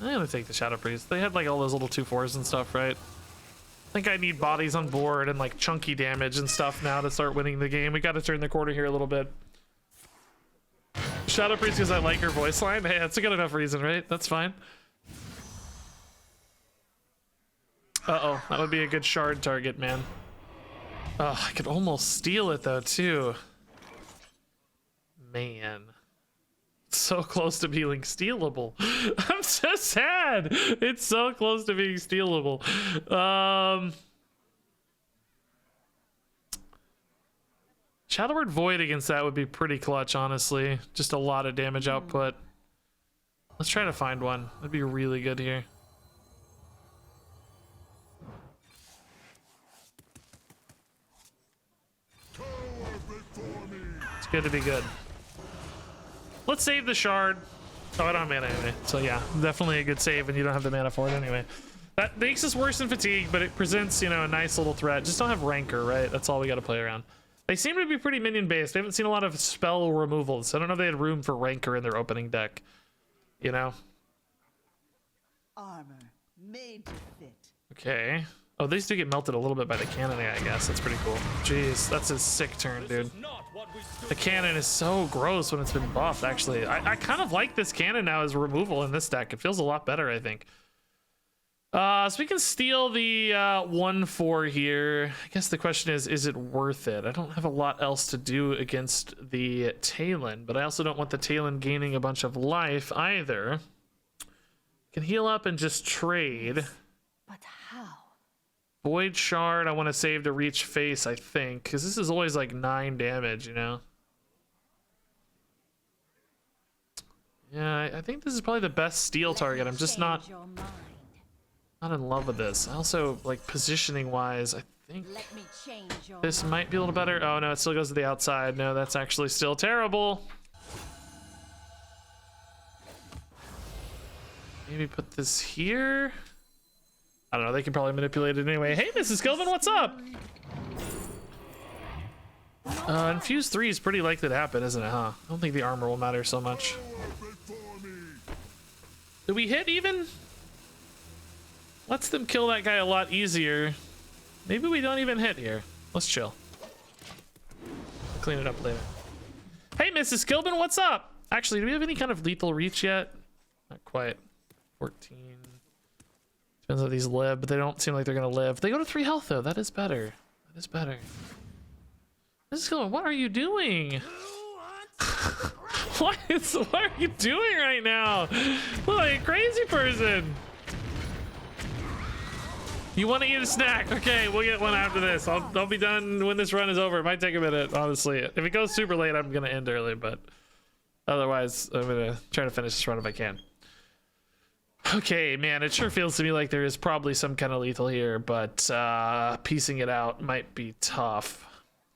I'm gonna take the Shadow Priest. They had like all those little 2/4s and stuff, right? I think I need bodies on board and like chunky damage and stuff now to start winning the game. We got to turn the corner here a little bit. Shadow Priest because I like her voice line. Hey, that's a good enough reason, right? That's fine. Uh-oh, that would be a good shard target, man. Oh, I could almost steal it though, too. Man. So close to being stealable. I'm so sad. It's so close to being stealable. Shadowward Void against that would be pretty clutch, honestly. Just a lot of damage output. Let's try to find one. That'd be really good here. It's good to be good. Let's save the shard. Oh, I don't have mana anyway. So yeah, definitely a good save when you don't have the mana for it anyway. That makes us worse than fatigue, but it presents, you know, a nice little threat. Just don't have rancor, right? That's all we got to play around. They seem to be pretty minion based. I haven't seen a lot of spell removals. I don't know if they had room for rancor in their opening deck. You know? Armor made to fit. Okay. Oh, these do get melted a little bit by the cannon, I guess. That's pretty cool. Jeez, that's a sick turn, dude. The cannon is so gross when it's been buffed, actually. I kind of like this cannon now as removal in this deck. It feels a lot better, I think. So we can steal the 1/4 here. I guess the question is it worth it? I don't have a lot else to do against the Talon, but I also don't want the Talon gaining a bunch of life either. Can heal up and just trade. But how? Void Shard, I want to save to reach face, I think, because this is always like 9 damage, you know? Yeah, I think this is probably the best steal target. I'm just not in love with this. Also, like, positioning wise, I think this might be a little better. Oh no, it still goes to the outside. No, that's actually still terrible. Maybe put this here. I don't know, they can probably manipulate it anyway. Hey, RegisKillbin, what's up? Infuse 3 is pretty likely to happen, isn't it, huh? I don't think the armor will matter so much. Did we hit even? Lets them kill that guy a lot easier. Maybe we don't even hit here. Let's chill. Clean it up later. Hey, RegisKillbin, what's up? Actually, do we have any kind of lethal reach yet? Not quite. 14. Depends on these live, but they don't seem like they're gonna live. They go to 3 health though. That is better. That is better. RegisKillbin, what are you doing? What are you doing right now? Look like a crazy person. You want to eat a snack? Okay, we'll get one after this. I'll be done when this run is over. It might take a minute, honestly. If it goes super late, I'm gonna end early, but otherwise, I'm gonna try to finish this run if I can. Okay, man, it sure feels to me like there is probably some kind of lethal here, but piecing it out might be tough.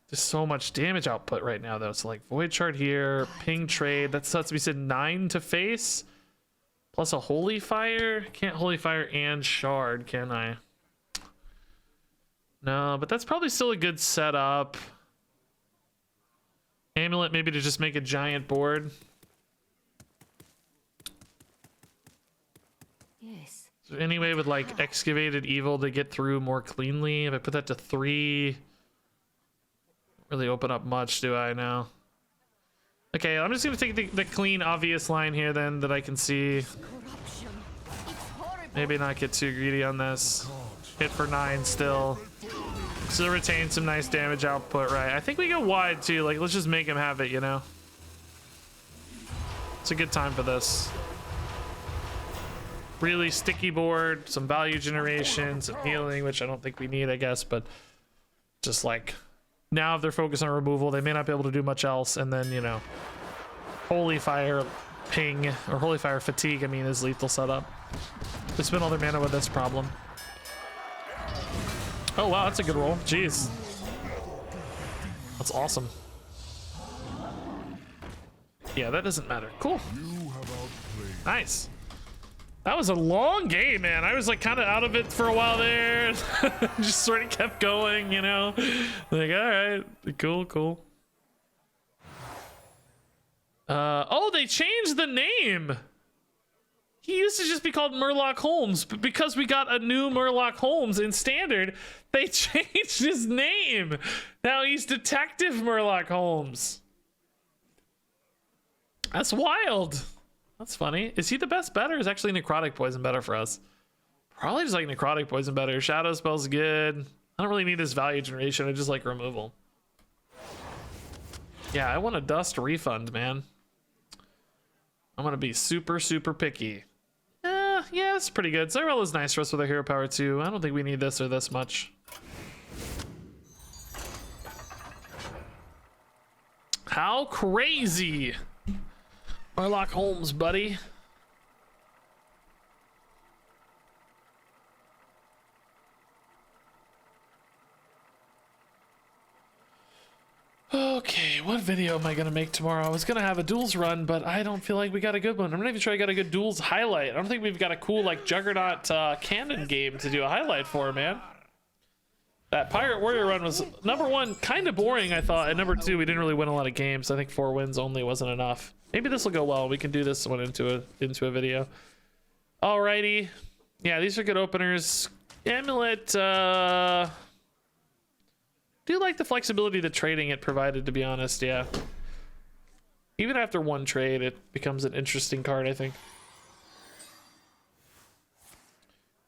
There's so much damage output right now, though. So, like, Void Shard here, ping trade. That's to be said 9 to face, plus a Holy Fire. Can't Holy Fire and Shard, can I? No, but that's probably still a good setup. Amulet, maybe to just make a giant board. Yes. Is there any way with, like, Excavated Evil to get through more cleanly? If I put that to 3... really open up much, do I now? Okay, I'm just gonna take the clean, obvious line here then that I can see. Maybe not get too greedy on this. Hit for 9 still. Still retain some nice damage output, right? I think we go wide too. Like, let's just make him have it, you know? It's a good time for this. Really sticky board, some value generation, some healing, which I don't think we need, I guess, but just like... now if they're focused on removal, they may not be able to do much else, and then, you know, Holy Fire ping, or Holy Fire fatigue, I mean, is lethal setup. They spend all their mana with this problem. Oh wow, that's a good roll. Jeez. That's awesome. Yeah, that doesn't matter. Cool. Nice. That was a long game, man. I was like kind of out of it for a while there. Just sort of kept going, you know? Like, all right, cool. Oh, they changed the name. He used to just be called Murloc Holmes, but because we got a new Murloc Holmes in Standard, they changed his name. Now he's Detective Murloc Holmes. That's wild. That's funny. Is he the best bet, or is actually Necrotic Poison better for us? Probably just like Necrotic Poison better. Shadow Spell's good. I don't really need his value generation. I just like removal. Yeah, I want a dust refund, man. I'm gonna be super picky. Yeah, it's pretty good. Cyrella's nice for us with our hero power too. I don't think we need this or this much. How crazy! Murloc Holmes, buddy. Okay, what video am I gonna make tomorrow? I was gonna have a duels run, but I don't feel like we got a good one. I'm not even sure I got a good duels highlight. I don't think we've got a cool like Juggernaut canon game to do a highlight for, man. That Pirate Warrior run was number 1, kind of boring, I thought, and number 2, we didn't really win a lot of games. I think 4 wins only wasn't enough. Maybe this will go well. We can do this one into a video. Alrighty, yeah, these are good openers. Amulet. Do like the flexibility that trading it provided, to be honest. Yeah, even after 1 trade, it becomes an interesting card, I think.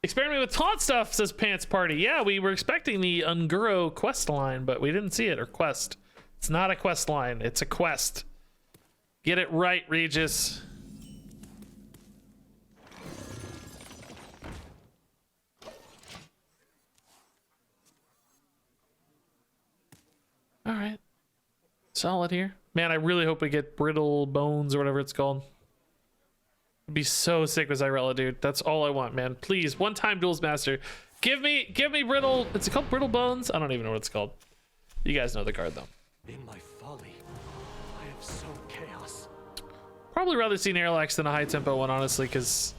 Experiment with taunt stuff, says Pants Party. Yeah, we were expecting the Unguro quest line, but we didn't see it, or quest. It's not a quest line, it's a quest. Get it right, Regis. All right. Solid here. Man, I really hope we get Brittle Bones or whatever it's called. It'd be so sick with Zyrella, dude. That's all I want, man. Please, one-time Duels Master. Give me Brittle. Is it called Brittle Bones? I don't even know what it's called. You guys know the card, though. In my folly, I have sown chaos. Probably rather see an Airlax than a high-tempo one, honestly, because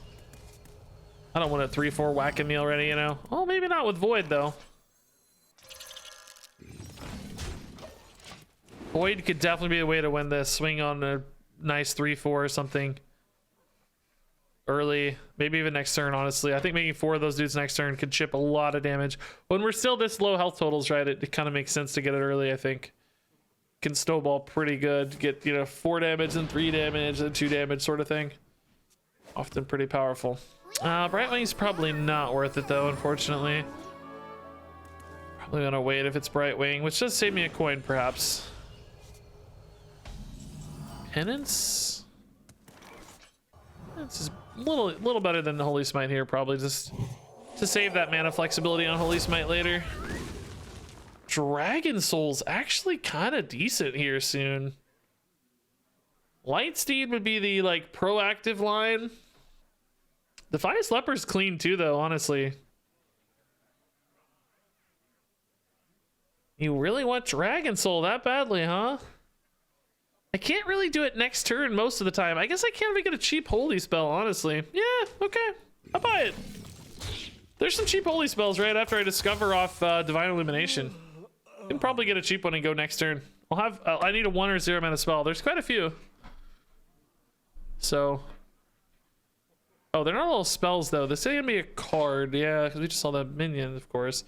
I don't want a 3-4 whacking me already, you know? Oh, maybe not with Void, though. Void could definitely be a way to win this. Swing on a nice 3-4 or something. Early, maybe even next turn, honestly. I think making 4 of those dudes next turn could chip a lot of damage. When we're still this low health totals, right, it kind of makes sense to get it early, I think. Can snowball pretty good. Get, you know, 4 damage and 3 damage and 2 damage sort of thing. Often pretty powerful. Brightwing's probably not worth it, though, unfortunately. Probably gonna wait if it's Brightwing, which does save me a coin, perhaps. Penance? This is a little better than the Holy Smite here, probably, just to save that mana flexibility on Holy Smite later. Dragon Soul's actually kind of decent here soon. Lightsteed would be the like proactive line. Defias Leper's clean too, though, honestly. You really want Dragon Soul that badly, huh? I can't really do it next turn most of the time. I guess I can't even get a cheap holy spell, honestly. Yeah, okay. I'll buy it. There's some cheap holy spells right after I discover off Divine Illumination. Can probably get a cheap one and go next turn. I'll have. I need a 1 or 0 mana spell. There's quite a few. So. Oh, they're not all spells though. This is gonna be a card. Yeah, because we just saw that minion, of course.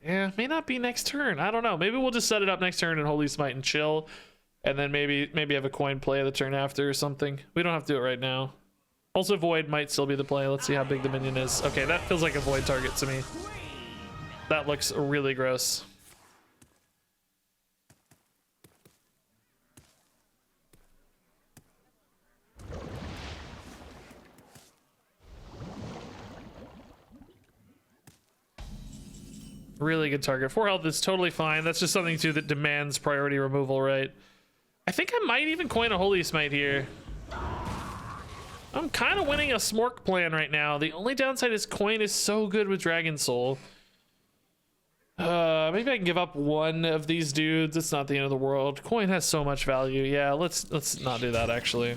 Yeah, may not be next turn. I don't know. Maybe we'll just set it up next turn and Holy Smite and chill. And then maybe have a coin play the turn after or something. We don't have to do it right now. Also, Void might still be the play. Let's see how big the minion is. Okay, that feels like a Void target to me. That looks really gross. Really good target. 4 health is totally fine. That's just something too that demands priority removal, right? I think I might even coin a Holy Smite here. I'm kind of winning a Smork plan right now. The only downside is coin is so good with Dragon Soul. Maybe I can give up 1 of these dudes. It's not the end of the world. Coin has so much value. Yeah, let's not do that, actually.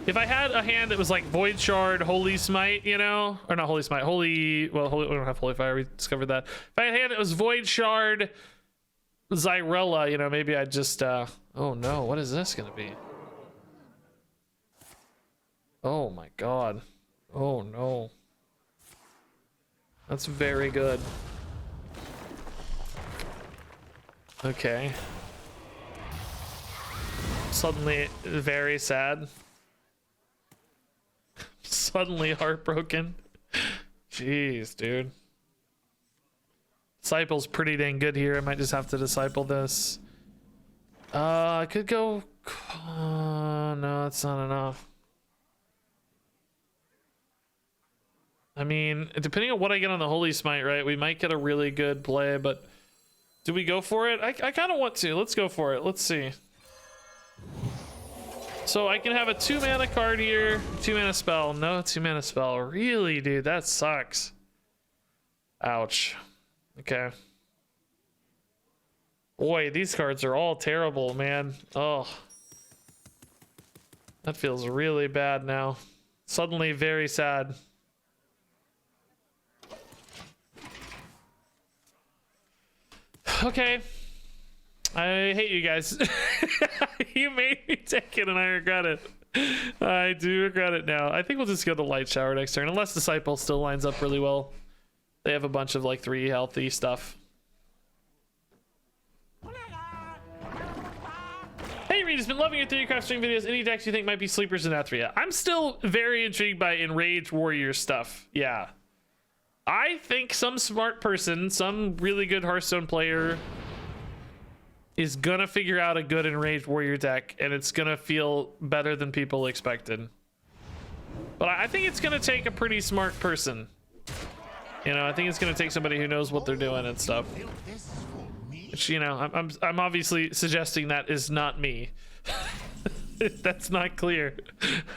If I had a hand that was like Void Shard, Holy Smite, you know? Or not Holy Smite, Holy... Well, we don't have Holy Fire. We discovered that. If I had a hand that was Void Shard, Zyrella, you know, maybe I'd just... Oh, no. What is this going to be? Oh, my God. Oh, no. That's very good. Okay. Suddenly very sad. Suddenly heartbroken. Jeez, dude. Disciple's pretty dang good here. I might just have to disciple this. I could go... no, that's not enough. I mean, depending on what I get on the Holy Smite, right? We might get a really good play, but... Do we go for it? I kind of want to. Let's go for it. Let's see. So I can have a 2 mana card here, 2 mana spell. No 2 mana spell. Really, dude, that sucks. Ouch. Okay. Boy, these cards are all terrible, man. Oh. That feels really bad now. Suddenly very sad. Okay. I hate you guys. You made me take it and I regret it. I do regret it now. I think we'll just go to Light Shower next turn, unless Disciple still lines up really well. They have a bunch of like 3 healthy stuff. Hey Reed, has been loving your 3D stream videos. Any decks you think might be sleepers in Nathria? I'm still very intrigued by Enraged Warrior stuff. Yeah. I think some smart person, some really good Hearthstone player is gonna figure out a good enraged warrior deck, and it's gonna feel better than people expected. But I think it's gonna take a pretty smart person. You know, I think it's gonna take somebody who knows what they're doing and stuff. Which, you know, I'm obviously suggesting that is not me. That's not clear.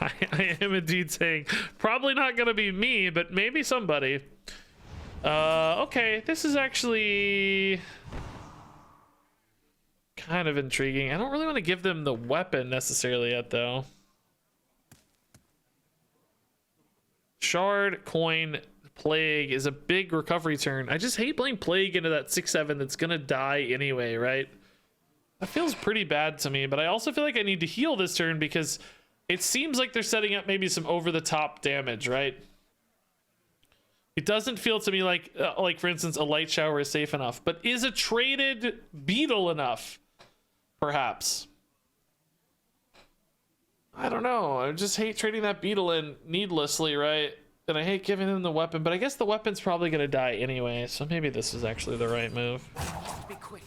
I am indeed saying probably not gonna be me, but maybe somebody. Okay, this is actually kind of intriguing. I don't really want to give them the weapon necessarily yet, though. Shard, coin, plague is a big recovery turn. I just hate playing plague into that 6/7 that's gonna die anyway, right? That feels pretty bad to me, but I also feel like I need to heal this turn because it seems like they're setting up maybe some over-the-top damage, right? It doesn't feel to me like for instance, a light shower is safe enough, but is a traded beetle enough? Perhaps. I don't know. I just hate trading that beetle in needlessly, right? And I hate giving them the weapon, but I guess the weapon's probably gonna die anyway, so maybe this is actually the right move. Be quick.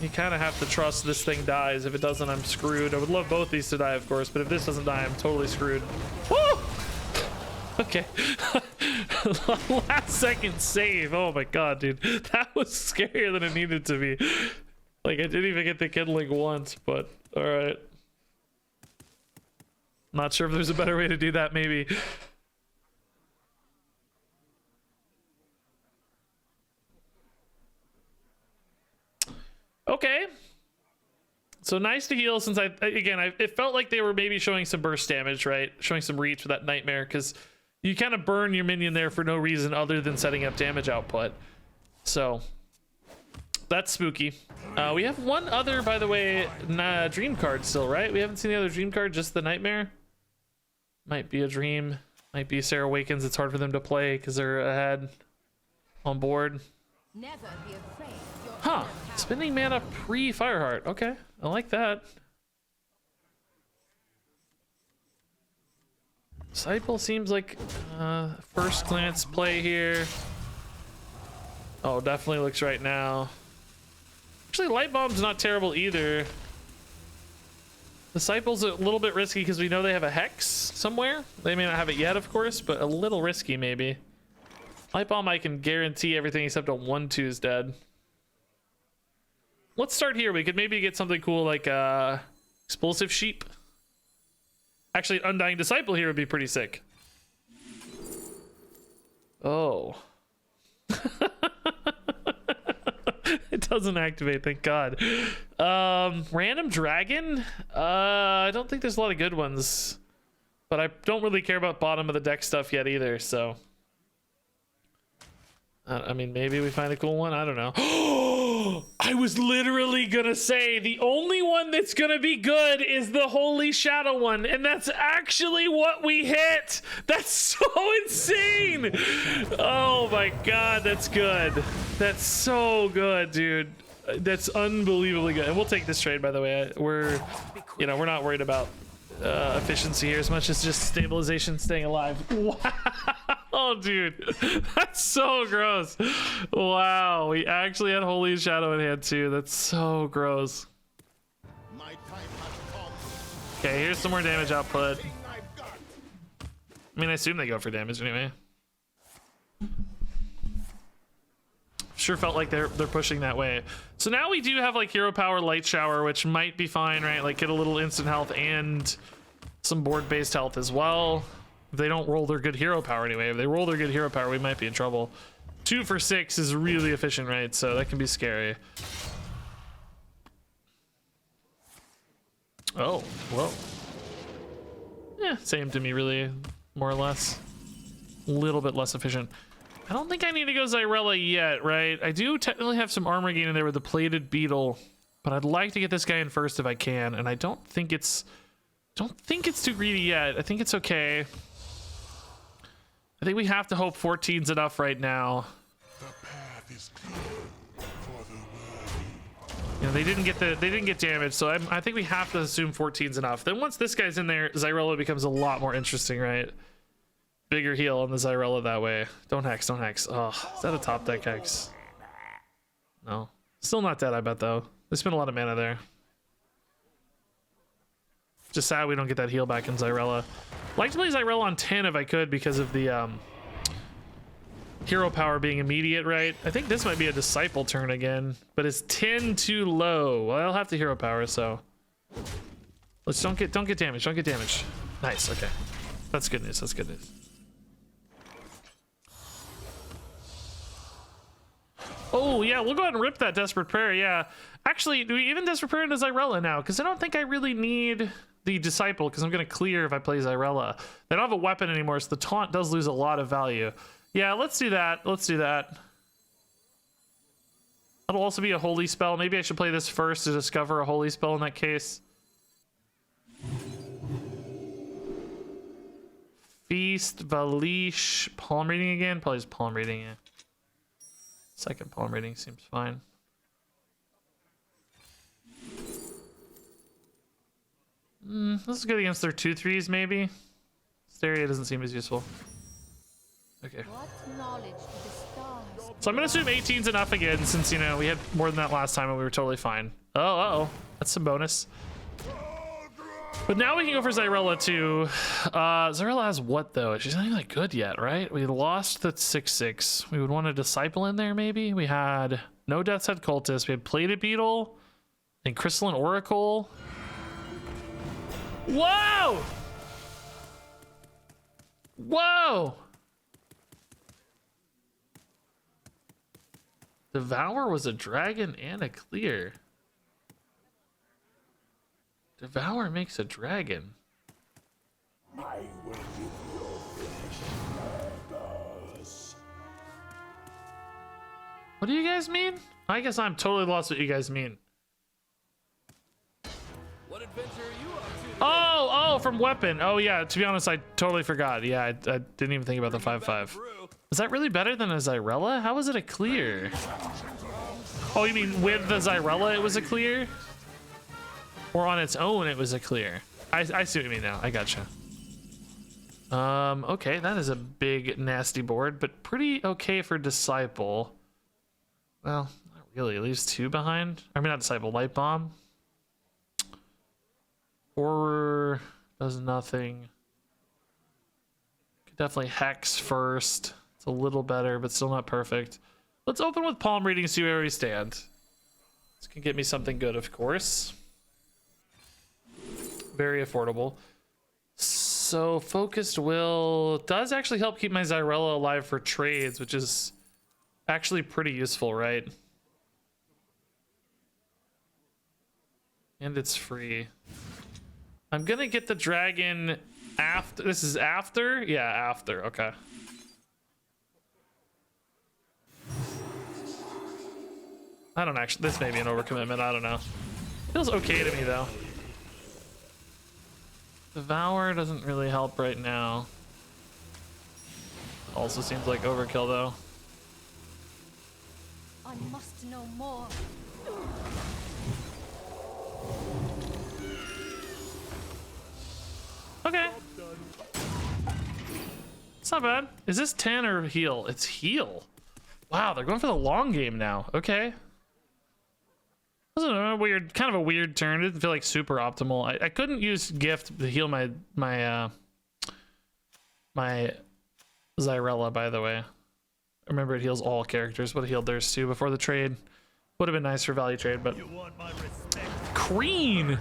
You kind of have to trust this thing dies. If it doesn't, I'm screwed. I would love both these to die, of course, but if this doesn't die, I'm totally screwed. Woo! Okay. Last second save. Oh my god, dude. That was scarier than it needed to be. Like, I didn't even get the kindling once, but alright. Not sure if there's a better way to do that, maybe. Okay. So nice to heal since it felt like they were maybe showing some burst damage, right? Showing some reach for that nightmare, because you kind of burn your minion there for no reason other than setting up damage output. So that's spooky. We have one other, by the way, dream card still, right? We haven't seen the other dream card, just the nightmare. Might be a dream. Might be Sarah Awakens. It's hard for them to play because they're ahead on board. Never be afraid. Huh. Spending mana pre-Fireheart. Okay. I like that. Disciple seems like first glance play here. Oh, definitely looks right now. Actually, Light Bomb's not terrible either. Disciple's a little bit risky because we know they have a Hex somewhere. They may not have it yet, of course, but a little risky maybe. Light Bomb, I can guarantee everything except a 1/2 is dead. Let's start here. We could maybe get something cool like Explosive Sheep. Actually, Undying Disciple here would be pretty sick. Oh. It doesn't activate, thank God. Random Dragon? I don't think there's a lot of good ones. But I don't really care about bottom of the deck stuff yet either, so. I mean, maybe we find a cool one. I don't know. I was literally gonna say the only one that's gonna be good is the Holy Shadow one, and that's actually what we hit. That's so insane. Oh my god, that's good. That's so good, dude. That's unbelievably good. And we'll take this trade, by the way. We're not worried about efficiency here as much as just stabilization, staying alive. Wow. Oh, dude, that's so gross. Wow, we actually had Holy Shadow in hand too. That's so gross. Okay, here's some more damage output. I mean, I assume they go for damage anyway. Sure felt like they're pushing that way. So now we do have like Hero Power, Light Shower, which might be fine, right? Like get a little instant health and some board-based health as well. If they don't roll their good hero power anyway. If they roll their good hero power, we might be in trouble. 2 for 6 is really efficient, right? So that can be scary. Oh, whoa. Yeah, same to me, really, more or less. A little bit less efficient. I don't think I need to go Xyrella yet, right? I do technically have some armor gain in there with the plated beetle, but I'd like to get this guy in first if I can, and I don't think it's too greedy yet. I think it's okay. I think we have to hope 14's enough right now. The path is clear for the worthy. You know, they didn't get damage, so I think we have to assume 14's enough. Then once this guy's in there, Xyrella becomes a lot more interesting, right? bigger heal on the Zyrella that way. Don't hex, don't hex. Oh, is that a top deck hex? No. Still not dead, I bet, though. They spent a lot of mana there. Just sad we don't get that heal back in Zyrella. Like to play Zyrella on 10 if I could because of the hero power being immediate, right? I think this might be a Disciple turn again, but it's 10 too low. Well, I'll have to hero power, so let's don't get damage. Don't get damage. Nice. Okay, that's good news. That's good news. Oh yeah, we'll go ahead and rip that Desperate Prayer. Yeah, actually, do we even Desperate Prayer into Zyrella now? Because I don't think I really need the Disciple because I'm gonna clear if I play Zyrella. I don't have a weapon anymore, so the taunt does lose a lot of value. Yeah, let's do that. Let's do that. That'll also be a holy spell. Maybe I should play this first to discover a holy spell in that case. Feast, Valish, palm reading again? Probably just palm reading, yeah. Second palm reading seems fine. This is good against their 2/3s, maybe. Stereo doesn't seem as useful. Okay. What knowledge do the stars? So I'm gonna assume 18's enough again, since you know we had more than that last time and we were totally fine. Oh, uh-oh, that's some bonus. But now we can go for Zyrella too. Zyrella has what though? She's not even that good yet, right? We lost the 6/6. We would want a Disciple in there maybe. We had no Death's Head Cultist. We had Plated Beetle and Crystalline Oracle. Whoa! Whoa! Devour was a dragon and a clear. Devour makes a dragon. I will give your flesh murders. What do you guys mean? I guess I'm totally lost what you guys mean. What adventure are you up to? Oh, from weapon. Oh yeah, to be honest, I totally forgot. Yeah, I didn't even think about the 5/5. Is that really better than a Zyrella? How was it a clear? Oh, you mean with the Zyrella it was a clear? Or on its own it was a clear? I see what you mean now. I gotcha. Okay, that is a big nasty board, but pretty okay for Disciple. Well, not really. It leaves 2 behind. I mean, not Disciple, Light Bomb. Horror does nothing. Could definitely Hex first. It's a little better, but still not perfect. Let's open with palm reading, see where we stand. This can get me something good, of course. Very affordable. So Focused Will does actually help keep my Zyrella alive for trades, which is actually pretty useful, right? And it's free. I'm gonna get the dragon after. This is after? Yeah, after. Okay. I don't actually. This may be an overcommitment. I don't know. Feels okay to me though. Devour doesn't really help right now. Also seems like overkill though. I must know more. Okay. It's not bad. Is this 10 or heal? It's heal. Wow, they're going for the long game now. Okay. This is a weird, kind of a weird turn. It didn't feel like super optimal. I couldn't use gift to heal my Zyrella, by the way. Remember, it heals all characters. Would have healed theirs too before the trade. Would have been nice for value trade, but Crean.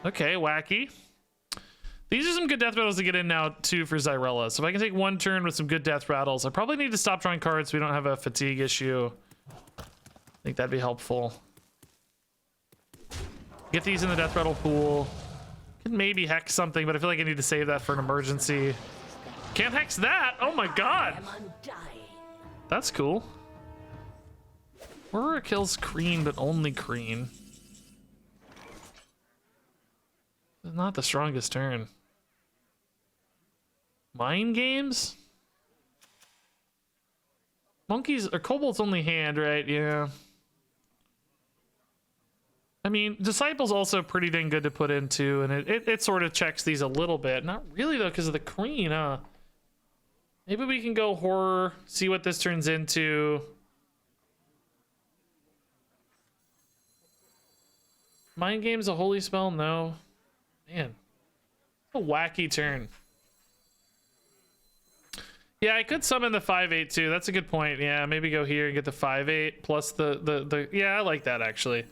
Okay, wacky. These are some good death battles to get in now too for Zyrella. So if I can take one turn with some good death battles, I probably need to stop drawing cards so we don't have a fatigue issue. I think that'd be helpful. Get these in the death battle pool. Can maybe hex something, but I feel like I need to save that for an emergency. Can't hex that. Oh my god. That's cool. Horror kills Crean, but only Crean. Not the strongest turn. Mind games? Monkeys or Kobold's only hand, right? Yeah. I mean, Disciple's also pretty dang good to put into, and it sort of checks these a little bit. Not really though, because of the Crean, huh? Maybe we can go horror, see what this turns into. Mind game's a holy spell? No. Man. A wacky turn. Yeah, I could summon the 5/8 too. That's a good point. Yeah, maybe go here and get the 5/8 plus the yeah, I like that actually.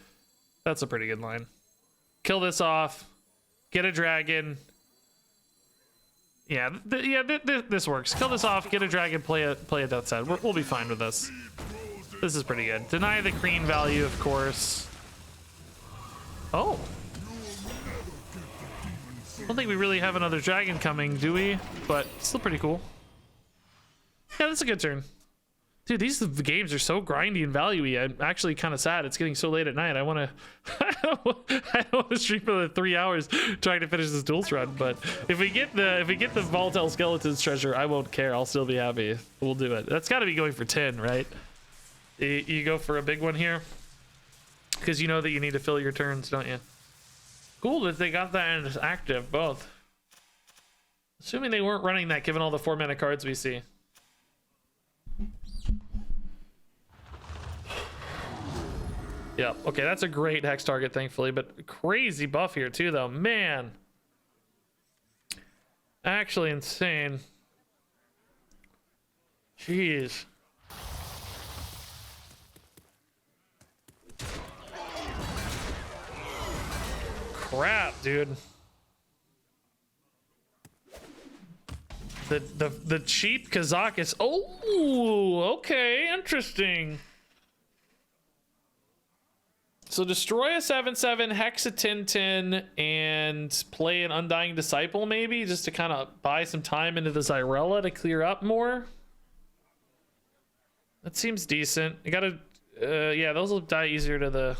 That's a pretty good line. Kill this off. Get a dragon. Yeah, this works. Kill this off, get a dragon, play a death side. We'll be fine with this. This is pretty good. Deny the green value, of course. Oh. I don't think we really have another dragon coming, do we? But still pretty cool. Yeah, that's a good turn. Dude, these games are so grindy and value-y. I'm actually kind of sad. It's getting so late at night. I want to I don't want to stream for the 3 hours trying to finish this Duels run, but if we get the Volatile Skeletons treasure, I won't care. I'll still be happy. We'll do it. That's got to be going for 10, right? You go for a big one here because you know that you need to fill your turns, don't you? Cool that they got that and it's active both. Assuming they weren't running that given all the 4-mana cards we see. Yeah, okay, that's a great hex target, thankfully, but crazy buff here too, though. Man. Actually insane. Jeez. Crap, dude. The cheap Kazakus. Oh, okay, interesting. So destroy a 7/7, hex a 10/10, and play an Undying Disciple maybe, just to kind of buy some time into the Xyrella to clear up more. That seems decent. You gotta, yeah, those will die easier to the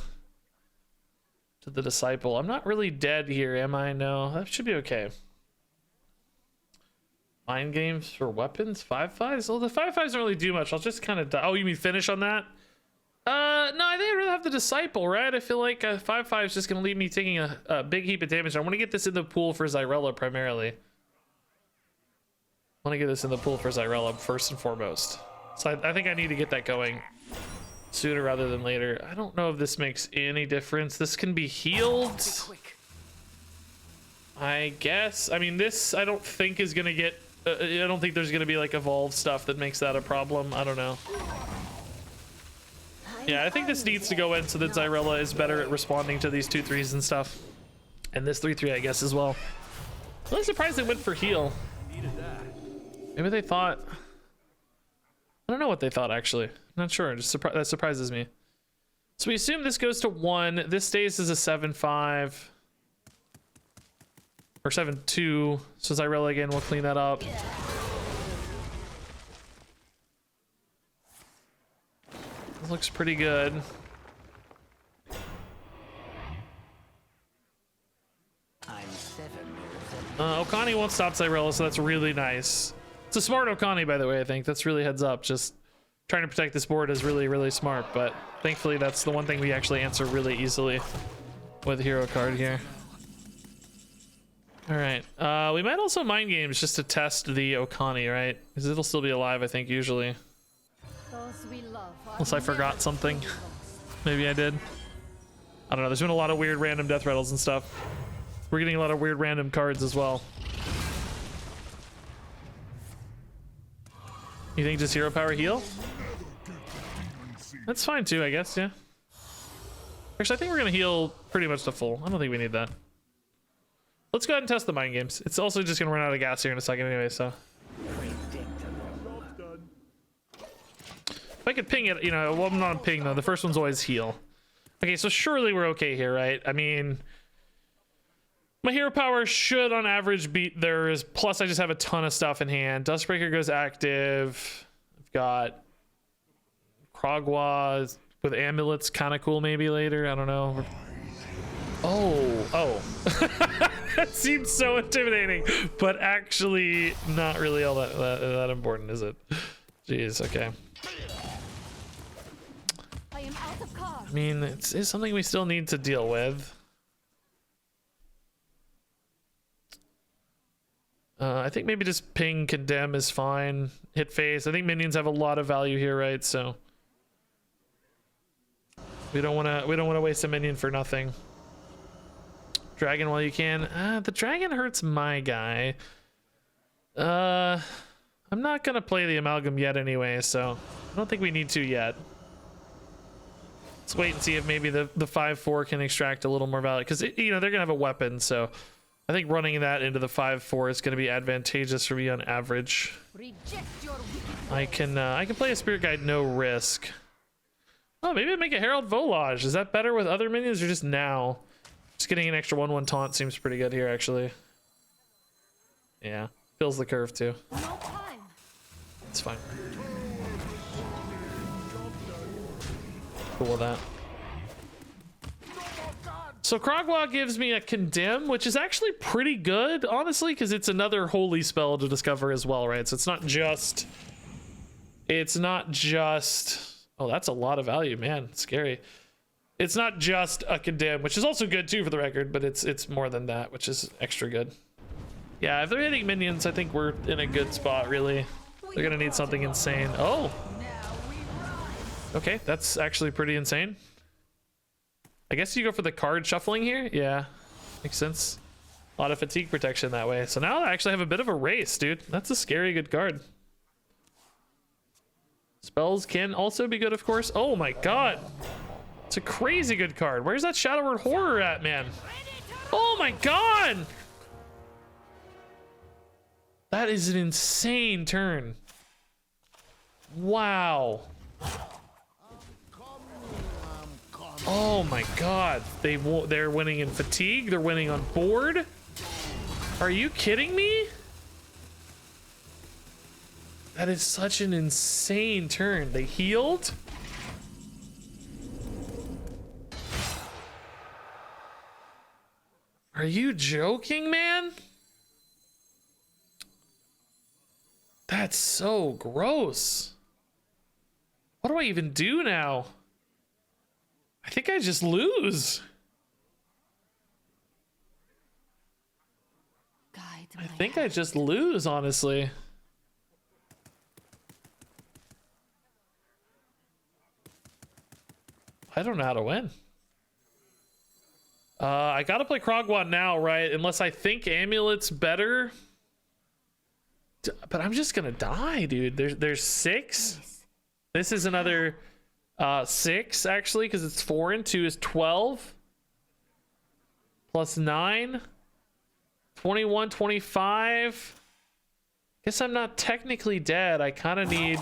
Disciple. I'm not really dead here, am I? No, that should be okay. Mind games for weapons, 5/5s. Well, the 5/5s don't really do much. I'll just kind of die. Oh, you mean finish on that? No, I think I'd rather have the Disciple, right? I feel like 5/5 is just going to leave me taking a big heap of damage. I want to get this in the pool for Xyrella primarily. I want to get this in the pool for Xyrella first and foremost. So I think I need to get that going sooner rather than later. I don't know if this makes any difference. This can be healed. I guess. I mean, this I don't think is going to get... I don't think there's going to be like evolved stuff that makes that a problem. I don't know. Yeah, I think this needs to go in so that Xyrella is better at responding to these 2/3s and stuff. And this 3/3, I guess, as well. I'm really surprised they went for heal. Maybe they thought... I don't know what they thought, actually. I'm not sure. Just that surprises me. So we assume this goes to 1. This stays as a 7/5. Or 7/2. So Xyrella again, we'll clean that up. Looks pretty good. Okani won't stop Xyrella, so that's really nice. It's a smart Okani, by the way, I think. That's really heads up. Just trying to protect this board is really, really smart, but thankfully that's the one thing we actually answer really easily with the hero card here. All right. We might also mind games just to test the Okani, right? Because it'll still be alive, I think, usually. Those we love are Unless I forgot never something. lost. Maybe I did. I don't know. There's been a lot of weird random death rattles and stuff. We're getting a lot of weird random cards as well. You think just hero power heal? That's fine too, I guess, yeah. Actually, I think we're gonna heal pretty much to full. I don't think we need that. Let's go ahead and test the mind games. It's also just gonna run out of gas here in a second anyway, so. If I could ping it, you know, well, I'm not on ping though. The first one's always heal. Okay, so surely we're okay here, right? I mean, my hero power should on average beat theirs. Plus, I just have a ton of stuff in hand. Dustbreaker goes active. I've got Krogwa with amulets, kind of cool maybe later. I don't know. Oh. That seems so intimidating, but actually not really all that important, is it? Jeez, okay. I am out of cards. I mean, it's something we still need to deal with. I think maybe just ping condemn is fine. Hit face. I think minions have a lot of value here, right? So we don't want to waste a minion for nothing. Dragon while you can. The dragon hurts my guy. I'm not gonna play the amalgam yet anyway, so I don't think we need to yet. Let's wait and see if maybe the 5/4 can extract a little more value, because you know they're gonna have a weapon, so I think running that into the 5/4 is gonna be advantageous for me on average. I can play a spirit guide no risk. Oh, maybe I make a Herald Volage. Is that better with other minions or just now? Just getting an extra 1/1 taunt seems pretty good here, actually. Yeah, fills the curve too. No time. It's fine. Cool with that. So Krogwa gives me a condemn, which is actually pretty good, honestly, because it's another holy spell to discover as well, right? So it's not just. Oh, that's a lot of value, man. It's scary. It's not just a condemn, which is also good too for the record, but it's more than that, which is extra good. Yeah, if they're hitting minions, I think we're in a good spot, really. They're gonna need something insane. Oh! Okay, that's actually pretty insane. I guess you go for the card shuffling here? Yeah, makes sense. A lot of fatigue protection that way. So now I actually have a bit of a race, dude. That's a scary good card. Spells can also be good, of course. Oh my god! It's a crazy good card. Where's that Shadow Word Horror at, man? Oh my god! That is an insane turn. Wow. Oh my god. They're winning in fatigue. They're winning on board. Are you kidding me? That is such an insane turn. They healed. Are you joking, man? That's so gross. What do I even do now? I think I just lose. I think I just lose, honestly. I don't know how to win. I gotta play Krogwa now, right? Unless I think Amulet's better. But I'm just gonna die, dude. There's 6. This is another 6, actually, because it's 4 and 2 is 12. Plus 9. 21, 25. Guess I'm not technically dead. I kind of need...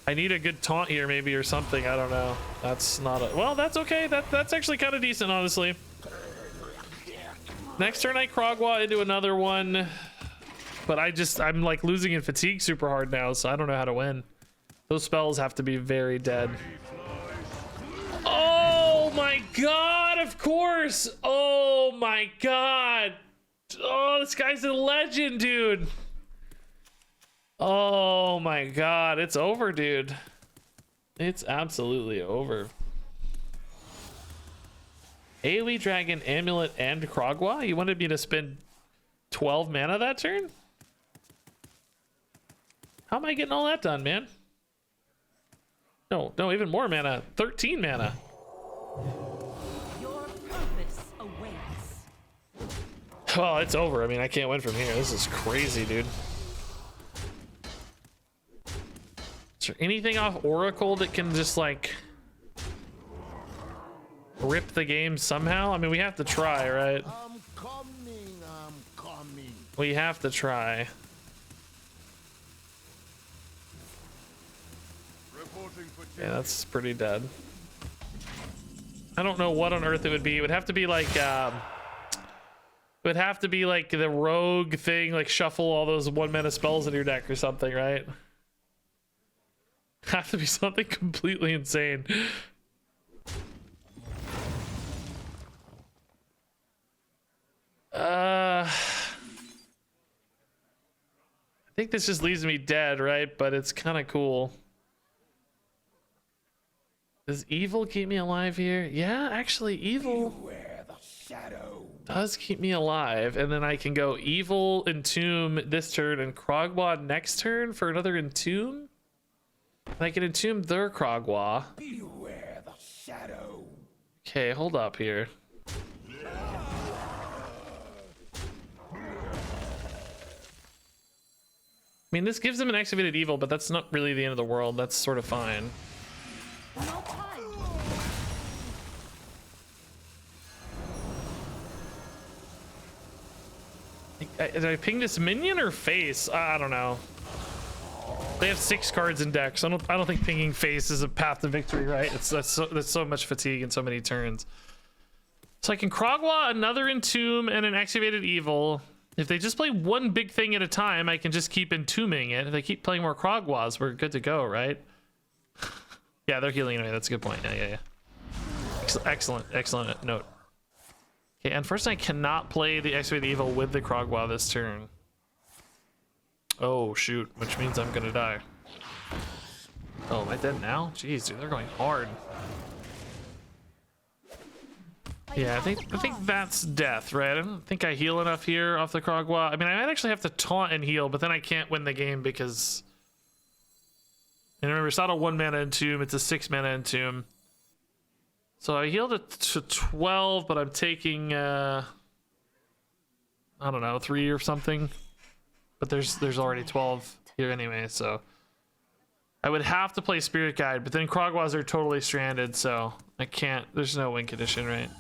I need a good taunt here, maybe, or something. I don't know. That's not a... Well, that's okay. That's actually kind of decent, honestly. Next turn, I Krogwa into another one. But I'm like losing in fatigue super hard now, so I don't know how to win. Those spells have to be very dead. Oh my god, of course! Oh my god! Oh, this guy's a legend, dude! Oh my god, it's over, dude. It's absolutely over. AoE Dragon, Amulet, and Krogwa? You wanted me to spend 12 mana that turn? How am I getting all that done, man? No, even more mana. 13 mana. Your purpose awaits. Oh, it's over. I mean, I can't win from here. This is crazy, dude. Is there anything off Oracle that can just, like, rip the game somehow? I mean, we have to try, right? I'm coming. We have to try. Yeah, that's pretty dead. I don't know what on earth it would be. It would have to be like, the rogue thing, like shuffle all those 1 mana spells in your deck or something, right? Have to be something completely insane. I think this just leaves me dead, right? But it's kind of cool. Does evil keep me alive here? Yeah, actually, evil does keep me alive. And then I can go evil, entomb this turn, and Krogwa next turn for another entomb. And I can entomb their Krogwa. Beware the shadow. Okay, hold up here. I mean, this gives them an activated evil, but that's not really the end of the world. That's sort of fine. No time. Did I ping this minion or face? I don't know. They have 6 cards in decks. I don't think pinging face is a path to victory, right? That's so much fatigue and so many turns. So I can Krogwa another entomb and an activated evil. If they just play one big thing at a time, I can just keep entombing it. If they keep playing more Krogwas, we're good to go, right? Yeah, they're healing anyway. That's a good point. Yeah. Excellent note. Okay, unfortunately, I cannot play the activated evil with the Krogwa this turn. Oh shoot, which means I'm gonna die. Oh, am I dead now? Jeez, dude, they're going hard. Yeah, I think that's death, right? I don't think I heal enough here off the Krogwa. I mean, I might actually have to taunt and heal, but then I can't win the game because. And remember, it's not a 1-mana entomb; it's a 6-mana entomb. So I healed it to 12, but I'm taking I don't know, 3 or something. But there's already 12 here anyway, so I would have to play Spirit Guide, but then Krogwas are totally stranded, so I can't. There's no win condition, right?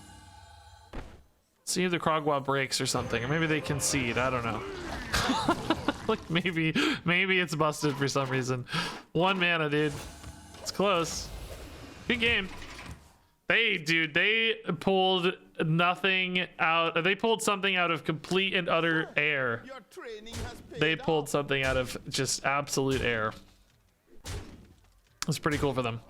See if the Krogwa breaks or something, or maybe they concede. I don't know. Like maybe it's busted for some reason. 1 mana, dude. It's close. Good game. They pulled nothing out. They pulled something out of complete and utter air. Your training has paid They pulled something out of just absolute air. It's pretty cool for them.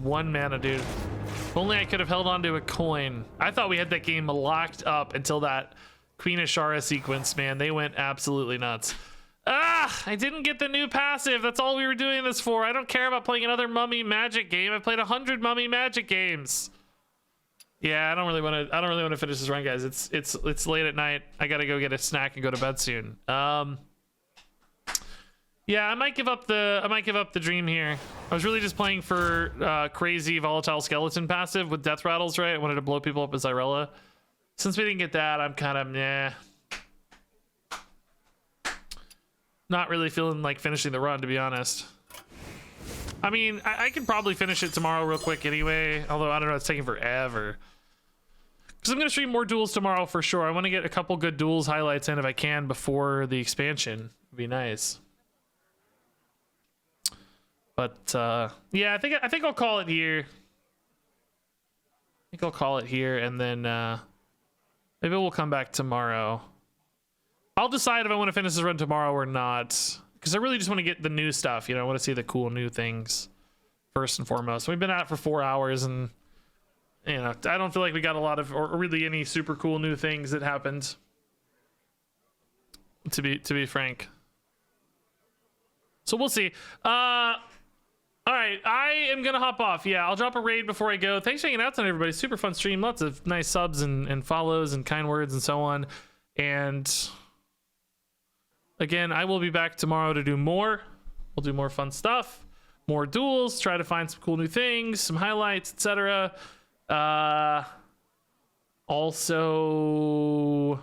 One mana, dude. If only I could have held on to a coin. I thought we had that game locked up until that Queen Ashara sequence, man. They went absolutely nuts. Ah, I didn't get the new passive. That's all we were doing this for. I don't care about playing another Mummy Magic game. I played 100 Mummy Magic games. Yeah, I don't really want to finish this run, guys. It's late at night. I gotta go get a snack and go to bed soon. Yeah, I might give up the dream here. I was really just playing for crazy volatile skeleton passive with death rattles, right? I wanted to blow people up with Zyrella. Since we didn't get that, I'm kind of nah. Not really feeling like finishing the run, to be honest. I mean, I can probably finish it tomorrow real quick anyway. Although, I don't know, it's taking forever. Because I'm going to stream more duels tomorrow for sure. I want to get a couple good duels highlights in if I can before the expansion. It'd be nice. But, yeah, I think I'll call it here. I think I'll call it here, and then maybe we'll come back tomorrow. I'll decide if I want to finish this run tomorrow or not, because I really just want to get the new stuff. You know, I want to see the cool new things first and foremost. We've been at it for 4 hours, and you know, I don't feel like we got a lot of, or really any super cool new things that happened. To be frank, so we'll see. All right, I am gonna hop off. Yeah, I'll drop a raid before I go. Thanks for hanging out tonight, everybody. Super fun stream. Lots of nice subs and follows and kind words and so on. And again, I will be back tomorrow to do more. We'll do more fun stuff, more duels, try to find some cool new things, some highlights, etc. Also,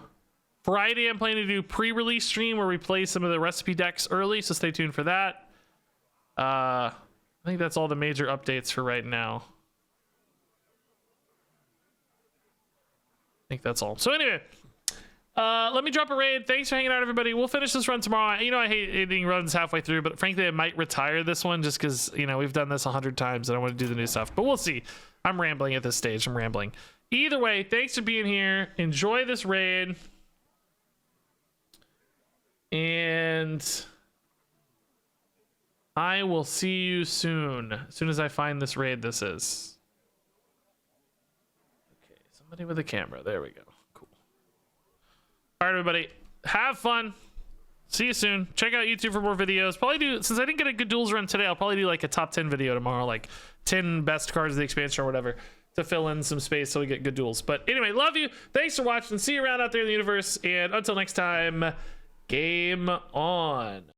Friday I'm planning to do pre-release stream where we play some of the recipe decks early, so stay tuned for that. I think that's all the major updates for right now. I think that's all. So anyway, let me drop a raid. Thanks for hanging out, everybody. We'll finish this run tomorrow. You know, I hate ending runs halfway through, but frankly, I might retire this one just because, you know, we've done this 100 times and I want to do the new stuff. But we'll see. I'm rambling at this stage. I'm rambling. Either way, thanks for being here. Enjoy this raid. And I will see you soon. As soon as I find this raid, this is. Okay, somebody with a camera. There we go. Cool. All right, everybody. Have fun. See you soon. Check out YouTube for more videos. Probably do, since I didn't get a good duels run today, I'll probably do like a top 10 video tomorrow, like 10 best cards of the expansion or whatever, to fill in some space so we get good duels. But anyway, love you. Thanks for watching. See you around out there in the universe. And until next time, game on.